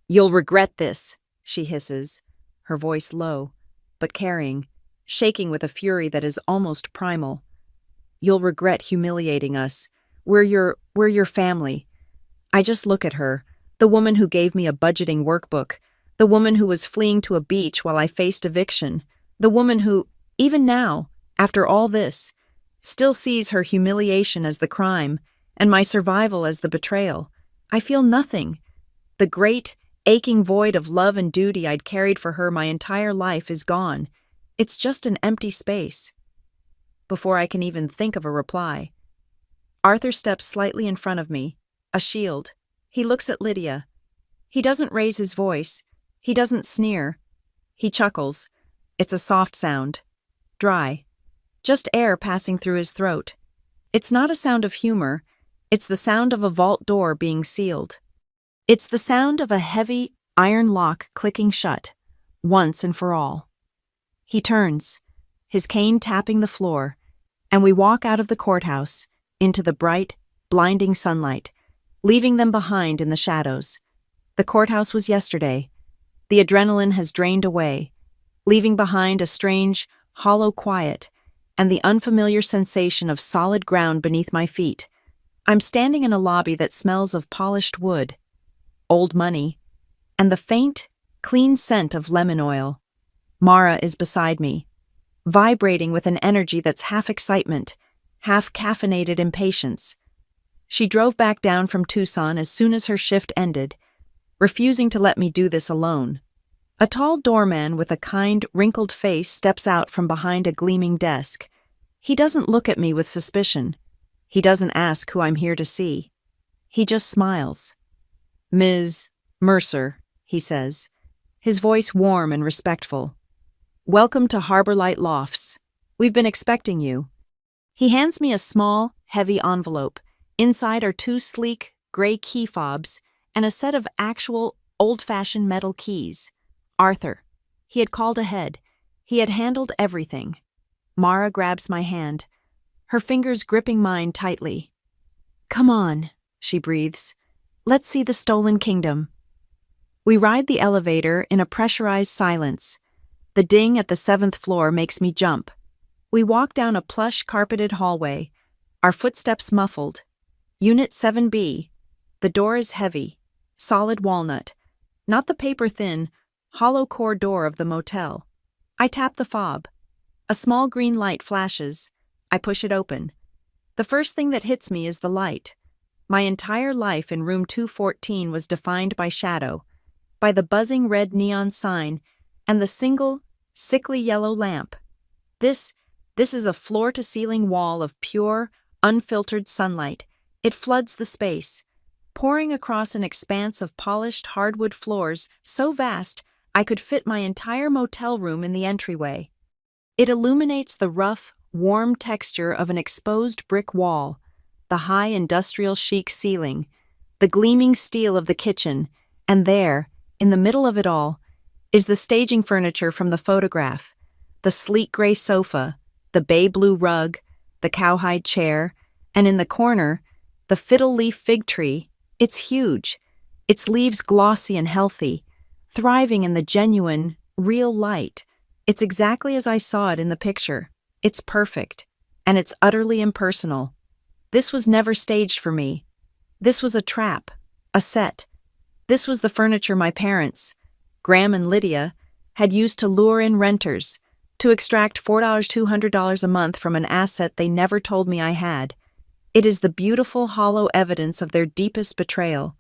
You'll regret this, she hisses, her voice low, but carrying, shaking with a fury that is almost primal. You'll regret humiliating us. We're your family. I just look at her, the woman who gave me a budgeting workbook, the woman who was fleeing to a beach while I faced eviction, the woman who, even now, after all this, still sees her humiliation as the crime and my survival as the betrayal. I feel nothing. The great, aching void of love and duty I'd carried for her my entire life is gone. It's just an empty space. Before I can even think of a reply, Arthur steps slightly in front of me, a shield. He looks at Lydia. He doesn't raise his voice. He doesn't sneer. He chuckles. It's a soft sound. Dry. Just air passing through his throat. It's not a sound of humor. It's the sound of a vault door being sealed. It's the sound of a heavy iron lock clicking shut, once and for all. He turns, his cane tapping the floor, and we walk out of the courthouse into the bright, blinding sunlight, leaving them behind in the shadows. The courthouse was yesterday. The adrenaline has drained away, leaving behind a strange, hollow quiet and the unfamiliar sensation of solid ground beneath my feet. I'm standing in a lobby that smells of polished wood, old money, and the faint, clean scent of lemon oil. Mara is beside me, vibrating with an energy that's half excitement, half caffeinated impatience. She drove back down from Tucson as soon as her shift ended, refusing to let me do this alone. A tall doorman with a kind, wrinkled face steps out from behind a gleaming desk. He doesn't look at me with suspicion. He doesn't ask who I'm here to see. He just smiles. Ms. Mercer, he says, his voice warm and respectful. Welcome to Harbor Light Lofts. We've been expecting you. He hands me a small, heavy envelope. Inside are 2 sleek, gray key fobs and a set of actual, old-fashioned metal keys. Arthur. He had called ahead. He had handled everything. Mara grabs my hand, her fingers gripping mine tightly. Come on, she breathes. Let's see the stolen kingdom. We ride the elevator in a pressurized silence. The ding at the 7th floor makes me jump. We walk down a plush carpeted hallway, our footsteps muffled. Unit 7B. The door is heavy, solid walnut, not the paper-thin, hollow core door of the motel. I tap the fob. A small green light flashes. I push it open. The first thing that hits me is the light. My entire life in room 214 was defined by shadow, by the buzzing red neon sign and the single, sickly yellow lamp. This is a floor-to-ceiling wall of pure, unfiltered sunlight. It floods the space, pouring across an expanse of polished hardwood floors so vast I could fit my entire motel room in the entryway. It illuminates the rough, warm texture of an exposed brick wall, the high industrial chic ceiling, the gleaming steel of the kitchen, and there, in the middle of it all, is the staging furniture from the photograph, The sleek gray sofa, the bay blue rug, the cowhide chair, and in the corner, the fiddle-leaf fig tree. It's huge. Its leaves glossy and healthy, thriving in the genuine, real light. It's exactly as I saw it in the picture. It's perfect, and it's utterly impersonal. This was never staged for me. This was a trap, a set. This was the furniture my parents, Graham and Lydia, had used to lure in renters, to extract $4,200 a month from an asset they never told me I had. It is the beautiful, hollow evidence of their deepest betrayal.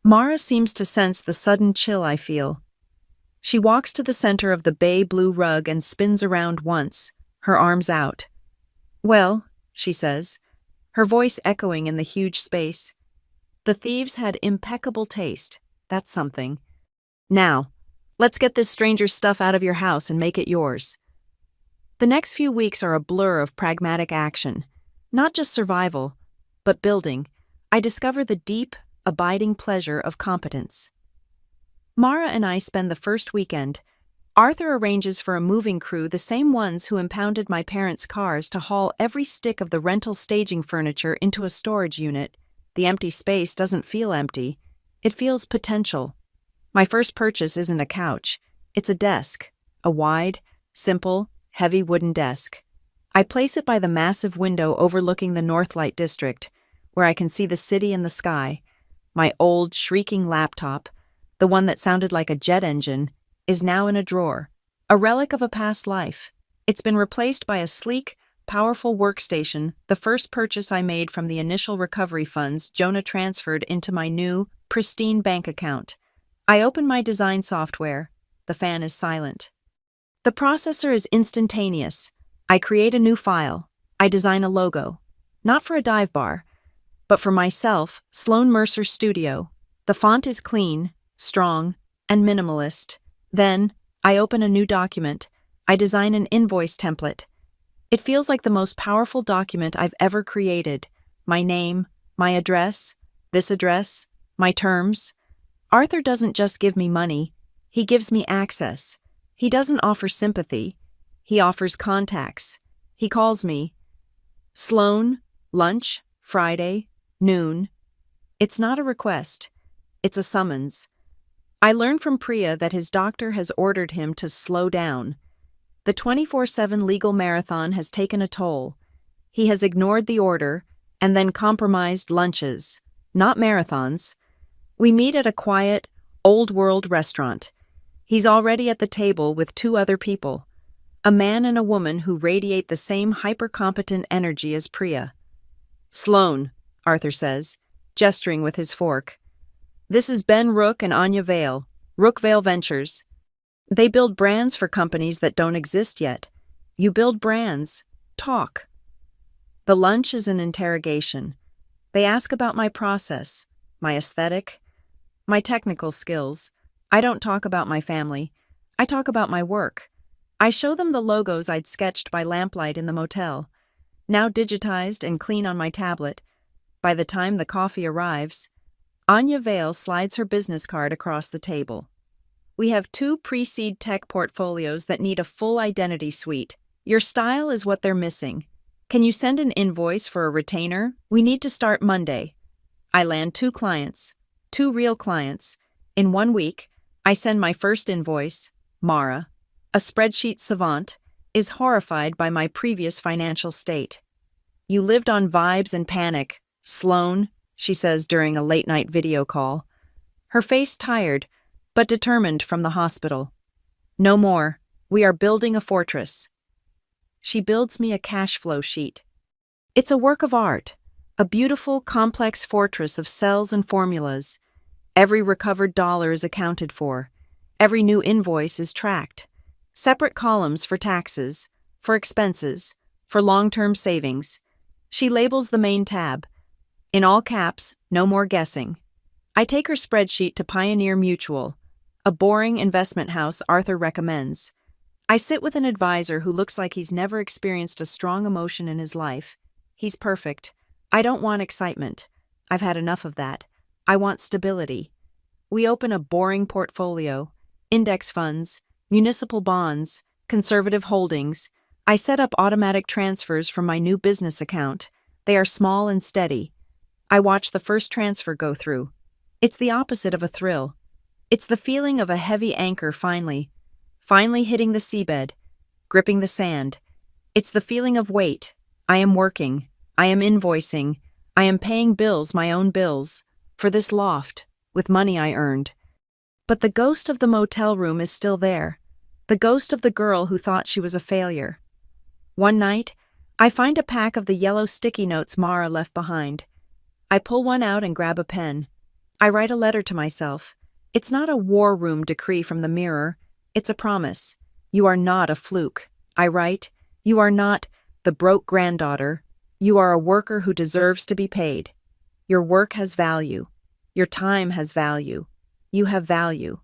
Mara seems to sense the sudden chill I feel. She walks to the center of the bay blue rug and spins around once, her arms out. "Well," she says, her voice echoing in the huge space. "The thieves had impeccable taste. That's something. Now, let's get this stranger's stuff out of your house and make it yours." The next few weeks are a blur of pragmatic action. Not just survival, but building. I discover the deep, abiding pleasure of competence. Mara and I spend the first weekend. Arthur arranges for a moving crew, the same ones who impounded my parents' cars, to haul every stick of the rental staging furniture into a storage unit. The empty space doesn't feel empty. It feels potential. My first purchase isn't a couch. It's a desk. A wide, simple, heavy wooden desk. I place it by the massive window overlooking the Northlight district, where I can see the city and the sky. My old, shrieking laptop, the one that sounded like a jet engine, is now in a drawer, a relic of a past life. It's been replaced by a sleek, powerful workstation, the first purchase I made from the initial recovery funds Jonah transferred into my new, pristine bank account. I open my design software. The fan is silent. The processor is instantaneous. I create a new file. I design a logo. Not for a dive bar, but for myself, Sloan Mercer Studio. The font is clean, strong, and minimalist. Then, I open a new document. I design an invoice template. It feels like the most powerful document I've ever created. My name, my address, this address, my terms. Arthur doesn't just give me money. He gives me access. He doesn't offer sympathy. He offers contacts. He calls me. "Sloan, lunch, Friday, noon." It's not a request. It's a summons. I learn from Priya that his doctor has ordered him to slow down. The 24/7 legal marathon has taken a toll. He has ignored the order and then compromised lunches, not marathons. We meet at a quiet, old-world restaurant. He's already at the table with two other people, a man and a woman who radiate the same hyper-competent energy as Priya. "Sloan," Arthur says, gesturing with his fork. "This is Ben Rook and Anya Vale, Rookvale Ventures. They build brands for companies that don't exist yet. You build brands. Talk." The lunch is an interrogation. They ask about my process, my aesthetic, my technical skills. I don't talk about my family. I talk about my work. I show them the logos I'd sketched by lamplight in the motel, now digitized and clean on my tablet. By the time the coffee arrives, Anya Vale slides her business card across the table. "We have 2 pre-seed tech portfolios that need a full identity suite. Your style is what they're missing. Can you send an invoice for a retainer? We need to start Monday." I land 2 clients, 2 real clients. In 1 week, I send my first invoice. Mara, a spreadsheet savant, is horrified by my previous financial state. "You lived on vibes and panic, Sloan," she says during a late-night video call. Her face tired, but determined from the hospital. "No more. We are building a fortress." She builds me a cash flow sheet. It's a work of art, a beautiful, complex fortress of cells and formulas. Every recovered dollar is accounted for. Every new invoice is tracked. Separate columns for taxes, for expenses, for long-term savings. She labels the main tab. In all caps, no more guessing. I take her spreadsheet to Pioneer Mutual, a boring investment house Arthur recommends. I sit with an advisor who looks like he's never experienced a strong emotion in his life. He's perfect. I don't want excitement. I've had enough of that. I want stability. We open a boring portfolio, index funds, municipal bonds, conservative holdings. I set up automatic transfers from my new business account. They are small and steady. I watch the first transfer go through. It's the opposite of a thrill. It's the feeling of a heavy anchor finally hitting the seabed, gripping the sand. It's the feeling of weight. I am working. I am invoicing. I am paying bills, my own bills, for this loft, with money I earned. But the ghost of the motel room is still there. The ghost of the girl who thought she was a failure. One night, I find a pack of the yellow sticky notes Mara left behind. I pull one out and grab a pen. I write a letter to myself. It's not a war room decree from the mirror. It's a promise. You are not a fluke. I write, you are not the broke granddaughter. You are a worker who deserves to be paid. Your work has value. Your time has value. You have value.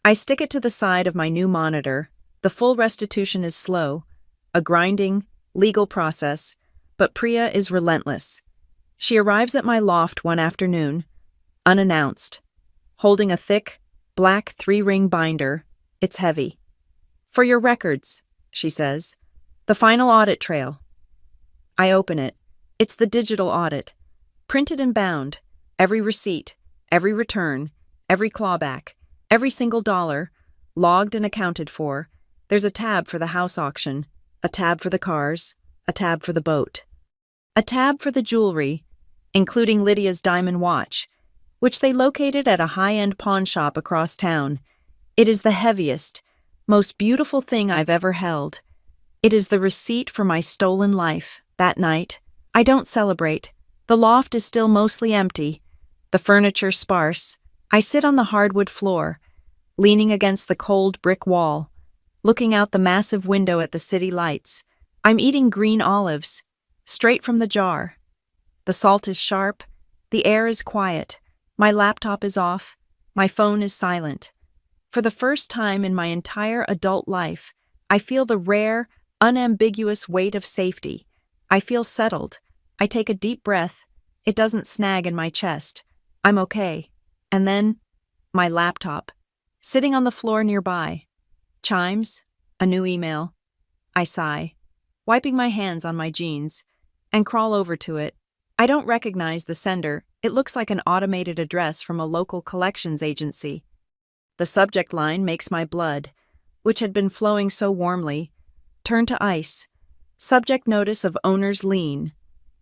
I stick it to the side of my new monitor. The full restitution is slow, a grinding, legal process, but Priya is relentless. She arrives at my loft one afternoon, unannounced, holding a thick, black 3-ring binder. It's heavy. For your records, she says. The final audit trail. I open it. It's the digital audit. Printed and bound. Every receipt, every return, every clawback, every single dollar, logged and accounted for. There's a tab for the house auction, a tab for the cars, a tab for the boat, a tab for the jewelry, including Lydia's diamond watch, which they located at a high-end pawn shop across town. It is the heaviest, most beautiful thing I've ever held. It is the receipt for my stolen life. That night, I don't celebrate. The loft is still mostly empty, the furniture sparse. I sit on the hardwood floor, leaning against the cold brick wall, looking out the massive window at the city lights. I'm eating green olives, straight from the jar. The salt is sharp, the air is quiet, my laptop is off, my phone is silent. For the first time in my entire adult life, I feel the rare, unambiguous weight of safety. I feel settled. I take a deep breath. It doesn't snag in my chest. I'm okay. And then, my laptop, sitting on the floor nearby. Chimes, a new email. I sigh, wiping my hands on my jeans, and crawl over to it. I don't recognize the sender. It looks like an automated address from a local collections agency. The subject line makes my blood, which had been flowing so warmly, turn to ice. Subject notice of owner's lien.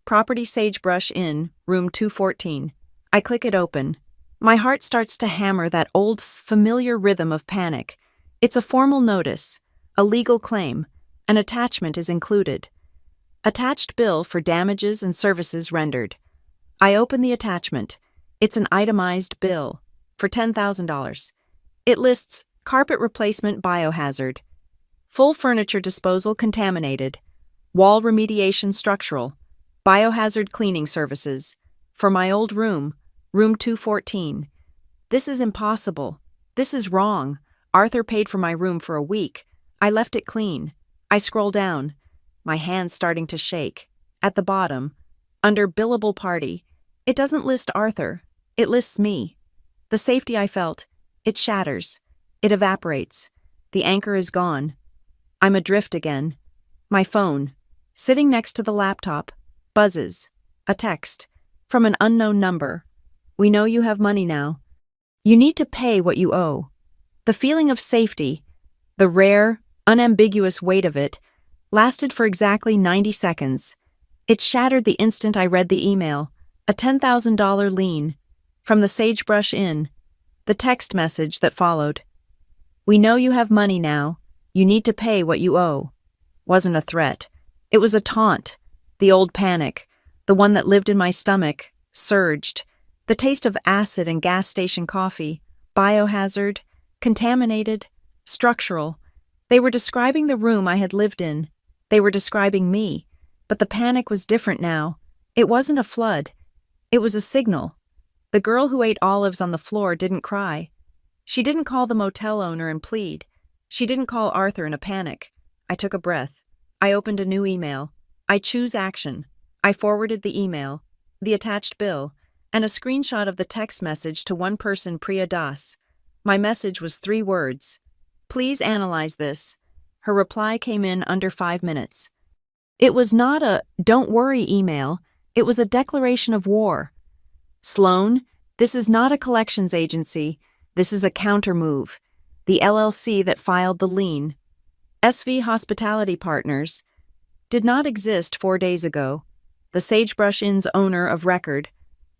Property Sagebrush Inn, room 214. I click it open. My heart starts to hammer that old, familiar rhythm of panic. It's a formal notice, a legal claim. An attachment is included. Attached bill for damages and services rendered. I open the attachment. It's an itemized bill for $10,000. It lists carpet replacement biohazard, full furniture disposal contaminated, wall remediation structural, biohazard cleaning services, for my old room, room 214. This is impossible. This is wrong. Arthur paid for my room for a week. I left it clean. I scroll down, my hands starting to shake. At the bottom, under billable party, it doesn't list Arthur. It lists me. The safety I felt, it shatters. It evaporates. The anchor is gone. I'm adrift again. My phone, sitting next to the laptop, buzzes. A text from an unknown number. We know you have money now. You need to pay what you owe. The feeling of safety, the rare, unambiguous weight of it, lasted for exactly 90 seconds. It shattered the instant I read the email. A $10,000 lien from the Sagebrush Inn. The text message that followed. We know you have money now. You need to pay what you owe. Wasn't a threat. It was a taunt. The old panic, the one that lived in my stomach, surged. The taste of acid and gas station coffee, biohazard, contaminated, structural. They were describing the room I had lived in. They were describing me. But the panic was different now. It wasn't a flood. It was a signal. The girl who ate olives on the floor didn't cry. She didn't call the motel owner and plead. She didn't call Arthur in a panic. I took a breath. I opened a new email. I choose action. I forwarded the email, the attached bill, and a screenshot of the text message to one person, Priya Das. My message was 3 words. Please analyze this. Her reply came in under 5 minutes. It was not a "don't worry" email, it was a declaration of war. "Sloan, this is not a collections agency, this is a countermove. The LLC that filed the lien, SV Hospitality Partners, did not exist 4 days ago. The Sagebrush Inn's owner of record,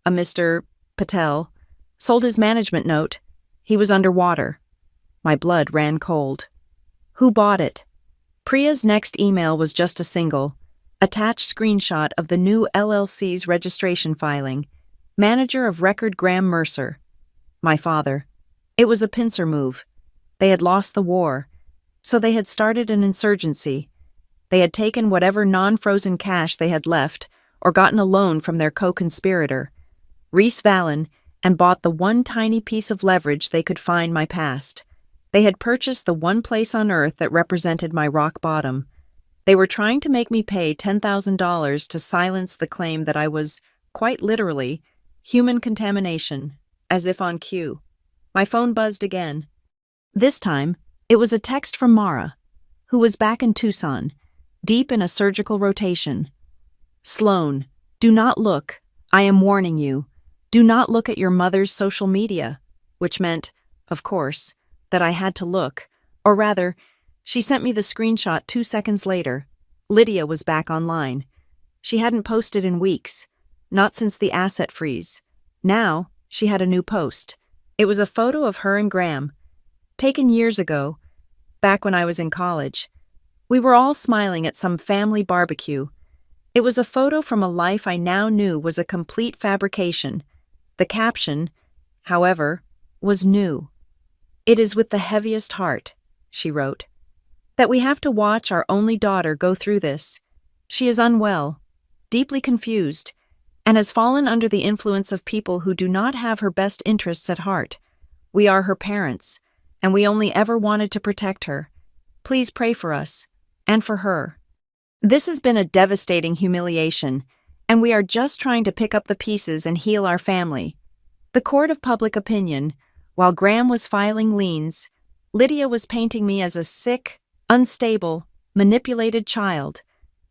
a Mr. Patel, sold his management note. He was underwater." My blood ran cold. Who bought it? Priya's next email was just a single, attached screenshot of the new LLC's registration filing. Manager of record Graham Mercer. My father. It was a pincer move. They had lost the war, so they had started an insurgency. They had taken whatever non-frozen cash they had left or gotten a loan from their co-conspirator, Reese Vallon, and bought the one tiny piece of leverage they could find my past. They had purchased the one place on earth that represented my rock bottom. They were trying to make me pay $10,000 to silence the claim that I was, quite literally, human contamination, as if on cue. My phone buzzed again. This time, it was a text from Mara, who was back in Tucson, deep in a surgical rotation. "Sloan, do not look. I am warning you. Do not look at your mother's social media," which meant, of course, that I had to look, or rather, she sent me the screenshot 2 seconds later. Lydia was back online. She hadn't posted in weeks, not since the asset freeze. Now, she had a new post. It was a photo of her and Graham, taken years ago, back when I was in college. We were all smiling at some family barbecue. It was a photo from a life I now knew was a complete fabrication. The caption, however, was new. "It is with the heaviest heart," she wrote, "that we have to watch our only daughter go through this. She is unwell, deeply confused, and has fallen under the influence of people who do not have her best interests at heart. We are her parents, and we only ever wanted to protect her. Please pray for us, and for her. This has been a devastating humiliation, and we are just trying to pick up the pieces and heal our family." The court of public opinion, while Graham was filing liens, Lydia was painting me as a sick, unstable, manipulated child.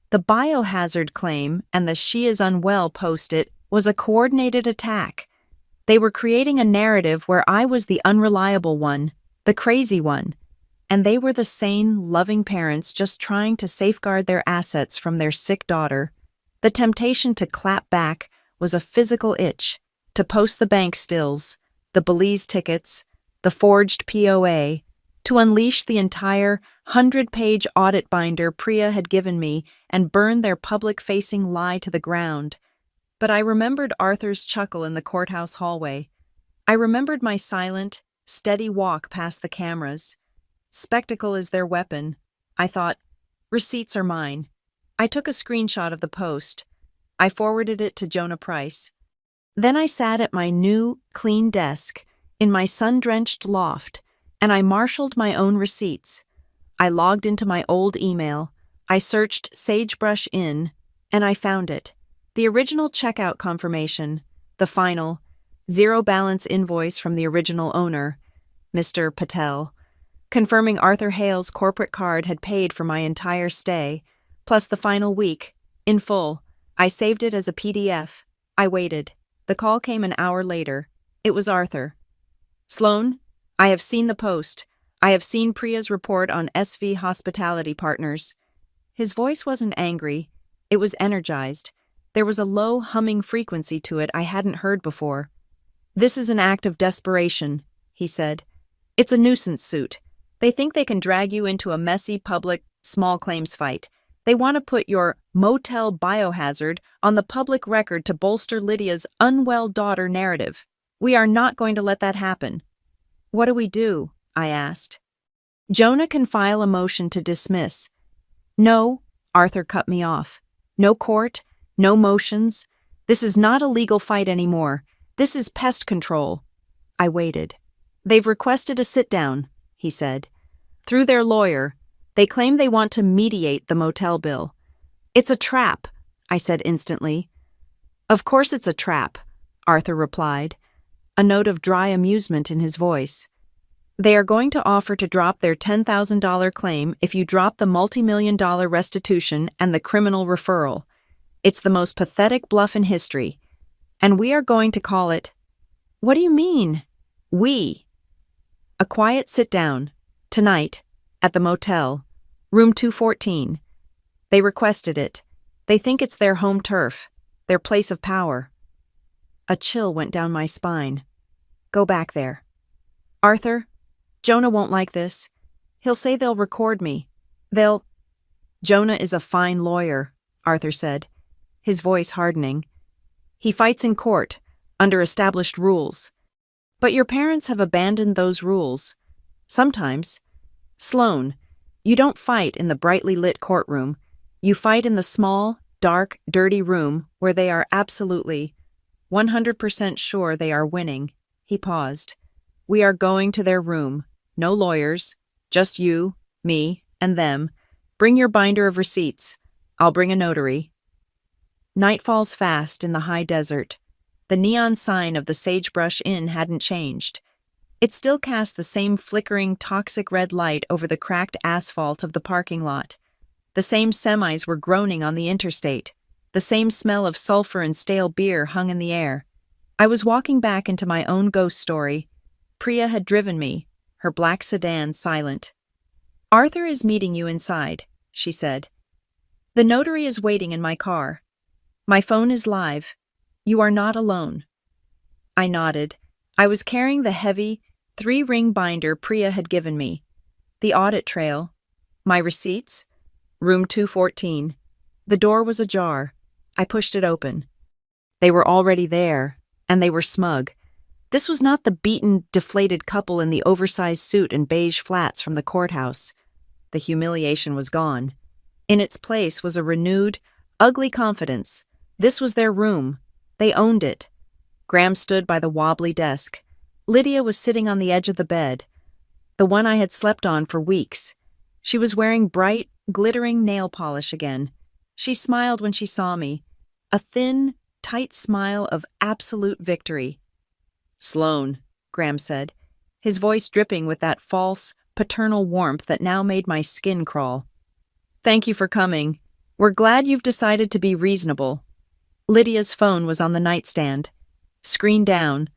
The biohazard claim and the "she is unwell" post-it was a coordinated attack. They were creating a narrative where I was the unreliable one, the crazy one, and they were the sane, loving parents just trying to safeguard their assets from their sick daughter. The temptation to clap back was a physical itch, to post the bank stills, the Belize tickets, the forged POA, to unleash the entire 100-page audit binder Priya had given me and burn their public-facing lie to the ground. But I remembered Arthur's chuckle in the courthouse hallway. I remembered my silent, steady walk past the cameras. Spectacle is their weapon. I thought, receipts are mine. I took a screenshot of the post. I forwarded it to Jonah Price. Then I sat at my new, clean desk in my sun-drenched loft, and I marshaled my own receipts. I logged into my old email. I searched Sagebrush Inn, and I found it. The original checkout confirmation, the final, zero-balance invoice from the original owner, Mr. Patel, confirming Arthur Hale's corporate card had paid for my entire stay, plus the final week, in full. I saved it as a PDF. I waited. The call came an hour later. It was Arthur. "Sloan, I have seen the post. I have seen Priya's report on SV Hospitality Partners." His voice wasn't angry. It was energized. There was a low, humming frequency to it I hadn't heard before. "This is an act of desperation," he said. "It's a nuisance suit. They think they can drag you into a messy, public, small claims fight. They want to put your Motel biohazard on the public record to bolster Lydia's unwell daughter narrative. We are not going to let that happen." "What do we do?" I asked. "Jonah can file a motion to dismiss." "No," Arthur cut me off. "No court, no motions. This is not a legal fight anymore. This is pest control." I waited. "They've requested a sit-down," he said. "Through their lawyer. They claim they want to mediate the motel bill." "It's a trap," I said instantly. "Of course it's a trap," Arthur replied, a note of dry amusement in his voice. They are going to offer to drop their $10,000 claim if you drop the multi-million-dollar restitution and the criminal referral. It's the most pathetic bluff in history. And we are going to call it— What do you mean? We. A quiet sit-down. Tonight. At the motel. Room 214. They requested it. They think it's their home turf. Their place of power. A chill went down my spine. Go back there. Arthur, Jonah won't like this. He'll say they'll record me. Jonah is a fine lawyer, Arthur said, his voice hardening. He fights in court, under established rules. But your parents have abandoned those rules. Sometimes. Sloane, you don't fight in the brightly lit courtroom. You fight in the small, dark, dirty room where they are absolutely, 100% sure they are winning. He paused. We are going to their room. No lawyers. Just you, me, and them. Bring your binder of receipts. I'll bring a notary. Night falls fast in the high desert. The neon sign of the Sagebrush Inn hadn't changed. It still cast the same flickering, toxic red light over the cracked asphalt of the parking lot. The same semis were groaning on the interstate. The same smell of sulfur and stale beer hung in the air. I was walking back into my own ghost story. Priya had driven me, her black sedan silent. Arthur is meeting you inside, she said. The notary is waiting in my car. My phone is live. You are not alone. I nodded. I was carrying the heavy, 3-ring binder Priya had given me. The audit trail. My receipts. Room 214. The door was ajar. I pushed it open. They were already there, and they were smug. This was not the beaten, deflated couple in the oversized suit and beige flats from the courthouse. The humiliation was gone. In its place was a renewed, ugly confidence. This was their room. They owned it. Graham stood by the wobbly desk. Lydia was sitting on the edge of the bed, the one I had slept on for weeks. She was wearing bright, glittering nail polish again. She smiled when she saw me, a thin, tight smile of absolute victory. Sloane, Graham said, his voice dripping with that false, paternal warmth that now made my skin crawl. Thank you for coming. We're glad you've decided to be reasonable. Lydia's phone was on the nightstand, screen down,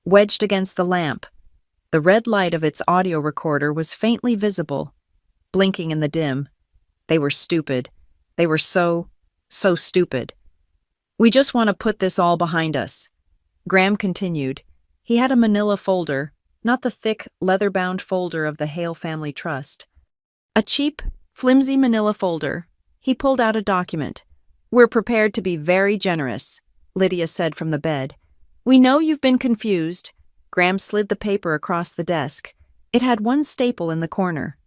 wedged against the lamp. The red light of its audio recorder was faintly visible, blinking in the dim. They were stupid. They were so stupid. We just want to put this all behind us. Graham continued. He had a manila folder, not the thick, leather-bound folder of the Hale Family Trust. A cheap, flimsy manila folder. He pulled out a document. We're prepared to be very generous, Lydia said from the bed. We know you've been confused. Graham slid the paper across the desk. It had one staple in the corner.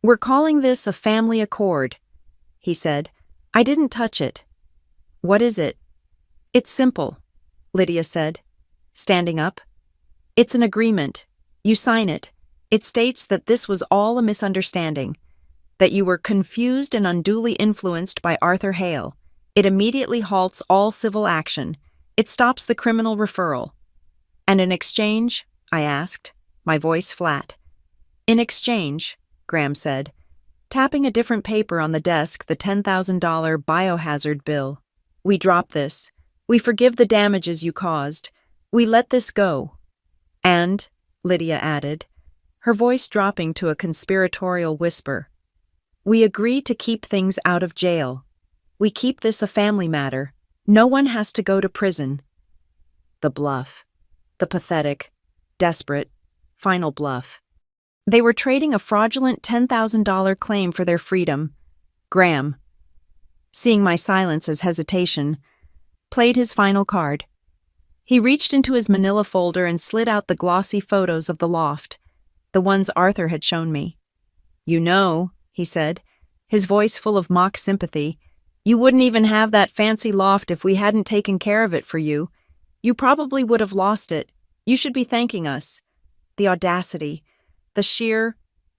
We're calling this a family accord, he said. I didn't touch it. What is it? It's simple, Lydia said, standing up. It's an agreement. You sign it. It states that this was all a misunderstanding, that you were confused and unduly influenced by Arthur Hale. It immediately halts all civil action. It stops the criminal referral. And in exchange, I asked, my voice flat. In exchange, Graham said, tapping a different paper on the desk, the $10,000 biohazard bill. We drop this. We forgive the damages you caused. We let this go. And, Lydia added, her voice dropping to a conspiratorial whisper, we agree to keep things out of jail. We keep this a family matter. No one has to go to prison. The bluff. The pathetic, desperate, final bluff. They were trading a fraudulent $10,000 claim for their freedom. Graham, seeing my silence as hesitation, played his final card. He reached into his manila folder and slid out the glossy photos of the loft, the ones Arthur had shown me. You know, he said, his voice full of mock sympathy, you wouldn't even have that fancy loft if we hadn't taken care of it for you. You probably would have lost it. You should be thanking us. The audacity, the sheer,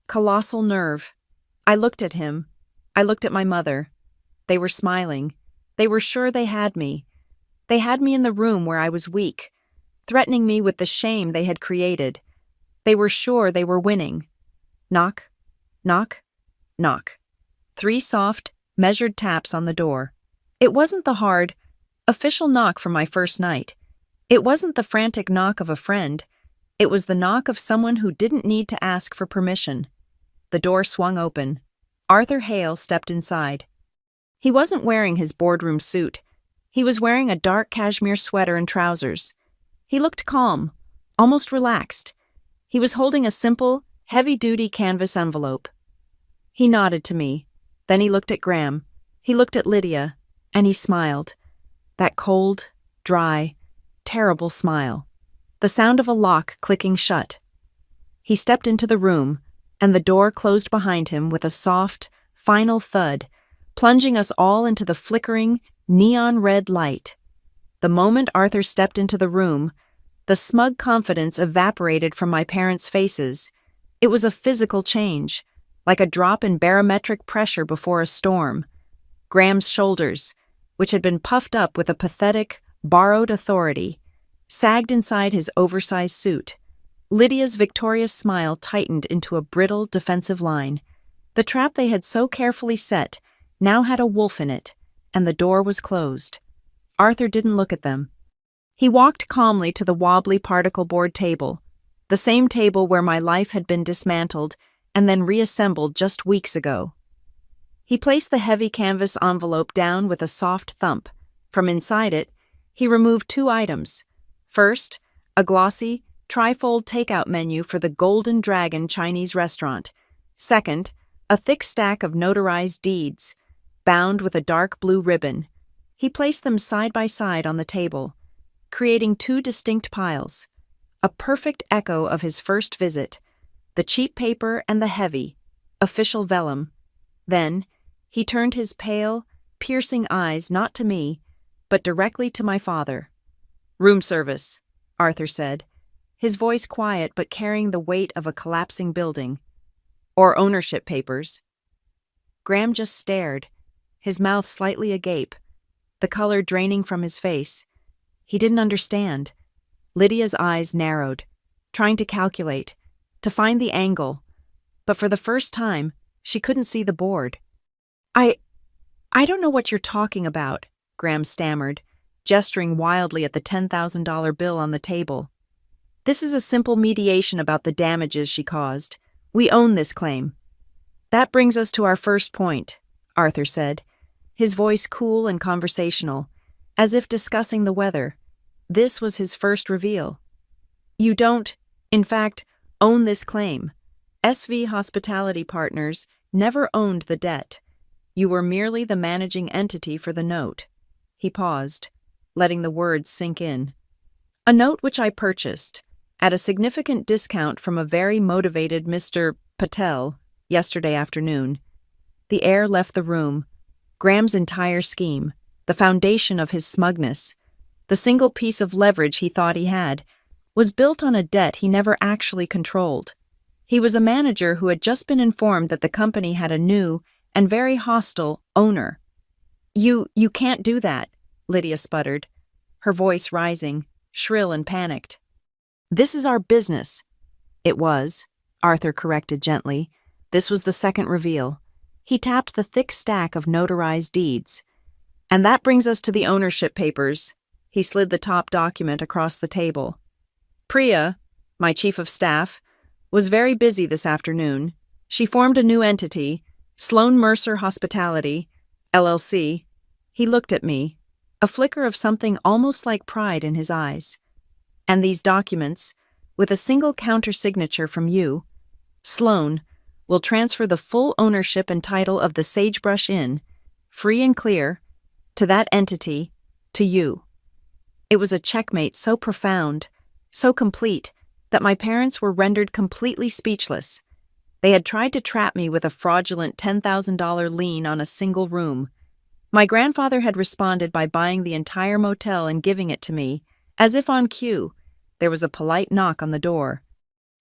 colossal nerve. I looked at him. I looked at my mother. They were smiling. They were sure they had me. They had me in the room where I was weak, threatening me with the shame they had created. They were sure they were winning. Knock, knock, knock. 3 soft, measured taps on the door. It wasn't the hard, official knock from my first night. It wasn't the frantic knock of a friend. It was the knock of someone who didn't need to ask for permission. The door swung open. Arthur Hale stepped inside. He wasn't wearing his boardroom suit. He was wearing a dark cashmere sweater and trousers. He looked calm, almost relaxed. He was holding a simple, heavy-duty canvas envelope. He nodded to me. Then he looked at Graham. He looked at Lydia, and he smiled. That cold, dry, terrible smile. The sound of a lock clicking shut. He stepped into the room, and the door closed behind him with a soft, final thud, plunging us all into the flickering, neon-red light. The moment Arthur stepped into the room, the smug confidence evaporated from my parents' faces. It was a physical change, like a drop in barometric pressure before a storm. Graham's shoulders, which had been puffed up with a pathetic, borrowed authority, sagged inside his oversized suit. Lydia's victorious smile tightened into a brittle, defensive line. The trap they had so carefully set now had a wolf in it, and the door was closed. Arthur didn't look at them. He walked calmly to the wobbly particle board table, the same table where my life had been dismantled and then reassembled just weeks ago. He placed the heavy canvas envelope down with a soft thump. From inside it, he removed 2 items. First, a glossy, trifold takeout menu for the Golden Dragon Chinese restaurant. Second, a thick stack of notarized deeds, bound with a dark blue ribbon. He placed them side by side on the table, creating 2 distinct piles, a perfect echo of his first visit, the cheap paper and the heavy, official vellum. Then, he turned his pale, piercing eyes not to me, but directly to my father. "Room service," Arthur said, his voice quiet but carrying the weight of a collapsing building. "Or ownership papers." Graham just stared, his mouth slightly agape, the color draining from his face. He didn't understand. Lydia's eyes narrowed, trying to calculate, to find the angle, but for the first time, she couldn't see the board. I don't know what you're talking about," Graham stammered, gesturing wildly at the $10,000 bill on the table. "This is a simple mediation about the damages she caused. We own this claim." "That brings us to our first point," Arthur said, his voice cool and conversational, as if discussing the weather. This was his first reveal. "You don't, in fact, own this claim. SV Hospitality Partners never owned the debt. You were merely the managing entity for the note." He paused, letting the words sink in. "A note which I purchased, at a significant discount from a very motivated Mr. Patel, yesterday afternoon." The air left the room. Graham's entire scheme, the foundation of his smugness, the single piece of leverage he thought he had, was built on a debt he never actually controlled. He was a manager who had just been informed that the company had a new and very hostile owner. You can't do that," Lydia sputtered, her voice rising, shrill and panicked. "This is our business." "It was," Arthur corrected gently. This was the second reveal. He tapped the thick stack of notarized deeds. "And that brings us to the ownership papers." He slid the top document across the table. "Priya, my chief of staff, was very busy this afternoon. She formed a new entity, Sloan Mercer Hospitality, LLC. He looked at me, a flicker of something almost like pride in his eyes. "And these documents, with a single counter-signature from you, Sloan, will transfer the full ownership and title of the Sagebrush Inn, free and clear, to that entity, to you." It was a checkmate so profound, so complete, that my parents were rendered completely speechless. They had tried to trap me with a fraudulent $10,000 lien on a single room. My grandfather had responded by buying the entire motel and giving it to me, as if on cue. There was a polite knock on the door.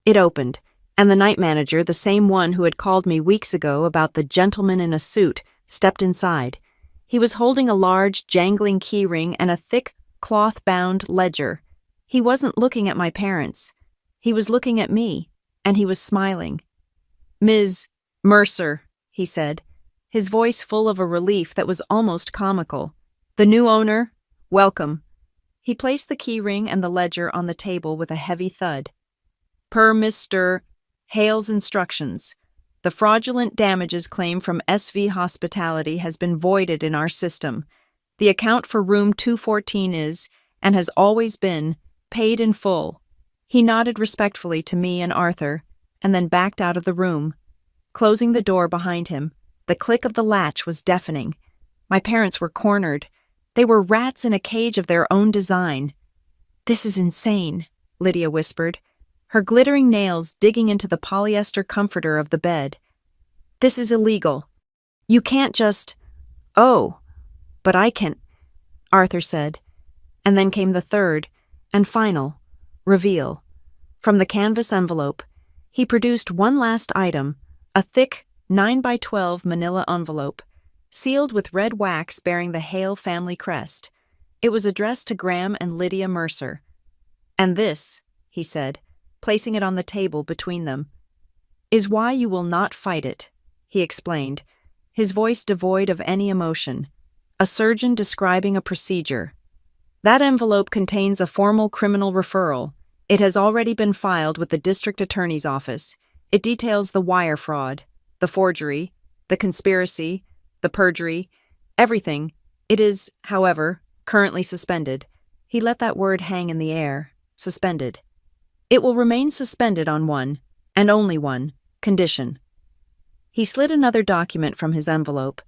It opened, and the night manager, the same one who had called me weeks ago about the gentleman in a suit, stepped inside. He was holding a large, jangling keyring and a thick, cloth-bound ledger. He wasn't looking at my parents. He was looking at me, and he was smiling. "Ms. Mercer," he said, his voice full of a relief that was almost comical. "The new owner, welcome." He placed the keyring and the ledger on the table with a heavy thud. "Per Mr. Hale's instructions, the fraudulent damages claim from SV Hospitality has been voided in our system. The account for room 214 is, and has always been, paid in full." He nodded respectfully to me and Arthur, and then backed out of the room. Closing the door behind him, the click of the latch was deafening. My parents were cornered. They were rats in a cage of their own design. "This is insane," Lydia whispered, her glittering nails digging into the polyester comforter of the bed. "This is illegal. You can't just—" "Oh, but I can," Arthur said. And then came the third and final reveal. From the canvas envelope, he produced one last item, a thick 9x12 manila envelope, sealed with red wax bearing the Hale family crest. It was addressed to Graham and Lydia Mercer. "And this," he said, placing it on the table between them, "is why you will not fight it," he explained, his voice devoid of any emotion. A surgeon describing a procedure. "That envelope contains a formal criminal referral. It has already been filed with the district attorney's office. It details the wire fraud, the forgery, the conspiracy, the perjury, everything. It is, however, currently suspended." He let that word hang in the air. Suspended. "It will remain suspended on one, and only one, condition." He slid another document from his envelope.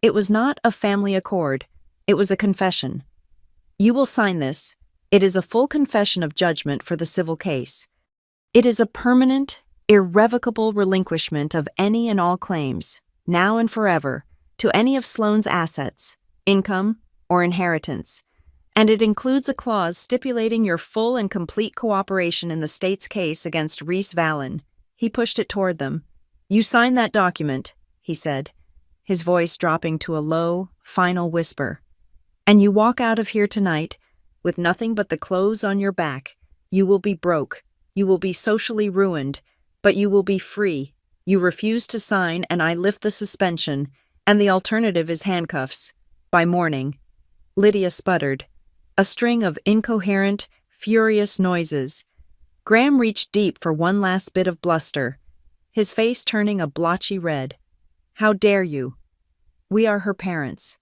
It was not a family accord. It was a confession. "You will sign this. It is a full confession of judgment for the civil case. It is a permanent, irrevocable relinquishment of any and all claims, now and forever, to any of Sloane's assets, income, or inheritance. And it includes a clause stipulating your full and complete cooperation in the state's case against Reese Vallon." He pushed it toward them. "You sign that document," he said, his voice dropping to a low, final whisper. "And you walk out of here tonight with nothing but the clothes on your back. You will be broke. You will be socially ruined, but you will be free. You refuse to sign, and I lift the suspension, and the alternative is handcuffs. By morning." Lydia sputtered. A string of incoherent, furious noises. Graham reached deep for one last bit of bluster, his face turning a blotchy red. "How dare you? We are her parents.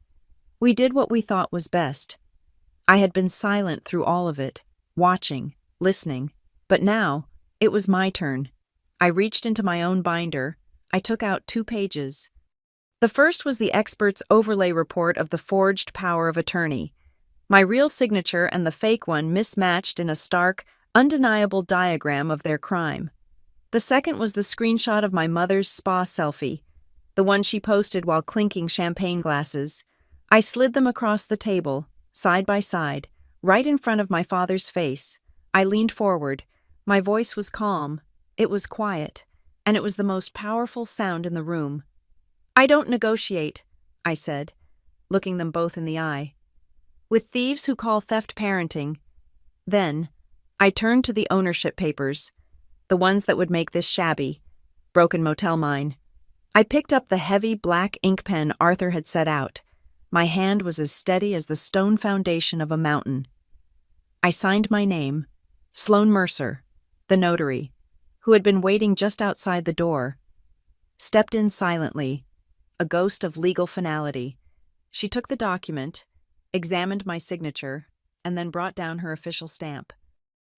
We did what we thought was best." I had been silent through all of it, watching, listening, but now it was my turn. I reached into my own binder. I took out 2 pages. The first was the expert's overlay report of the forged power of attorney. My real signature and the fake one mismatched in a stark, undeniable diagram of their crime. The second was the screenshot of my mother's spa selfie, the one she posted while clinking champagne glasses. I slid them across the table, side by side, right in front of my father's face. I leaned forward. My voice was calm. It was quiet, and it was the most powerful sound in the room. "I don't negotiate," I said, looking them both in the eye. "With thieves who call theft parenting." Then, I turned to the ownership papers, the ones that would make this shabby, broken motel mine. I picked up the heavy black ink pen Arthur had set out. My hand was as steady as the stone foundation of a mountain. I signed my name, Sloane Mercer, the notary, who had been waiting just outside the door. Stepped in silently, a ghost of legal finality. She took the document, examined my signature, and then brought down her official stamp.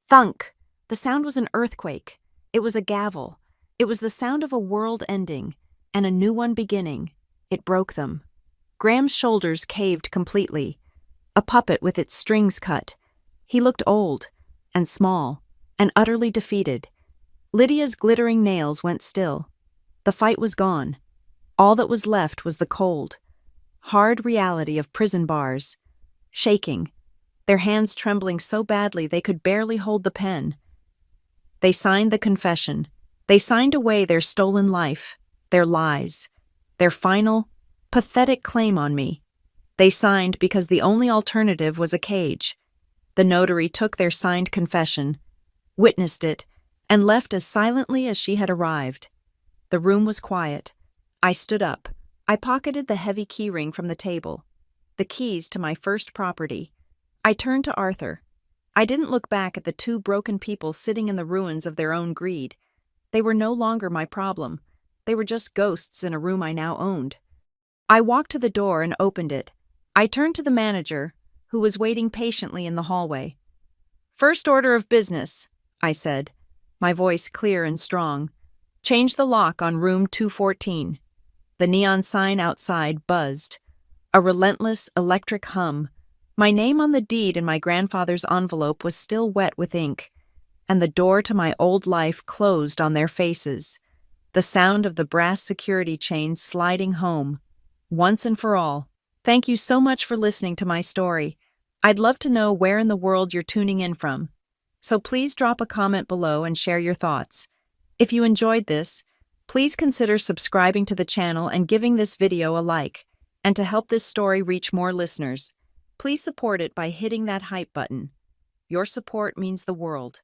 Thunk! The sound was an earthquake. It was a gavel. It was the sound of a world ending, and a new one beginning. It broke them. Graham's shoulders caved completely. A puppet with its strings cut. He looked old, and small, and utterly defeated. Lydia's glittering nails went still. The fight was gone. All that was left was the cold, hard reality of prison bars, shaking, their hands trembling so badly they could barely hold the pen. They signed the confession. They signed away their stolen life, their lies, their final, pathetic claim on me. They signed because the only alternative was a cage. The notary took their signed confession, witnessed it, and left as silently as she had arrived. The room was quiet. I stood up. I pocketed the heavy keyring from the table, the keys to my first property. I turned to Arthur. I didn't look back at the two broken people sitting in the ruins of their own greed. They were no longer my problem. They were just ghosts in a room I now owned. I walked to the door and opened it. I turned to the manager, who was waiting patiently in the hallway. "First order of business," I said, my voice clear and strong. "Change the lock on room 214. The neon sign outside buzzed. A relentless electric hum. My name on the deed in my grandfather's envelope was still wet with ink, and the door to my old life closed on their faces. The sound of the brass security chain sliding home, once and for all. Thank you so much for listening to my story. I'd love to know where in the world you're tuning in from. So please drop a comment below and share your thoughts. If you enjoyed this, please consider subscribing to the channel and giving this video a like. And to help this story reach more listeners, please support it by hitting that hype button. Your support means the world.